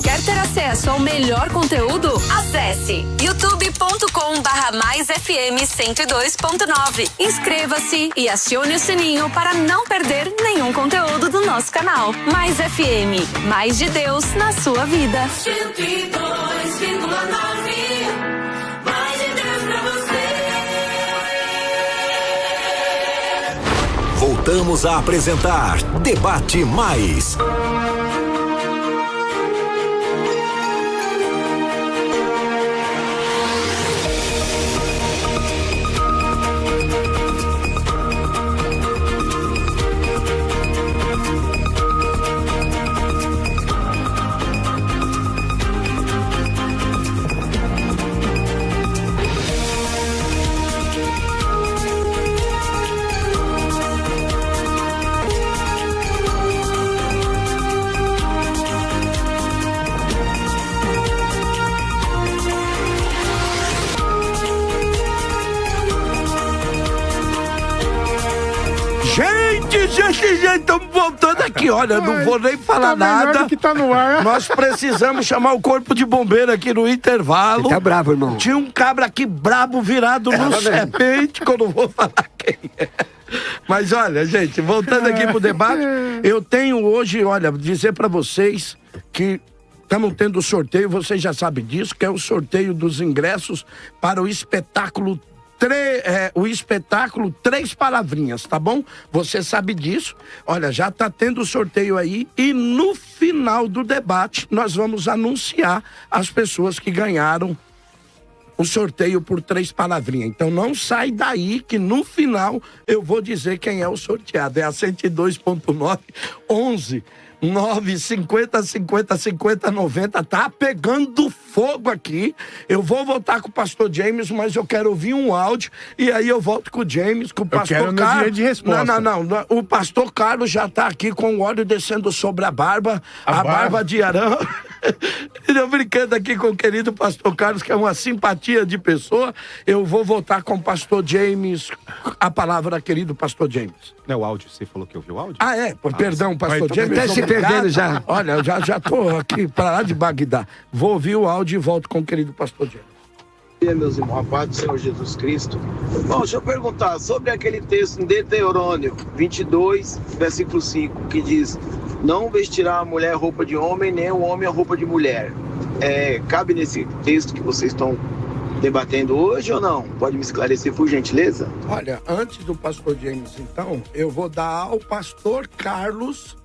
Quer ter acesso ao melhor conteúdo? Acesse youtube.com/maisfm 102.9. Inscreva-se e acione o sininho para não perder nenhum conteúdo do nosso canal. Mais FM, mais de Deus na sua vida. 102,9, mais de Deus pra você. Voltamos a apresentar Debate Mais. Gente, estamos voltando aqui. Olha, não vou nem falar nada. Que tá no ar. Nós precisamos chamar o corpo de bombeiro aqui no intervalo. Você tá bravo, irmão. Tinha um cabra aqui brabo virado no serpente, que eu não vou falar quem é. Mas olha, gente, voltando aqui pro debate, eu tenho hoje, olha, dizer pra vocês que estamos tendo sorteio, vocês já sabem disso, que é o sorteio dos ingressos para o espetáculo Três Palavrinhas, tá bom? Você sabe disso. Olha, já tá tendo sorteio aí e no final do debate nós vamos anunciar as pessoas que ganharam o sorteio por 3 palavrinhas. Então não sai daí que no final eu vou dizer quem é o sorteado. É a 102.9, 11 950-50-50-90. Tá pegando fogo aqui. Eu vou voltar com o pastor James, mas eu quero ouvir um áudio. E aí eu volto com o James, com o pastor quero meu Carlos. dia de resposta. Não. O pastor Carlos já tá aqui com o óleo descendo sobre a barba. A barba de Arão. Eu brincando aqui com o querido pastor Carlos, que é uma simpatia de pessoa. Eu vou voltar com o pastor James. A palavra, querido pastor James. Não é o áudio, você falou que ouviu o áudio? Ah, é? Perdão, pastor James. Tá se perdendo já. Olha, eu já tô aqui para lá de Bagdá. Vou ouvir o áudio e volto com o querido pastor James. Bom dia, meus irmãos, a paz do Senhor Jesus Cristo. Bom, deixa eu perguntar sobre aquele texto em Deuteronômio 22, versículo 5, que diz: não vestirá a mulher roupa de homem, nem o homem a roupa de mulher. Cabe nesse texto que vocês estão debatendo hoje ou não? Pode me esclarecer, por gentileza? Olha, antes do pastor James, então, eu vou dar ao pastor Carlos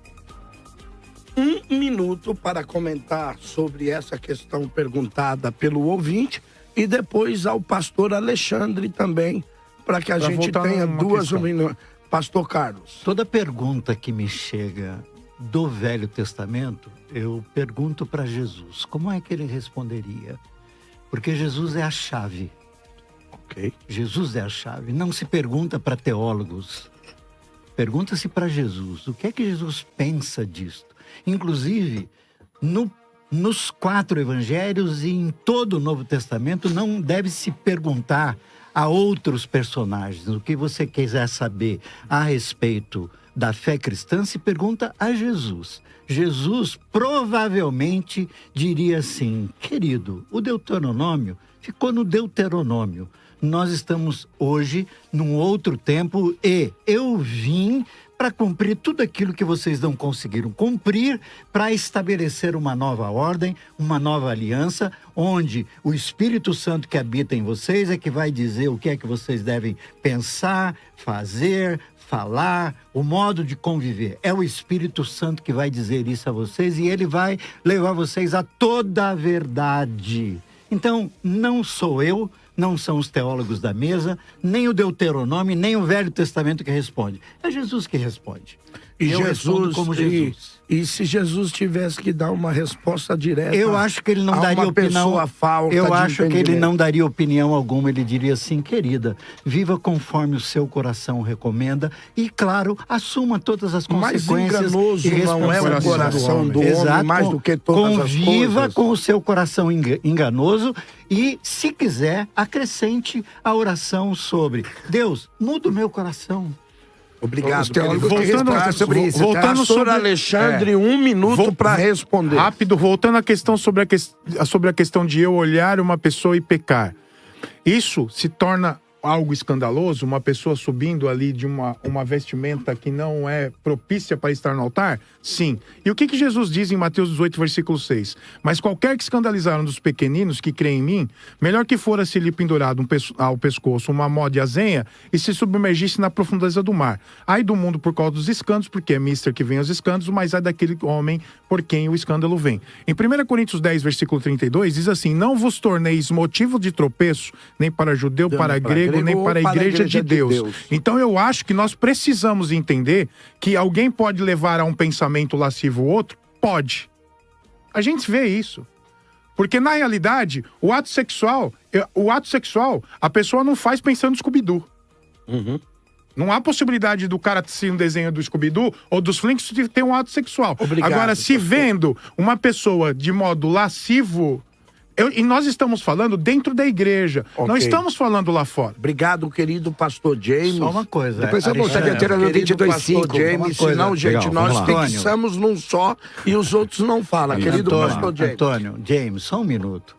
1 minuto para comentar sobre essa questão perguntada pelo ouvinte e depois ao pastor Alexandre também, para que a gente tenha 2 minutos. Pastor Carlos. Toda pergunta que me chega do Velho Testamento, eu pergunto para Jesus, como é que ele responderia? Porque Jesus é a chave. Ok. Jesus é a chave. Não se pergunta para teólogos. Pergunta-se para Jesus. O que é que Jesus pensa disto? Inclusive, nos 4 evangelhos e em todo o Novo Testamento, não deve se perguntar a outros personagens. O que você quiser saber a respeito da fé cristã, se pergunta a Jesus. Jesus provavelmente diria assim: querido, o Deuteronômio ficou no Deuteronômio. Nós estamos hoje num outro tempo e eu vim para cumprir tudo aquilo que vocês não conseguiram cumprir, para estabelecer uma nova ordem, uma nova aliança, onde o Espírito Santo que habita em vocês é que vai dizer o que é que vocês devem pensar, fazer, falar, o modo de conviver. É o Espírito Santo que vai dizer isso a vocês e ele vai levar vocês a toda a verdade. Então, não sou eu, não são os teólogos da mesa, nem o Deuteronômio, nem o Velho Testamento que responde. É Jesus que responde. E eu respondo como Jesus. E se Jesus tivesse que dar uma resposta direta, eu acho que ele não daria opinião. Eu acho que ele não daria opinião alguma. Ele diria assim: querida, viva conforme o seu coração recomenda e, claro, assuma todas as consequências. Mais enganoso não é o coração do homem, mais do que todas as coisas. Conviva com o seu coração enganoso e, se quiser, acrescente a oração sobre: Deus, muda o meu coração. Obrigado. Voltando sobre isso. Voltando sobre Alexandre, 1 minuto para responder. Rápido, voltando à questão sobre a questão de eu olhar uma pessoa e pecar. Isso se torna algo escandaloso, uma pessoa subindo ali de uma vestimenta que não é propícia para estar no altar? Sim. E o que Jesus diz em Mateus 18, versículo 6? Mas qualquer que escandalizar um dos pequeninos que crê em mim, melhor que fora se lhe pendurado ao pescoço uma mó de azenha e se submergisse na profundeza do mar. Ai do mundo por causa dos escândalos, porque é mister que vem os escândalos, mas ai daquele homem por quem o escândalo vem. Em 1 Coríntios 10, versículo 32, diz assim: não vos torneis motivo de tropeço, nem para judeu, para grego, nem para a igreja de Deus. Então eu acho que nós precisamos entender que alguém pode levar a um pensamento lascivo ou outro? Pode. A gente vê isso. Porque na realidade, o ato sexual, a pessoa não faz pensando no Scooby-Doo. Não há possibilidade do cara ser um desenho do Scooby-Doo ou dos Flintstones de ter um ato sexual. Obrigado, agora, se vendo uma pessoa de modo lascivo... e nós estamos falando dentro da igreja. Não estamos falando lá fora. Obrigado, querido pastor James. Só uma coisa. Depois eu vou estar entrando no 22.5. James, senão, gente, legal, nós fixamos num só e os outros não falam. Querido pastor James. Antônio, James, só 1 minuto.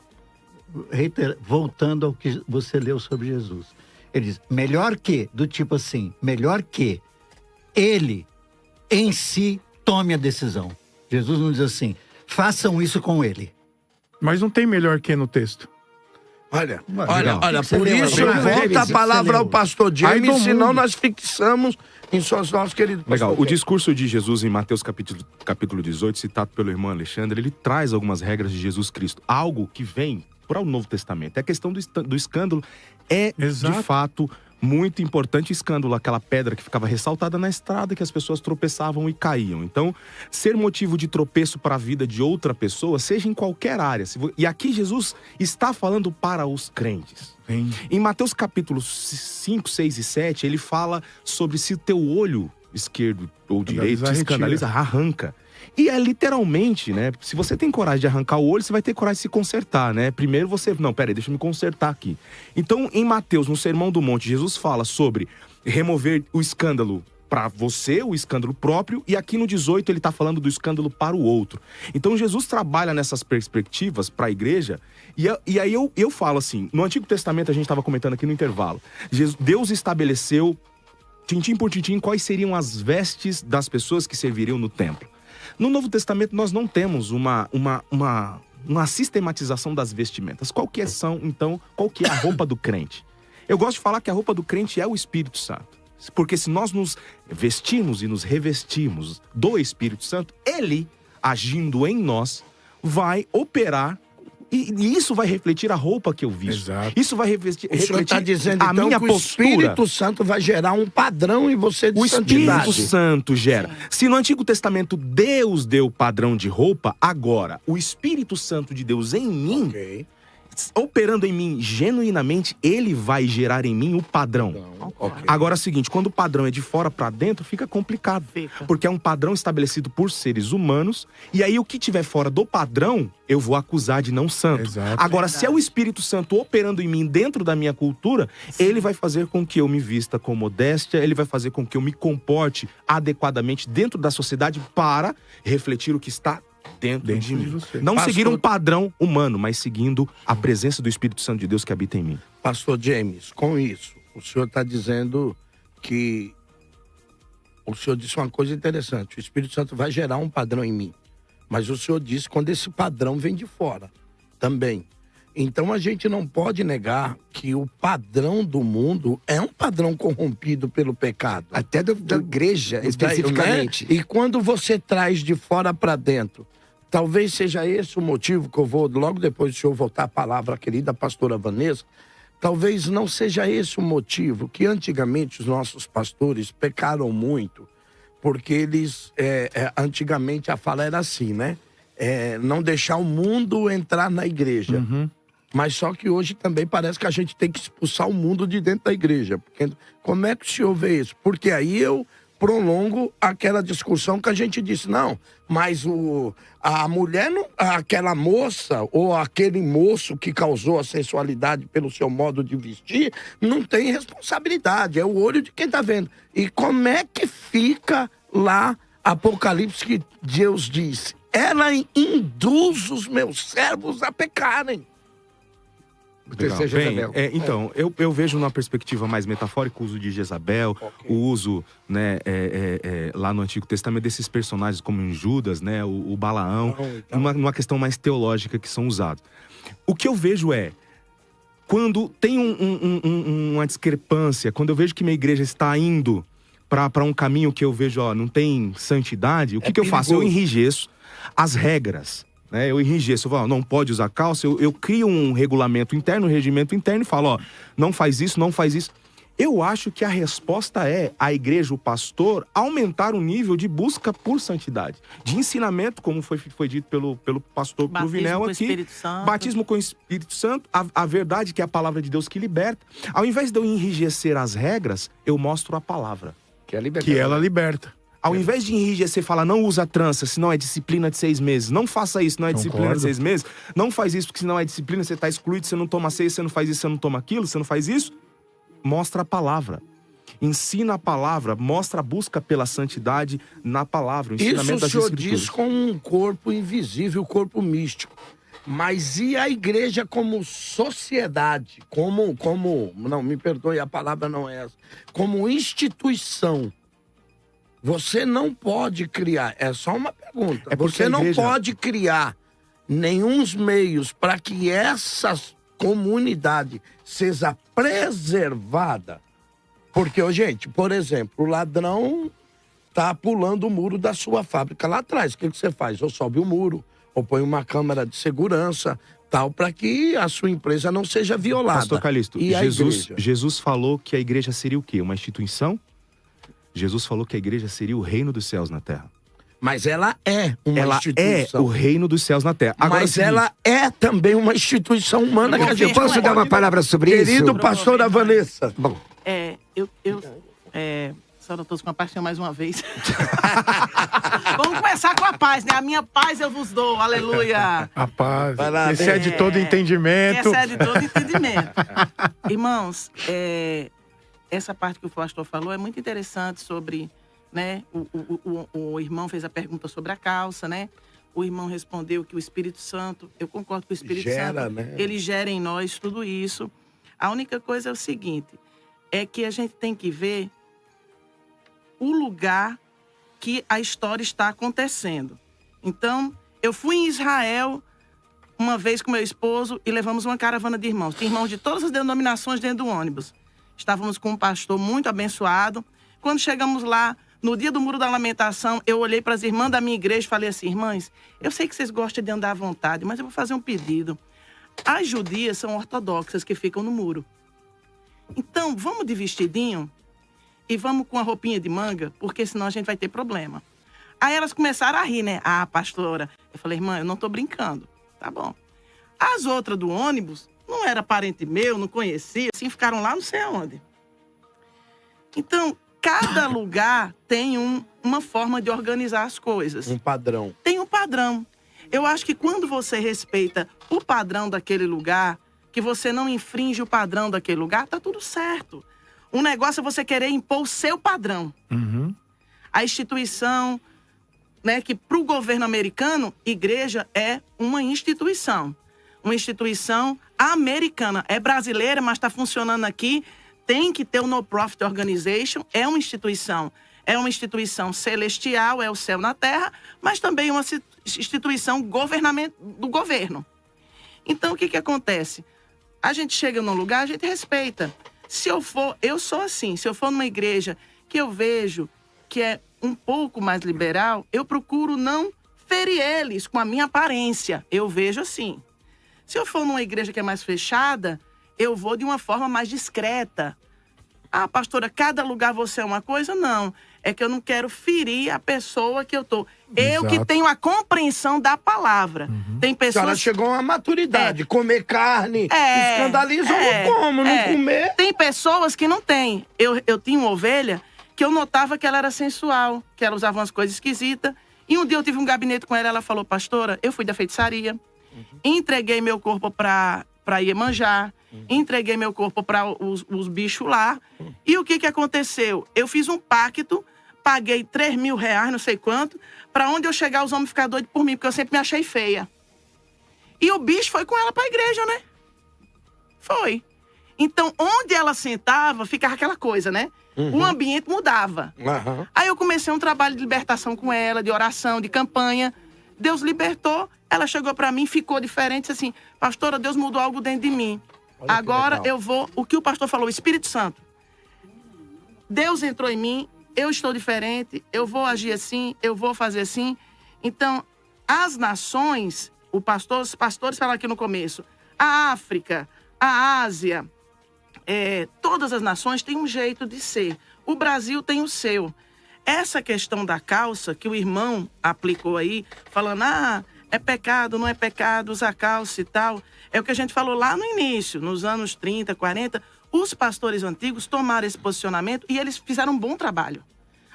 Voltando ao que você leu sobre Jesus. Ele diz, melhor que, do tipo assim, melhor que ele em si tome a decisão. Jesus não diz assim, façam isso com ele. Mas não tem melhor que no texto. Olha, por isso eu volto a palavra ao pastor James, senão nós fixamos em suas nossas, querido pastor. Legal, o discurso de Jesus em Mateus capítulo 18, citado pelo irmão Alexandre, ele traz algumas regras de Jesus Cristo. Algo que vem para o Novo Testamento. É a questão do escândalo. De fato, muito importante, escândalo, aquela pedra que ficava ressaltada na estrada, que as pessoas tropeçavam e caíam. Então, ser motivo de tropeço para a vida de outra pessoa, seja em qualquer área. E aqui Jesus está falando para os crentes. Em Mateus capítulo 5, 6 e 7, ele fala sobre se teu olho esquerdo ou direito te escandaliza, arranca. E é literalmente, né? Se você tem coragem de arrancar o olho, você vai ter coragem de se consertar, né? Primeiro você... Não, peraí, deixa eu me consertar aqui. Então, em Mateus, no Sermão do Monte, Jesus fala sobre remover o escândalo para você, o escândalo próprio, e aqui no 18 ele tá falando do escândalo para o outro. Então, Jesus trabalha nessas perspectivas para a igreja, e aí eu falo assim, no Antigo Testamento, a gente estava comentando aqui no intervalo, Deus estabeleceu, tintim por tintim, quais seriam as vestes das pessoas que serviriam no templo. No Novo Testamento, nós não temos uma sistematização das vestimentas. Qual que é a roupa do crente? Eu gosto de falar que a roupa do crente é o Espírito Santo. Porque se nós nos vestimos e nos revestimos do Espírito Santo, ele, agindo em nós, vai operar e isso vai refletir a roupa que eu visto. Exato. Isso vai refletir O senhor está dizendo, a então, minha que o postura. Espírito Santo vai gerar um padrão em você de santidade. O Espírito Santo gera. Se no Antigo Testamento Deus deu padrão de roupa, agora o Espírito Santo de Deus em mim, operando em mim genuinamente, ele vai gerar em mim o padrão. Agora é o seguinte, quando o padrão é de fora pra dentro, fica complicado. Porque é um padrão estabelecido por seres humanos, e aí o que tiver fora do padrão, eu vou acusar de não santo. Agora, se é o Espírito Santo operando em mim dentro da minha cultura, ele vai fazer com que eu me vista com modéstia, ele vai fazer com que eu me comporte adequadamente dentro da sociedade para refletir o que está dentro de mim. Não Pastor... seguir um padrão humano, mas seguindo a presença do Espírito Santo de Deus que habita em mim. Pastor James, com isso, o senhor está dizendo que... O senhor disse uma coisa interessante. O Espírito Santo vai gerar um padrão em mim. Mas o senhor disse quando esse padrão vem de fora também. Então a gente não pode negar que o padrão do mundo é um padrão corrompido pelo pecado. Até da igreja, especificamente. Né? E quando você traz de fora para dentro, talvez seja esse o motivo que eu vou, logo depois do senhor voltar a palavra à querida pastora Vanessa, talvez não seja esse o motivo que antigamente os nossos pastores pecaram muito, porque eles, antigamente a fala era assim, né? Não deixar o mundo entrar na igreja. Mas só que hoje também parece que a gente tem que expulsar o mundo de dentro da igreja. Porque, como é que o senhor vê isso? Porque aí eu prolongo aquela discussão que a gente disse, não, mas a mulher, não, aquela moça ou aquele moço que causou a sensualidade pelo seu modo de vestir, não tem responsabilidade, é o olho de quem tá vendo. E como é que fica lá Apocalipse que Deus disse? Ela induz os meus servos a pecarem. Bem, então, eu vejo numa perspectiva mais metafórica o uso de Jezabel, o uso, né, lá no Antigo Testamento desses personagens como em Judas, né, o Balaão, numa questão mais teológica que são usados. O que eu vejo quando tem uma discrepância, quando eu vejo que minha igreja está indo para um caminho que eu vejo, não tem santidade, o que eu faço? Eu enrijeço as regras. Eu enrijeço, eu falo, não pode usar calça, eu crio um regulamento interno, um regimento interno e falo, não faz isso, não faz isso. Eu acho que a resposta é a igreja, o pastor, aumentar o nível de busca por santidade. De ensinamento, como foi dito pelo pastor Cruvinel aqui. Batismo com o Espírito Santo. A verdade que é a palavra de Deus que liberta. Ao invés de eu enrijecer as regras, eu mostro a palavra. Que ela liberta. Ao invés de enrijecer, falar, não usa trança, senão é disciplina de 6 meses. Não faça isso, não é disciplina de 6 meses. Não faz isso, porque senão é disciplina, você está excluído, você não toma ceia, você não faz isso, você não toma aquilo, você não faz isso. Mostra a palavra. Ensina a palavra, mostra a busca pela santidade na palavra. O ensinamento das Escrituras. Isso o senhor diz com um corpo invisível, corpo místico. Mas e a igreja como sociedade? Não, me perdoe, a palavra não é essa. Como instituição. Você não pode criar, é só uma pergunta, você não pode criar nenhum meios para que essa comunidade seja preservada. Porque, gente, por exemplo, o ladrão tá pulando o muro da sua fábrica lá atrás. O que você faz? Ou sobe o muro, ou põe uma câmera de segurança, tal, para que a sua empresa não seja violada. Pastor Calixto, E a igreja? Jesus falou que a igreja seria o quê? Uma instituição? Jesus falou que a igreja seria o reino dos céus na terra. Mas ela é uma Ela instituição. é o reino dos céus na terra. Agora, Mas ela é também uma instituição humana. Que a gente Posso dar uma palavra sobre isso? Querido pastora Vanessa. Bom, Saúde a todos com a paz, mais uma vez. Vamos começar com a paz, né? A minha paz eu vos dou, aleluia. A paz, esse é de todo entendimento. Esse é de todo entendimento. Irmãos, essa parte que o pastor falou é muito interessante sobre, né? O irmão fez a pergunta sobre a calça, né? O irmão respondeu que o Espírito Santo, eu concordo que o Espírito Santo, né? ele gera em nós tudo isso. A única coisa é o seguinte, é que a gente tem que ver o lugar que a história está acontecendo. Então, eu fui em Israel uma vez com meu esposo e levamos uma caravana de irmãos. Tinha irmãos de todas as denominações dentro do ônibus. Estávamos com um pastor muito abençoado. Quando chegamos lá, no dia do Muro da Lamentação, eu olhei para as irmãs da minha igreja e falei assim, irmãs, eu sei que vocês gostam de andar à vontade, mas eu vou fazer um pedido. As judias são ortodoxas que ficam no muro. Então, vamos de vestidinho e vamos com a roupinha de manga, porque senão a gente vai ter problema. Aí elas começaram a rir, né? Ah, pastora. Eu falei, irmã, eu não tô brincando. Tá bom. As outras do ônibus, não era parente meu, não conhecia, assim, ficaram lá não sei aonde. Então, cada lugar tem uma forma de organizar as coisas. Um padrão. Tem um padrão. Eu acho que quando você respeita o padrão daquele lugar, que você não infringe o padrão daquele lugar, tá tudo certo. O negócio é você querer impor o seu padrão. Uhum. A instituição, né, que para o governo americano, igreja é uma instituição. Uma instituição americana. É brasileira, mas está funcionando aqui. Tem que ter o No Profit Organization. É uma instituição. É uma instituição celestial, é o céu na terra, mas também uma instituição do governo. Então, o que acontece? A gente chega num lugar, a gente respeita. Se eu sou assim, se eu for numa igreja que eu vejo que é um pouco mais liberal, eu procuro não ferir eles com a minha aparência. Eu vejo assim. Se eu for numa igreja que é mais fechada, eu vou de uma forma mais discreta. Ah, pastora, cada lugar você é uma coisa? Não. É que eu não quero ferir a pessoa que eu tô. Eu que tenho a compreensão da palavra. Uhum. Tem pessoas... A senhora chegou a uma maturidade. Comer carne, escandaliza ou não como, não comer. Tem pessoas que não têm. Eu tinha uma ovelha que eu notava que ela era sensual, que ela usava umas coisas esquisitas. E um dia eu tive um gabinete com ela falou, pastora, eu fui da feitiçaria, entreguei meu corpo pra Iemanjá, entreguei meu corpo para os bichos lá. E o que aconteceu? Eu fiz um pacto, paguei R$3.000, não sei quanto, para onde eu chegar os homens ficar doidos por mim, porque eu sempre me achei feia. E o bicho foi com ela para a igreja, né? Foi. Então, onde ela sentava, ficava aquela coisa, né? O ambiente mudava. Aí eu comecei um trabalho de libertação com ela, de oração, de campanha. Deus libertou, ela chegou para mim, ficou diferente, disse assim, pastora, Deus mudou algo dentro de mim. Olha, agora eu vou, o que o pastor falou, o Espírito Santo. Deus entrou em mim, eu estou diferente, eu vou agir assim, eu vou fazer assim. Então, as nações, os pastores falaram aqui no começo, a África, a Ásia, todas as nações têm um jeito de ser. O Brasil tem o seu. Essa questão da calça que o irmão aplicou aí, falando, é pecado, não é pecado usar calça e tal, é o que a gente falou lá no início, nos anos 30, 40, os pastores antigos tomaram esse posicionamento e eles fizeram um bom trabalho.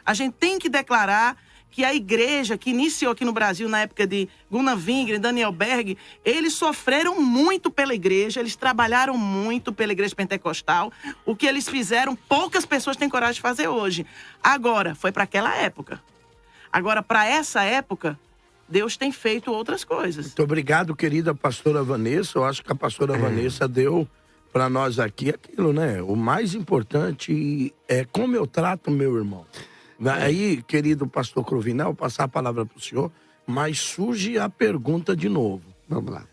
A gente tem que declarar que a igreja que iniciou aqui no Brasil na época de Gunnar Wingren, Daniel Berg, eles sofreram muito pela igreja, eles trabalharam muito pela igreja pentecostal. O que eles fizeram, poucas pessoas têm coragem de fazer hoje. Agora, foi para aquela época. Agora, para essa época, Deus tem feito outras coisas. Muito obrigado, querida pastora Vanessa. Eu acho que a pastora Vanessa deu para nós aqui aquilo, né? O mais importante é como eu trato o meu irmão. Aí, querido pastor Cruvinel, passar a palavra para o senhor, mas surge a pergunta de novo. Vamos lá.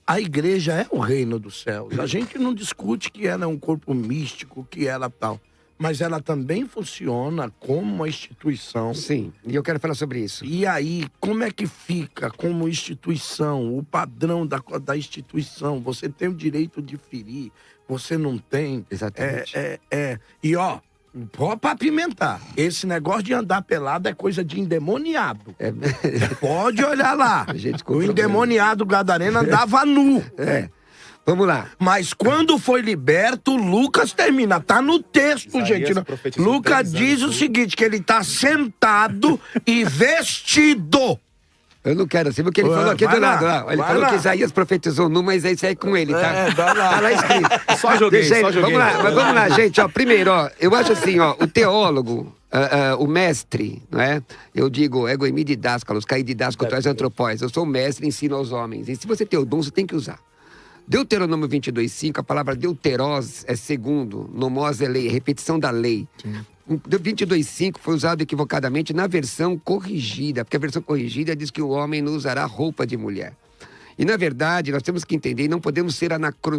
A igreja é o reino dos céus. A gente não discute que ela é um corpo místico, que ela tal. mas ela também funciona como uma instituição. Sim, e eu quero falar sobre isso. E aí, como é que fica como instituição, o padrão da instituição? Você tem o direito de ferir, você não tem. Exatamente. E ó, pode apimentar. Esse negócio de andar pelado é coisa de endemoniado. Pode olhar lá. O endemoniado Gadareno andava nu. Vamos lá. Mas quando foi liberto, Lucas termina. Tá no texto, gente. Lucas diz o seguinte, que ele tá sentado e vestido. Eu não quero assim, porque ele falou aqui do lado. Lá. Ele falou que Isaías profetizou nu, mas é isso aí com ele, tá? Tá lá escrito. Só joguei. Vamos lá, mas vamos lá, gente. Ó, primeiro, ó, eu acho assim, ó, o teólogo, o mestre, não é? Eu digo, ego emi didáscalos, caí didásco, tu és antropós. Eu sou o mestre, ensino aos homens. E se você tem o dom, você tem que usar. Deuteronômio 22:5, a palavra deuterós é segundo, nomós é lei, repetição da lei. Sim. 22:5 foi usado equivocadamente na versão corrigida, porque a versão corrigida diz que o homem não usará roupa de mulher. E, na verdade, nós temos que entender, e não podemos ser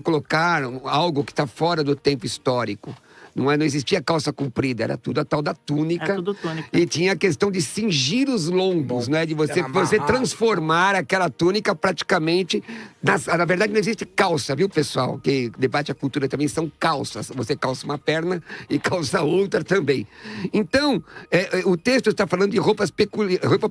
colocar algo que está fora do tempo histórico. Não existia calça comprida, era tudo a tal da túnica. Tudo túnica. E tinha a questão de cingir os lombos, né? De você transformar aquela túnica praticamente... Na verdade, não existe calça, viu, pessoal? Que debate a cultura também são calças. Você calça uma perna e calça outra também. Então, o texto está falando de roupa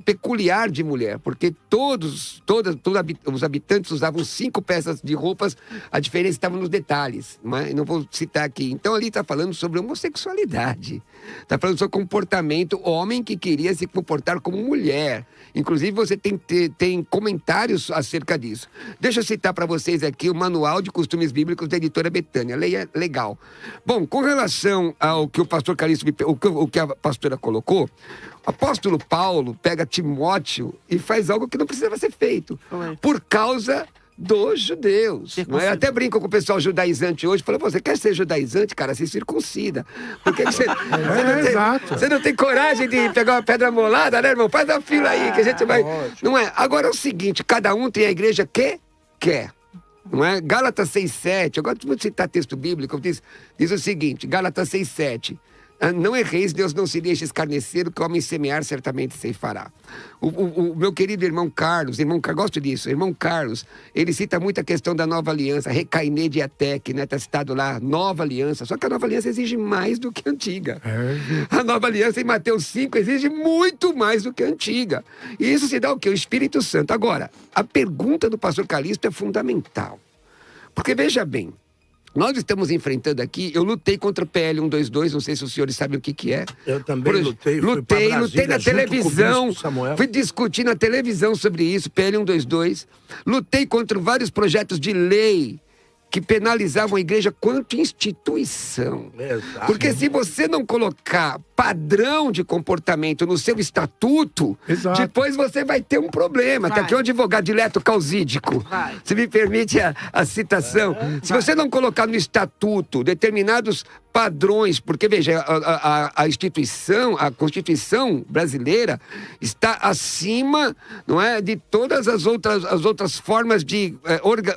peculiar de mulher, porque todos os habitantes usavam 5 peças de roupas, a diferença estava nos detalhes, mas não vou citar aqui. Então, ali está falando sobre homossexualidade. Está falando sobre comportamento, homem que queria se comportar como mulher. Inclusive, você tem comentários acerca disso. Deixa eu citar para vocês aqui o Manual de Costumes Bíblicos da editora Betânia. Leia legal. Bom, com relação ao que o pastor Calixto, o que a pastora colocou, o apóstolo Paulo pega Timóteo e faz algo que não precisava ser feito. Por causa dos judeus. Não é? Eu até brinco com o pessoal judaizante hoje, falo, você quer ser judaizante, cara, se circuncida. Porque você não tem coragem de pegar uma pedra molada, né, irmão? Faz a fila aí, que a gente vai... Não é? Agora é o seguinte, cada um tem a igreja que quer. Não é? Gálatas 6:7, eu gosto muito de citar texto bíblico, diz o seguinte, Gálatas 6:7, não erreis, Deus não se deixa escarnecer, o que o homem semear certamente ceifará. O meu querido irmão Carlos, gosto disso, irmão Carlos, ele cita muito a questão da nova aliança, recaine diatec, né? Está citado lá, nova aliança, só que a nova aliança exige mais do que a antiga. A nova aliança em Mateus 5 exige muito mais do que a antiga. E isso se dá o quê? O Espírito Santo. Agora, a pergunta do pastor Calixto é fundamental. Porque veja bem, nós estamos enfrentando aqui, eu lutei contra o PL 122, não sei se os senhores sabem o que é. Eu também lutei na televisão, fui discutir na televisão sobre isso, PL 122. Lutei contra vários projetos de lei que penalizavam a igreja quanto instituição. Exato. Porque se você não colocar padrão de comportamento no seu estatuto, depois você vai ter um problema. Tá aqui um advogado dileto causídico. Se me permite a citação. Se você não colocar no estatuto determinados padrões, porque, veja, a instituição, a Constituição brasileira está acima, não é, de todas as outras formas de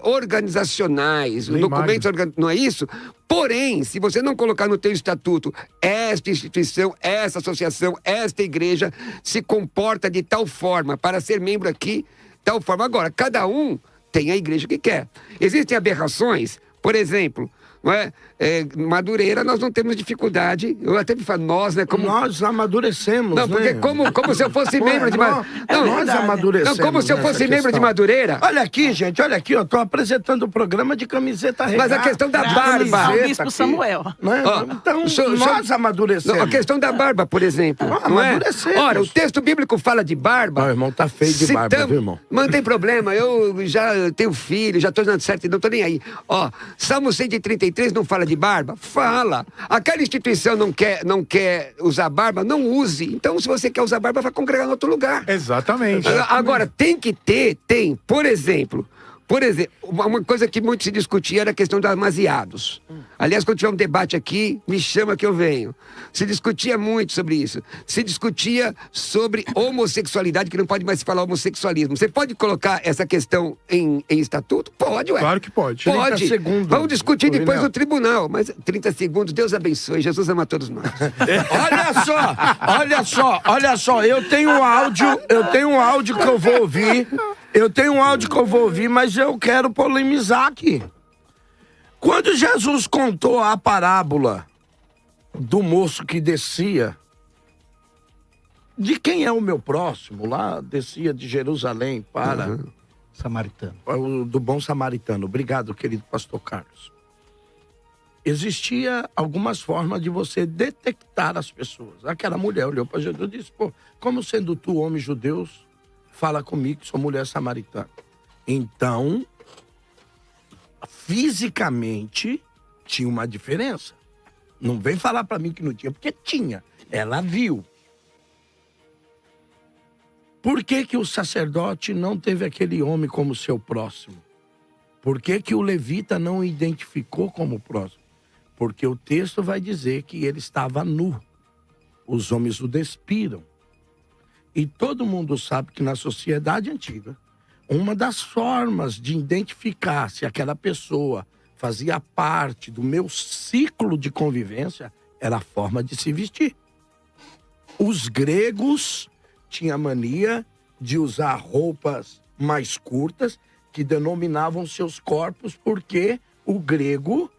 organizacionais, documentos, não é isso? Porém, se você não colocar no teu estatuto, esta instituição, essa associação, esta igreja se comporta de tal forma para ser membro aqui, tal forma. Agora, cada um tem a igreja que quer. Existem aberrações, por exemplo, não é? Madureira, nós não temos dificuldade. Eu até me falo, nós, né? Como... Nós amadurecemos. Não, porque como se eu fosse membro de Madureira. Nós amadurecemos. Não, como se eu fosse membro de Madureira. Olha aqui, gente, olha aqui, eu tô apresentando o programa de camiseta regata. Mas a questão da barba. Bispo Samuel. Né? Então, nós amadurecemos. Não, a questão da barba, por exemplo. Não é? Ora, o texto bíblico fala de barba. Não, irmão, tá feio de barba, viu, irmão? Não tem problema, eu já tenho filho, já tô dando certo, não tô nem aí. Ó, Salmo 133 não fala de barba? Fala. Aquela instituição não quer usar barba? Não use. Então, se você quer usar barba, vai congregar em outro lugar. Exatamente. Agora, tem que ter, por exemplo, Por exemplo, uma coisa que muito se discutia era a questão dos demasiados. Aliás, quando tiver um debate aqui, me chama que eu venho. Se discutia muito sobre isso. Se discutia sobre homossexualidade, que não pode mais se falar homossexualismo. Você pode colocar essa questão em estatuto? Pode, ué. Claro que pode. Pode. Vamos discutir depois Corvinel. no tribunal. Mas 30 segundos, Deus abençoe. Jesus ama todos nós. Olha só, eu tenho um áudio que eu vou ouvir. Mas eu quero polemizar aqui. Quando Jesus contou a parábola do moço que descia, de quem é o meu próximo lá, descia de Jerusalém para... Samaritano. Do bom samaritano. Obrigado, querido pastor Carlos. Existia algumas formas de você detectar as pessoas. Aquela mulher olhou para Jesus e disse, pô, como sendo tu, homem judeu, fala comigo que sou mulher samaritana. Então, fisicamente, tinha uma diferença. Não vem falar para mim que não tinha, porque tinha. Ela viu. Por que que o sacerdote não teve aquele homem como seu próximo? Por que que o levita não o identificou como próximo? Porque o texto vai dizer que ele estava nu. Os homens o despiram. E todo mundo sabe que na sociedade antiga, uma das formas de identificar se aquela pessoa fazia parte do meu ciclo de convivência era a forma de se vestir. Os gregos tinham mania de usar roupas mais curtas que denominavam seus corpos porque o grego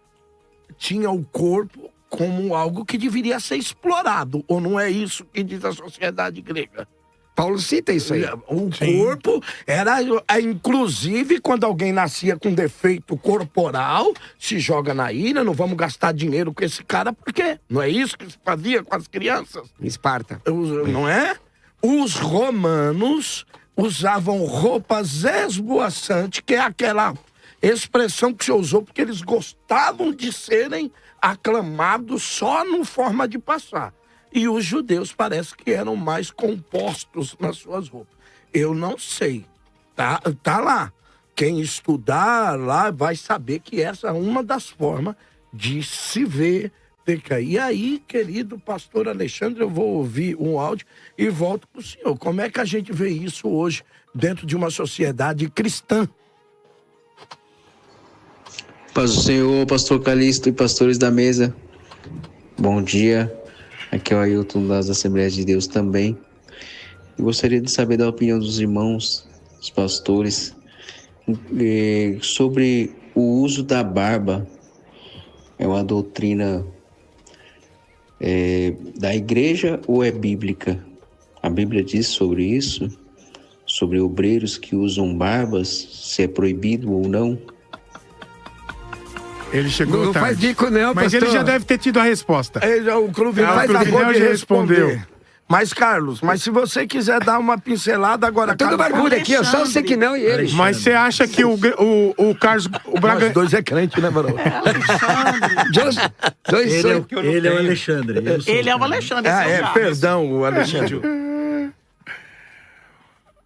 tinha o corpo como algo que deveria ser explorado. Ou não é isso que diz a sociedade grega? Paulo cita isso aí. O corpo era, inclusive, quando alguém nascia com defeito corporal, se joga na ilha, não vamos gastar dinheiro com esse cara, por quê? Não é isso que se fazia com as crianças? Esparta. Não é? Os romanos usavam roupas esvoaçantes, que é aquela expressão que se usou porque eles gostavam de serem aclamados só no forma de passar. E os judeus parece que eram mais compostos nas suas roupas. Eu não sei. Tá lá. Quem estudar lá vai saber que essa é uma das formas de se ver. E aí, querido pastor Alexandre, eu vou ouvir um áudio e volto para o senhor. Como é que a gente vê isso hoje dentro de uma sociedade cristã? Paz do Senhor, pastor Calixto e pastores da mesa. Bom dia. Aqui é o Ailton das Assembleias de Deus também. Eu gostaria de saber da opinião dos irmãos, dos pastores, sobre o uso da barba. É uma doutrina da igreja ou é bíblica? A Bíblia diz sobre isso? Sobre obreiros que usam barbas, se é proibido ou não? Ele chegou Não tarde. faz bico não, Mas pastor. ele já deve ter tido a resposta. O Cruvinel acabou de responder. Mas, Carlos, se você quiser dar uma pincelada agora... Tudo barbudo aqui, ó, só você que não e ele. Mas você acha que o Carlos... O Braga... Nós dois é crente, né, mano? Ele é o Alexandre. Ele é o Alexandre. Perdão, o Alexandre.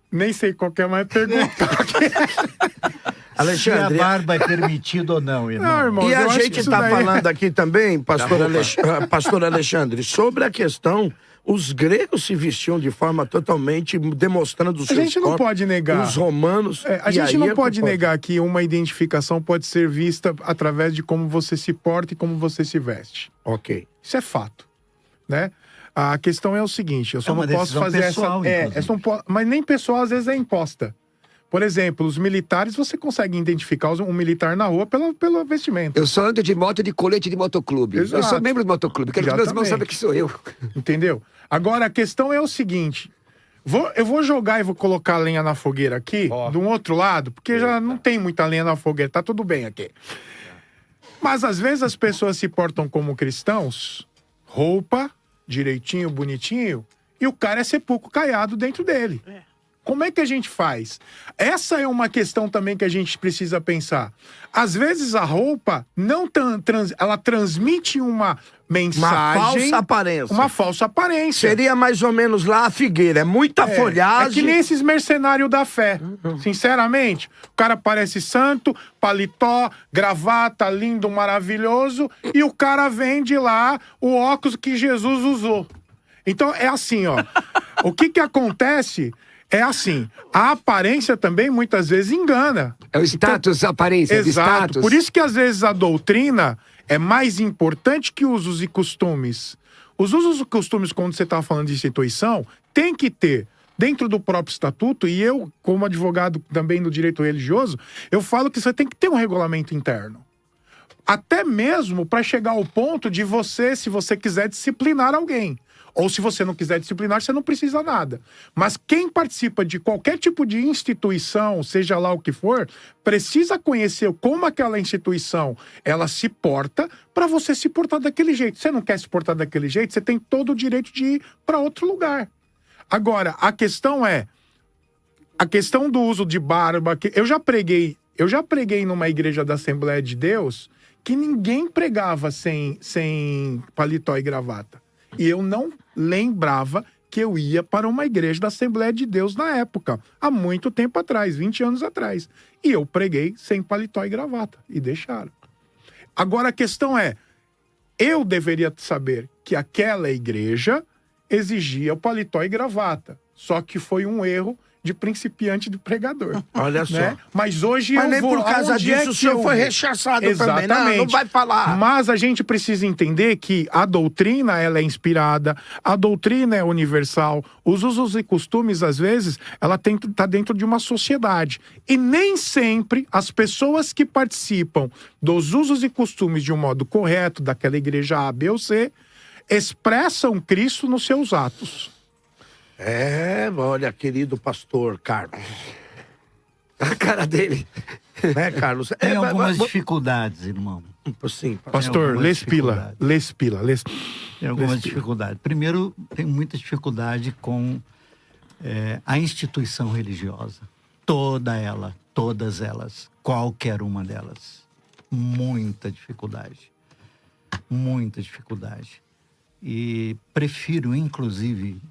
Nem sei qual que é mais pergunta. Alexandre, se a barba é permitida ou não, irmão. Não, irmão, e a eu acho gente que isso está daí- falando aqui também, pastor Alexandre, sobre a questão, os gregos se vestiam de forma totalmente demonstrando os A seus gente não corpos, pode negar. os romanos... A e gente aí não é pode que negar que uma identificação pode ser vista através de como você se porta e como você se veste. Ok. Isso é fato, né? A questão é o seguinte, eu só uma não posso decisão fazer pessoal, inclusive. mas nem pessoal às vezes é imposta. Por exemplo, os militares, você consegue identificar um militar na rua pelo vestimento. Eu só ando de moto de colete de motoclube. Exato. Eu sou membro do motoclube. Quero que meus irmãos saibam que sou eu. Entendeu? Agora, a questão é o seguinte. Eu vou jogar e vou colocar a lenha na fogueira aqui, de um outro lado, porque já não tem muita lenha na fogueira, tá tudo bem aqui. Mas às vezes as pessoas se portam como cristãos, roupa, direitinho, bonitinho, e o cara é sepulcro caiado dentro dele. Como é que a gente faz? Essa é uma questão também que a gente precisa pensar. Às vezes a roupa não ela transmite uma mensagem... Uma falsa aparência. Uma falsa aparência. Seria mais ou menos lá a figueira. É muita folhagem. É que nem esses mercenários da fé. Sinceramente. O cara parece santo, paletó, gravata, lindo, maravilhoso. E o cara vende lá o óculos que Jesus usou. Então é assim, ó. O que acontece... É assim, a aparência também muitas vezes engana. É o status, a aparência, exato. Status. Por isso que às vezes a doutrina é mais importante que usos e costumes. Os usos e costumes, quando você está falando de instituição, tem que ter dentro do próprio estatuto, e eu, como advogado também do direito religioso, eu falo que você tem que ter um regulamento interno. Até mesmo para chegar ao ponto de você, se você quiser disciplinar alguém. Ou se você não quiser disciplinar, você não precisa nada. Mas quem participa de qualquer tipo de instituição, seja lá o que for, precisa conhecer como aquela instituição ela se porta para você se portar daquele jeito. Você não quer se portar daquele jeito, você tem todo o direito de ir para outro lugar. Agora, a questão do uso de barba. Eu já preguei numa igreja da Assembleia de Deus que ninguém pregava sem paletó e gravata. E eu não lembrava que eu ia para uma igreja da Assembleia de Deus na época, há muito tempo atrás, 20 anos atrás. E eu preguei sem paletó e gravata, e deixaram. Agora a questão é, eu deveria saber que aquela igreja exigia o paletó e gravata, só que foi um erro de principiante de pregador. Olha só. Né? Mas hoje Mas eu nem vou... por causa disso o senhor foi rechaçado também. Não vai falar. Mas a gente precisa entender que a doutrina, ela é inspirada, a doutrina é universal, os usos e costumes, às vezes, ela tá dentro de uma sociedade. E nem sempre as pessoas que participam dos usos e costumes de um modo correto, daquela igreja A, B ou C, expressam Cristo nos seus atos. Olha, querido pastor Carlos. A cara dele. Né, Carlos? Tem algumas dificuldades, irmão. Sim, pastor, lespila. Tem algumas dificuldades. Primeiro, tem muita dificuldade com a instituição religiosa. Todas elas, qualquer uma delas. Muita dificuldade. Muita dificuldade. E prefiro, inclusive,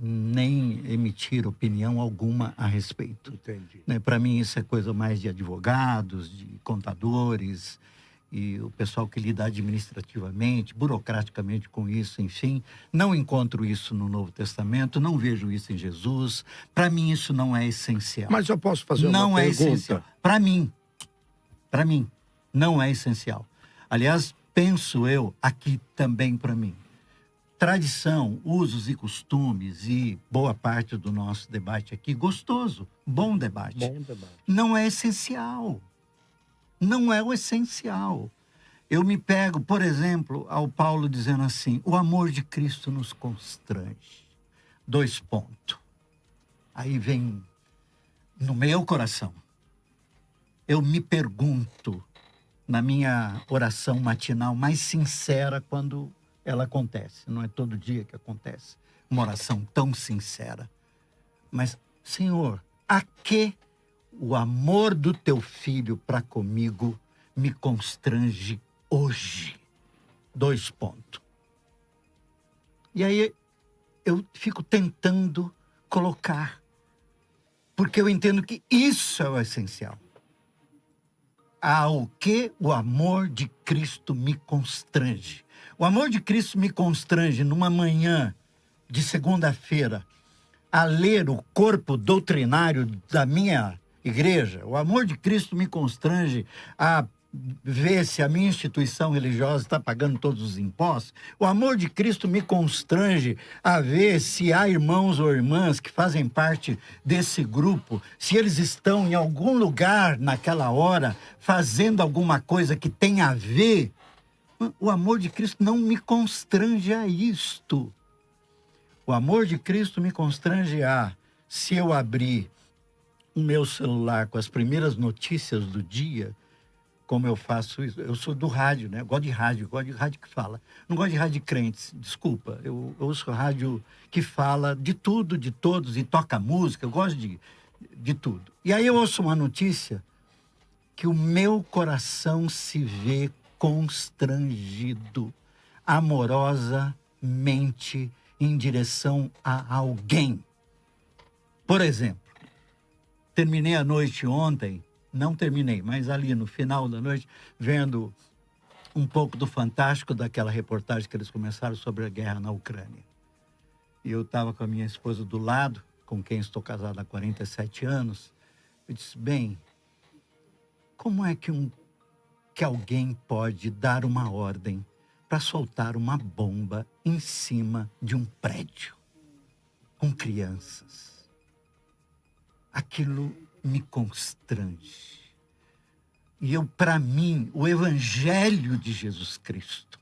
nem emitir opinião alguma a respeito. Entendi. Né? Para mim isso é coisa mais de advogados, de contadores e o pessoal que lida administrativamente, burocraticamente com isso, enfim. Não encontro isso no Novo Testamento, não vejo isso em Jesus. Para mim isso não é essencial. Mas eu posso fazer uma pergunta? Não é essencial. Para mim, não é essencial. Aliás, penso eu, aqui também para mim. Tradição, usos e costumes e boa parte do nosso debate aqui, gostoso, bom debate. Não é essencial. Não é o essencial. Eu me pego, por exemplo, ao Paulo dizendo assim, o amor de Cristo nos constrange. 2 pontos. Aí vem no meu coração. Eu me pergunto, na minha oração matinal mais sincera, quando ela acontece, não é todo dia que acontece uma oração tão sincera. Mas, Senhor, a que o amor do teu filho para comigo me constrange hoje? 2 pontos. E aí eu fico tentando colocar, porque eu entendo que isso é o essencial. Ao que o amor de Cristo me constrange. O amor de Cristo me constrange numa manhã de segunda-feira a ler o corpo doutrinário da minha igreja. O amor de Cristo me constrange a ver se a minha instituição religiosa está pagando todos os impostos. O amor de Cristo me constrange a ver se há irmãos ou irmãs que fazem parte desse grupo, se eles estão em algum lugar naquela hora fazendo alguma coisa que tem a ver. O amor de Cristo não me constrange a isto. O amor de Cristo me constrange a, se eu abrir o meu celular com as primeiras notícias do dia, como eu faço isso. Eu sou do rádio, né? Eu gosto de rádio que fala. Não gosto de rádio de crentes, desculpa. Eu ouço rádio que fala de tudo, de todos, e toca música, eu gosto de tudo. E aí eu ouço uma notícia que o meu coração se vê constrangido, amorosamente, em direção a alguém. Por exemplo, terminei a noite ontem, não terminei, mas ali no final da noite, vendo um pouco do Fantástico, daquela reportagem que eles começaram sobre a guerra na Ucrânia. E eu estava com a minha esposa do lado, com quem estou casado há 47 anos. Eu disse, bem, como é que alguém pode dar uma ordem para soltar uma bomba em cima de um prédio com crianças? Aquilo me constrange. E para mim, o Evangelho de Jesus Cristo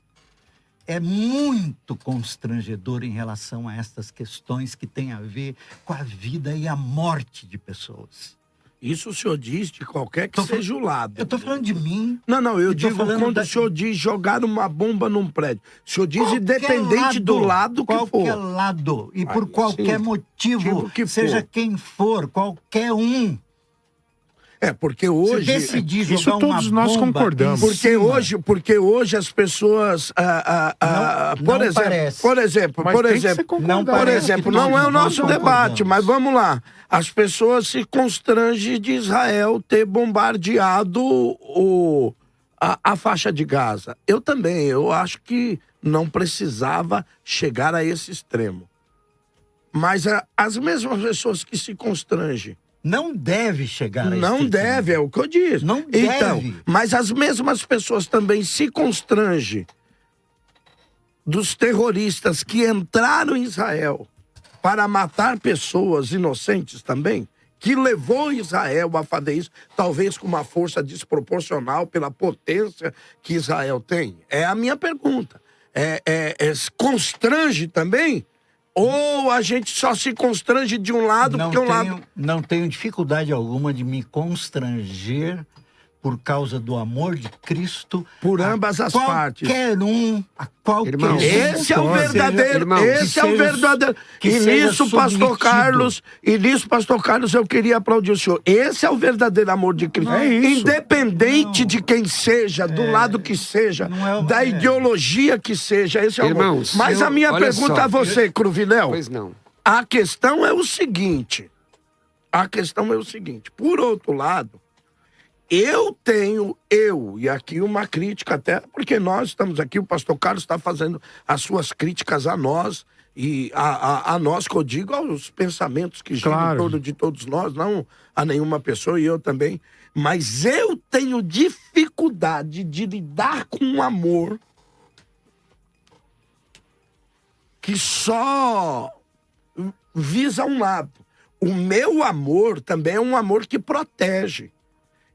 é muito constrangedor em relação a estas questões que têm a ver com a vida e a morte de pessoas. Isso o senhor diz de qualquer que seja o lado. Eu estou falando de mim. Não, eu digo quando o senhor diz jogar uma bomba num prédio. O senhor diz independente do lado que for. Qualquer lado. E por qualquer motivo, que seja quem for, qualquer um. Porque hoje... Se decidir jogar isso todos uma nós bomba concordamos. Porque hoje as pessoas... Por exemplo, não é o nosso debate, mas vamos lá. As pessoas se constrangem de Israel ter bombardeado a faixa de Gaza. Eu também, eu acho que não precisava chegar a esse extremo. Mas as mesmas pessoas que se constrangem, não deve chegar a esse Não deve, é o que eu disse. Não então, deve. Mas as mesmas pessoas também se constrangem dos terroristas que entraram em Israel para matar pessoas inocentes também, que levou Israel a fazer isso, talvez com uma força desproporcional pela potência que Israel tem. É a minha pergunta. Constrange também? Ou a gente só se constrange de um lado, Não tenho dificuldade alguma de me constranger por causa do amor de Cristo. Por ambas as partes. Qualquer esse é o verdadeiro. Esse é o verdadeiro. E nisso, Pastor Carlos, eu queria aplaudir o senhor. Esse é o verdadeiro amor de Cristo. Independente de quem seja, do lado que seja, da ideologia que seja. Esse é o amor. Mas a minha pergunta a você, Cruvinel. Pois não. A questão é o seguinte. Por outro lado, e aqui uma crítica até, porque nós estamos aqui, o pastor Carlos está fazendo as suas críticas a nós, e a nós, que eu digo, aos pensamentos que giram em torno de todos nós, não a nenhuma pessoa, e eu também. Mas eu tenho dificuldade de lidar com um amor que só visa um lado. O meu amor também é um amor que protege.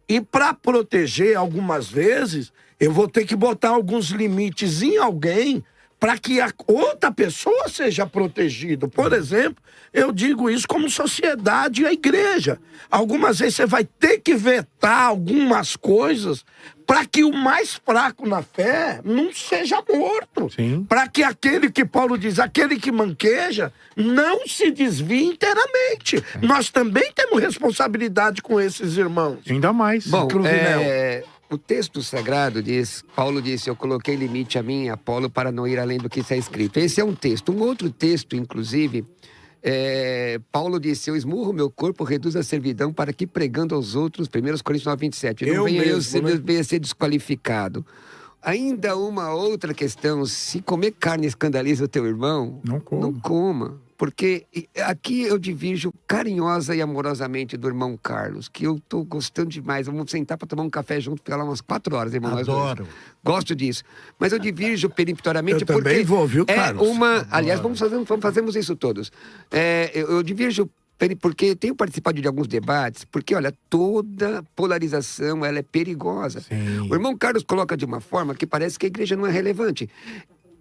E para proteger, algumas vezes, eu vou ter que botar alguns limites em alguém para que a outra pessoa seja protegida. Por exemplo, eu digo isso como sociedade e a igreja. Algumas vezes você vai ter que vetar algumas coisas para que o mais fraco na fé não seja morto. Para que aquele que Paulo diz, aquele que manqueja, não se desvie inteiramente. Nós também temos responsabilidade com esses irmãos. Ainda mais. Bom, o texto sagrado diz, Paulo disse, eu coloquei limite a mim, Apolo, para não ir além do que está escrito. Esse é um texto. Um outro texto, inclusive, Paulo disse, eu esmurro meu corpo, reduzo a servidão para que pregando aos outros, 1 Coríntios 9, 27, não venha eu ser desqualificado. Ainda uma outra questão, se comer carne escandaliza o teu irmão, não coma. Porque aqui eu divirjo carinhosa e amorosamente do irmão Carlos, que eu tô gostando demais. Vamos sentar para tomar um café junto, ficar lá umas 4 horas, irmão. Adoro. Gosto disso. Mas eu divirjo peremptoriamente eu porque também vou, viu, Carlos? Aliás, fazemos isso todos. Eu divirjo porque tenho participado de alguns debates, porque, olha, toda polarização, ela é perigosa. Sim. O irmão Carlos coloca de uma forma que parece que a igreja não é relevante.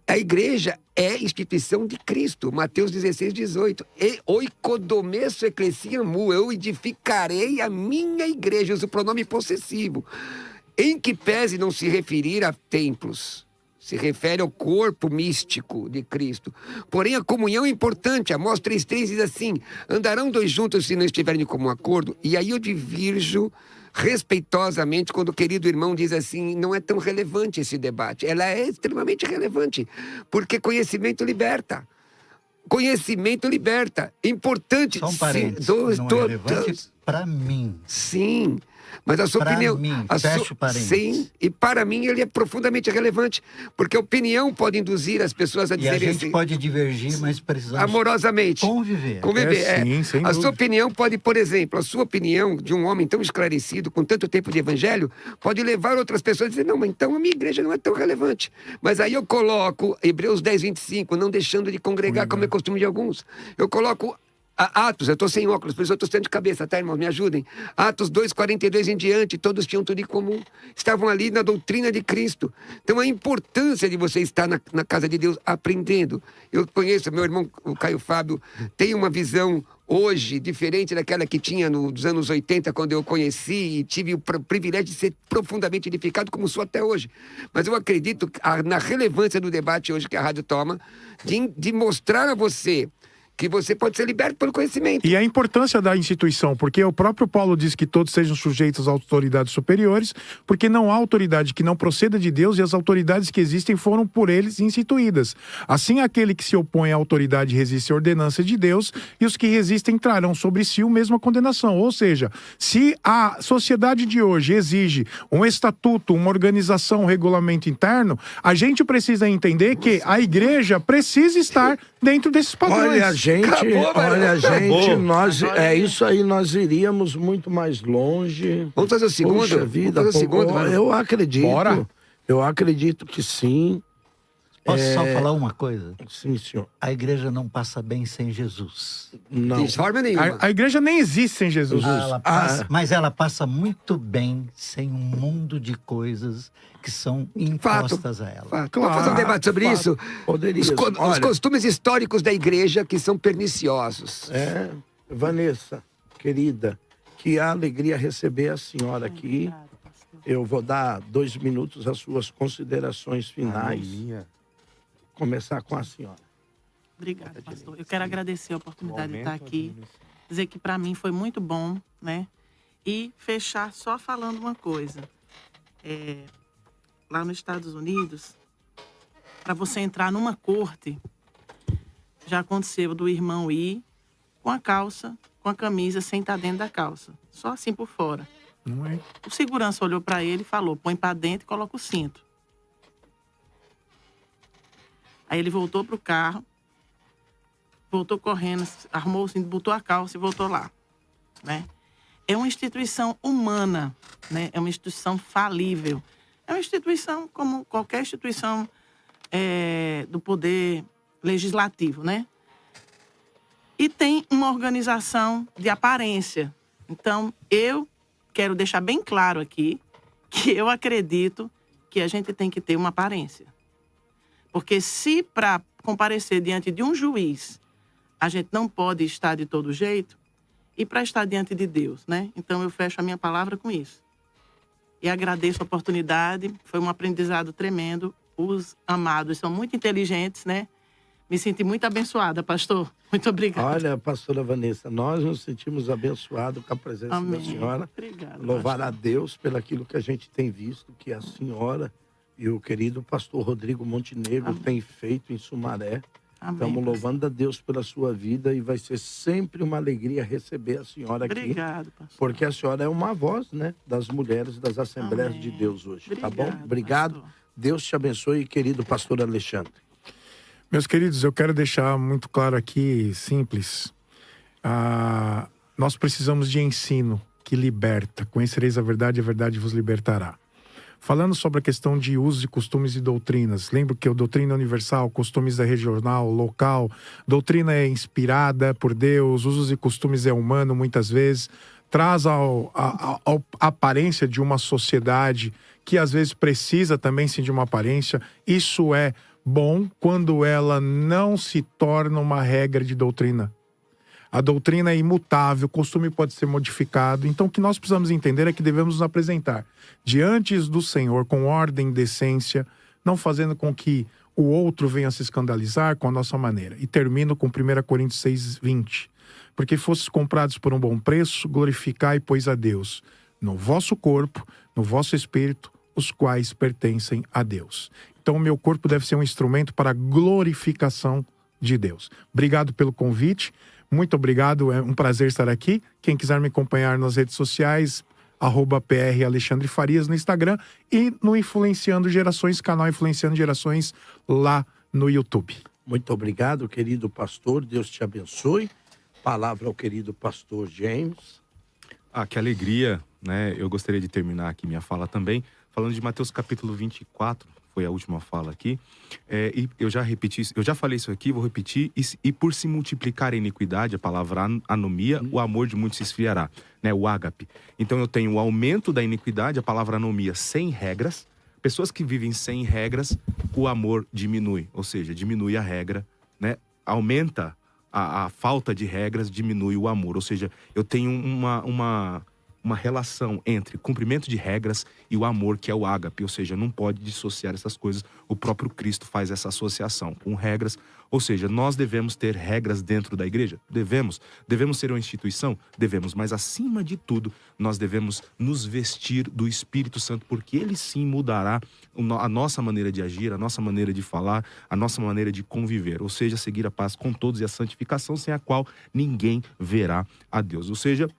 A igreja é instituição de Cristo. Mateus 16, 18. Oikodomesso ecclesiam mu, eu edificarei a minha igreja. Usa o pronome possessivo. em que pese não se referir a templos. Se refere ao corpo místico de Cristo. Porém, a comunhão é importante. Amós 3,3 diz assim: andarão dois juntos se não estiverem de comum acordo. E aí eu divirjo respeitosamente quando o querido irmão diz assim: não é tão relevante esse debate. Ela é extremamente relevante, porque conhecimento liberta. Conhecimento liberta. Importante. Só um parênteses, não é relevante para mim. Sim. Mas a sua pra opinião... Mim, fecho parênteses. Sim, e para mim ele é profundamente relevante, porque a opinião pode induzir as pessoas a dizerem assim... E a gente pode divergir, mas precisamos... Amorosamente. Conviver. Sim, sem dúvida. Sua opinião pode, por exemplo, a sua opinião de um homem tão esclarecido, com tanto tempo de evangelho, pode levar outras pessoas a dizer, não, mas então a minha igreja não é tão relevante. Mas aí eu coloco Hebreus 10:25, não deixando de congregar, como é costume de alguns. Eu coloco... Atos, eu estou sem óculos, por isso eu estou sendo de cabeça, tá, irmãos? Me ajudem. Atos 2:42 em diante, todos tinham tudo em comum. Estavam ali na doutrina de Cristo. Então, a importância de você estar na casa de Deus aprendendo. Eu conheço, meu irmão, o Caio Fábio, tem uma visão hoje diferente daquela que tinha nos anos 80, quando eu conheci e tive o privilégio de ser profundamente edificado, como sou até hoje. Mas eu acredito na relevância do debate hoje que a rádio toma, de mostrar a você que você pode ser liberto pelo conhecimento. E a importância da instituição, porque o próprio Paulo diz que todos sejam sujeitos às autoridades superiores, porque não há autoridade que não proceda de Deus e as autoridades que existem foram por eles instituídas. Assim, aquele que se opõe à autoridade resiste à ordenança de Deus e os que resistem trarão sobre si a mesma condenação. Ou seja, se a sociedade de hoje exige um estatuto, uma organização, um regulamento interno, a gente precisa entender que a igreja precisa estar dentro desses padrões. Nós, é isso aí, nós iríamos muito mais longe. Vamos fazer o segundo? Puxa vida, Vamos fazer o segundo, eu acredito. Bora. Eu acredito que sim. Posso só falar uma coisa? Sim, senhor. A igreja não passa bem sem Jesus. Não. De forma nenhuma. A igreja nem existe sem Jesus. Mas ela passa muito bem sem um mundo de coisas que são impostas a ela. Fato. Vamos fazer um debate sobre isso? Os costumes históricos da igreja que são perniciosos. Vanessa, querida, que alegria receber a senhora aqui. Eu vou dar 2 minutos às suas considerações finais. Começar com a senhora. Obrigada, pastor. Eu quero agradecer a oportunidade de estar aqui. Dizer que para mim foi muito bom, né? E fechar só falando uma coisa. Lá nos Estados Unidos, para você entrar numa corte, já aconteceu do irmão ir com a calça, com a camisa, sem estar dentro da calça. Só assim por fora. Não é? O segurança olhou para ele e falou, põe para dentro e coloca o cinto. Aí ele voltou pro carro, voltou correndo, arrumou o cinto, botou a calça e voltou lá, né? É uma instituição humana, né? É uma instituição falível. É uma instituição como qualquer instituição do poder legislativo, né? E tem uma organização de aparência. Então, eu quero deixar bem claro aqui que eu acredito que a gente tem que ter uma aparência. Porque se para comparecer diante de um juiz, a gente não pode estar de todo jeito, e para estar diante de Deus, né? Então eu fecho a minha palavra com isso. E agradeço a oportunidade, foi um aprendizado tremendo. Os amados são muito inteligentes, né? Me senti muito abençoada, pastor. Muito obrigada. Olha, pastora Vanessa, nós nos sentimos abençoados com a presença da senhora. Obrigada. Louvar a Deus pelo aquilo que a gente tem visto, que a senhora e o querido pastor Rodrigo Montenegro têm feito em Sumaré. Estamos louvando a Deus pela sua vida e vai ser sempre uma alegria receber a senhora aqui. Obrigado, pastor. Porque a senhora é uma voz, né, das mulheres das Assembleias de Deus hoje. Tá bom? Obrigado. Pastor. Deus te abençoe, querido pastor Alexandre. Meus queridos, eu quero deixar muito claro aqui, simples. Nós precisamos de ensino que liberta. Conhecereis a verdade vos libertará. Falando sobre a questão de usos e costumes e doutrinas, lembro que a doutrina universal, costumes é regional, local, doutrina é inspirada por Deus, usos e costumes é humano muitas vezes, traz a aparência de uma sociedade que às vezes precisa também sim de uma aparência. Isso é bom quando ela não se torna uma regra de doutrina. A doutrina é imutável, o costume pode ser modificado. Então, o que nós precisamos entender é que devemos nos apresentar diante do Senhor com ordem e decência, não fazendo com que o outro venha se escandalizar com a nossa maneira. E termino com 1 Coríntios 6:20. Porque fostes comprados por um bom preço, glorificai, pois, a Deus, no vosso corpo, no vosso espírito, os quais pertencem a Deus. Então, o meu corpo deve ser um instrumento para a glorificação de Deus. Obrigado pelo convite. Muito obrigado, é um prazer estar aqui. Quem quiser me acompanhar nas redes sociais, @PR Alexandre Farias no Instagram e no Influenciando Gerações, canal Influenciando Gerações lá no YouTube. Muito obrigado, querido pastor. Deus te abençoe. Palavra ao querido pastor James. Que alegria, né? Eu gostaria de terminar aqui minha fala também, falando de Mateus capítulo 24, foi a última fala aqui. E eu já repeti, eu já falei isso aqui, vou repetir. E por se multiplicar a iniquidade, a palavra anomia, o amor de muitos se esfriará, né? O ágape. Então eu tenho o aumento da iniquidade, a palavra anomia, sem regras. Pessoas que vivem sem regras, o amor diminui, ou seja, diminui a regra, né? Aumenta a falta de regras, diminui o amor. Ou seja, eu tenho uma relação entre cumprimento de regras e o amor, que é o ágape. Ou seja, não pode dissociar essas coisas. O próprio Cristo faz essa associação com regras. Ou seja, nós devemos ter regras dentro da igreja? Devemos. Devemos ser uma instituição? Devemos. Mas, acima de tudo, nós devemos nos vestir do Espírito Santo, porque ele sim mudará a nossa maneira de agir, a nossa maneira de falar, a nossa maneira de conviver. Ou seja, seguir a paz com todos e a santificação, sem a qual ninguém verá a Deus. Ou seja,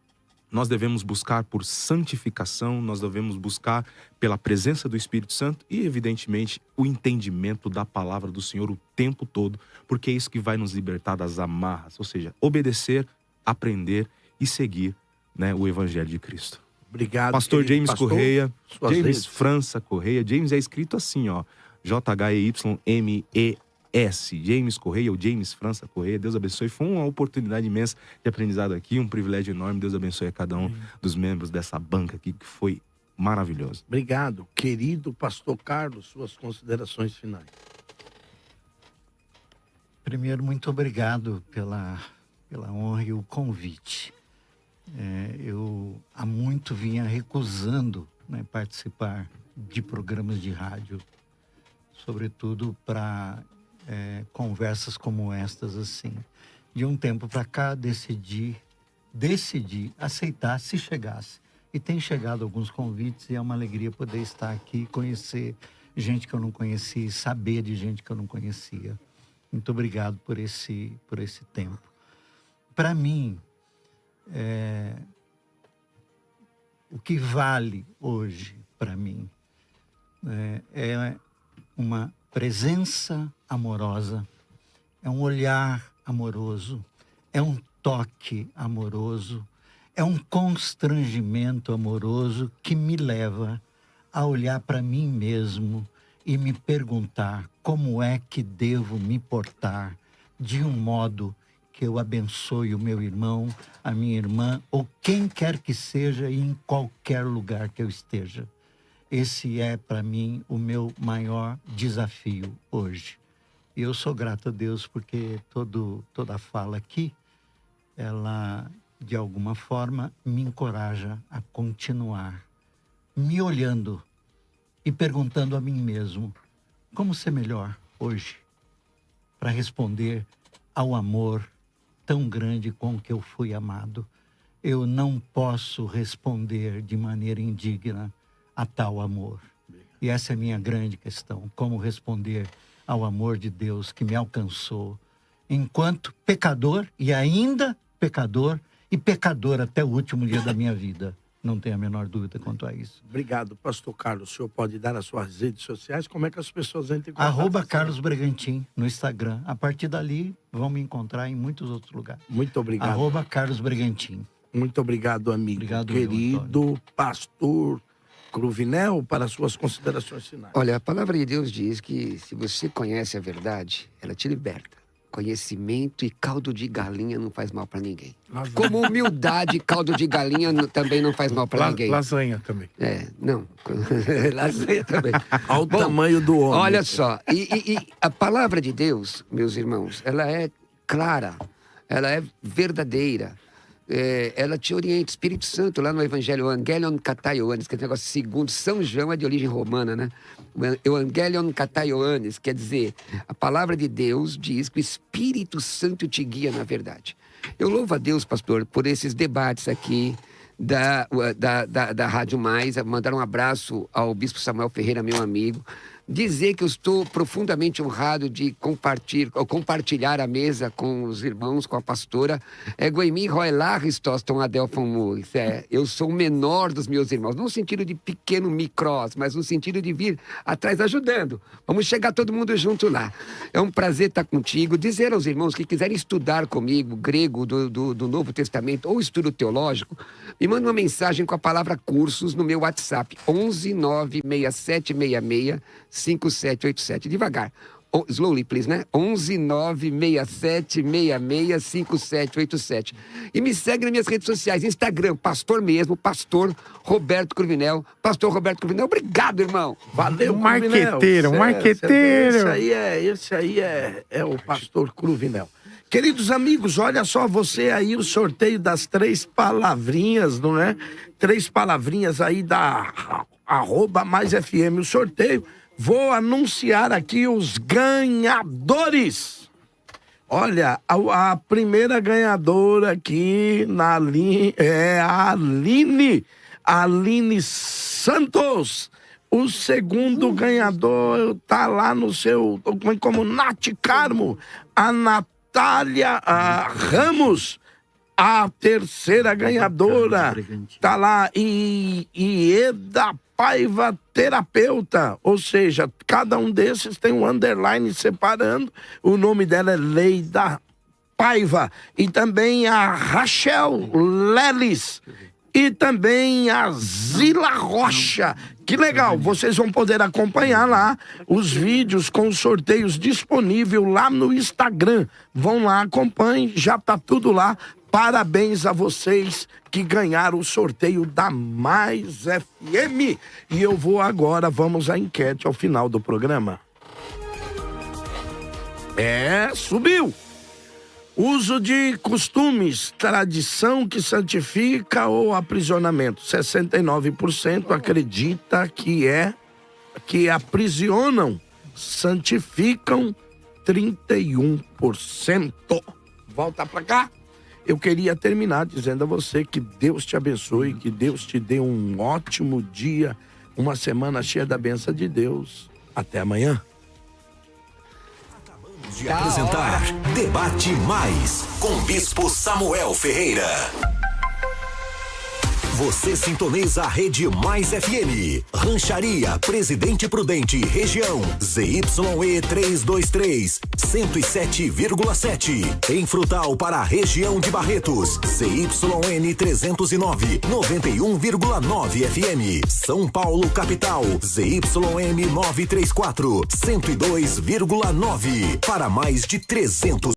nós devemos buscar por santificação, nós devemos buscar pela presença do Espírito Santo e, evidentemente, o entendimento da palavra do Senhor o tempo todo, porque é isso que vai nos libertar das amarras, ou seja, obedecer, aprender e seguir, né, o Evangelho de Cristo. Obrigado, Pastor James pastor, Correia, James redes. França Correia. James é escrito assim, ó, JHEYME. James Correia, ou James França Correia. Deus abençoe. Foi uma oportunidade imensa de aprendizado aqui, um privilégio enorme. Deus abençoe a cada um dos membros dessa banca aqui, que foi maravilhoso. Obrigado, querido pastor Carlos, suas considerações finais. Primeiro, muito obrigado pela honra e o convite. Eu há muito vinha recusando, né, participar de programas de rádio, sobretudo para conversas como estas, assim. De um tempo para cá, decidi aceitar se chegasse. E tem chegado alguns convites e é uma alegria poder estar aqui, conhecer gente que eu não conhecia, saber de gente que eu não conhecia. Muito obrigado por esse tempo. Para mim, o que vale hoje para mim é uma presença amorosa, é um olhar amoroso, é um toque amoroso, é um constrangimento amoroso que me leva a olhar para mim mesmo e me perguntar como é que devo me portar de um modo que eu abençoe o meu irmão, a minha irmã, ou quem quer que seja e em qualquer lugar que eu esteja. Esse é, para mim, o meu maior desafio hoje. E eu sou grato a Deus porque toda a fala aqui, ela, de alguma forma, me encoraja a continuar me olhando e perguntando a mim mesmo como ser melhor hoje para responder ao amor tão grande com que eu fui amado. Eu não posso responder de maneira indigna a tal amor. E essa é a minha grande questão. Como responder ao amor de Deus que me alcançou enquanto pecador e ainda pecador e pecador até o último dia da minha vida. Não tenho a menor dúvida quanto a isso. Obrigado, pastor Carlos. O senhor pode dar as suas redes sociais? Como é que as pessoas entram em contato? @Carlos Bregantin no Instagram. A partir dali, vão me encontrar em muitos outros lugares. Muito obrigado. @Carlos Bregantin. Muito obrigado, amigo. Obrigado, querido pastor Cruvinel, para suas considerações finais. Olha, a palavra de Deus diz que se você conhece a verdade, ela te liberta. Conhecimento e caldo de galinha não faz mal para ninguém. Lasanha. Como humildade, caldo de galinha também não faz mal para ninguém. Lasanha também. Não. Lasanha também. Ao tamanho do homem. Olha só, e a palavra de Deus, meus irmãos, ela é clara. ela é verdadeira. Ela te orienta, Espírito Santo, lá no Evangelho, o Evangelion Katai Ioannis, que é o negócio segundo São João, é de origem romana, né? O Evangelion Katai Ioannis, quer dizer, a palavra de Deus diz que o Espírito Santo te guia na verdade. Eu louvo a Deus, pastor, por esses debates aqui da Rádio Mais, mandar um abraço ao Bispo Samuel Ferreira, meu amigo, dizer que eu estou profundamente honrado de compartilhar a mesa com os irmãos, com a pastora Goemi Roelar Ristoston Adelfon Mures. Eu sou o menor dos meus irmãos, não no sentido de pequeno micros, mas no sentido de vir atrás ajudando. Vamos chegar todo mundo junto lá. É um prazer estar contigo, dizer aos irmãos que quiserem estudar comigo grego do Novo Testamento ou estudo teológico, me manda uma mensagem com a palavra cursos no meu WhatsApp, 11 96766 5787. Devagar. Slowly, please, né? 11 96766 5787. E me segue nas minhas redes sociais. Instagram, pastor mesmo, pastor Roberto Cruvinel. Pastor Roberto Cruvinel, obrigado, irmão. Valeu, marqueteiro, marqueteiro. Esse aí é o pastor Cruvinel. Queridos amigos, olha só você aí, o sorteio das 3 palavrinhas, não é? 3 palavrinhas aí da @maisfm, o sorteio. Vou anunciar aqui os ganhadores. Olha, a primeira ganhadora aqui na linha é a Aline Santos. O segundo ganhador tá lá no seu, como Nath Carmo, a Natália Ramos. A terceira ganhadora tá lá, Ieda Paiva Terapeuta, ou seja, cada um desses tem um underline separando, o nome dela é Leida Paiva, e também a Rachel Lelis, e também a Zila Rocha. Que legal, vocês vão poder acompanhar lá os vídeos com os sorteios disponíveis lá no Instagram. Vão lá, acompanhem, já tá tudo lá. Parabéns a vocês que ganharam o sorteio da Mais FM. E eu vou agora, vamos à enquete ao final do programa. Subiu! Uso de costumes, tradição que santifica ou aprisionamento. 69% acredita que aprisionam, santificam 31%. Volta pra cá. Eu queria terminar dizendo a você que Deus te abençoe, que Deus te dê um ótimo dia, uma semana cheia da bênção de Deus. Até amanhã. De apresentar Debate Mais com Bispo Samuel Ferreira. Você sintoniza a Rede Mais FM. Rancharia Presidente Prudente, região ZYE 323, 107,7. Em Frutal para a região de Barretos, ZYN 309, 91,9 FM. São Paulo capital, ZYM 934, 102,9. Para mais de 300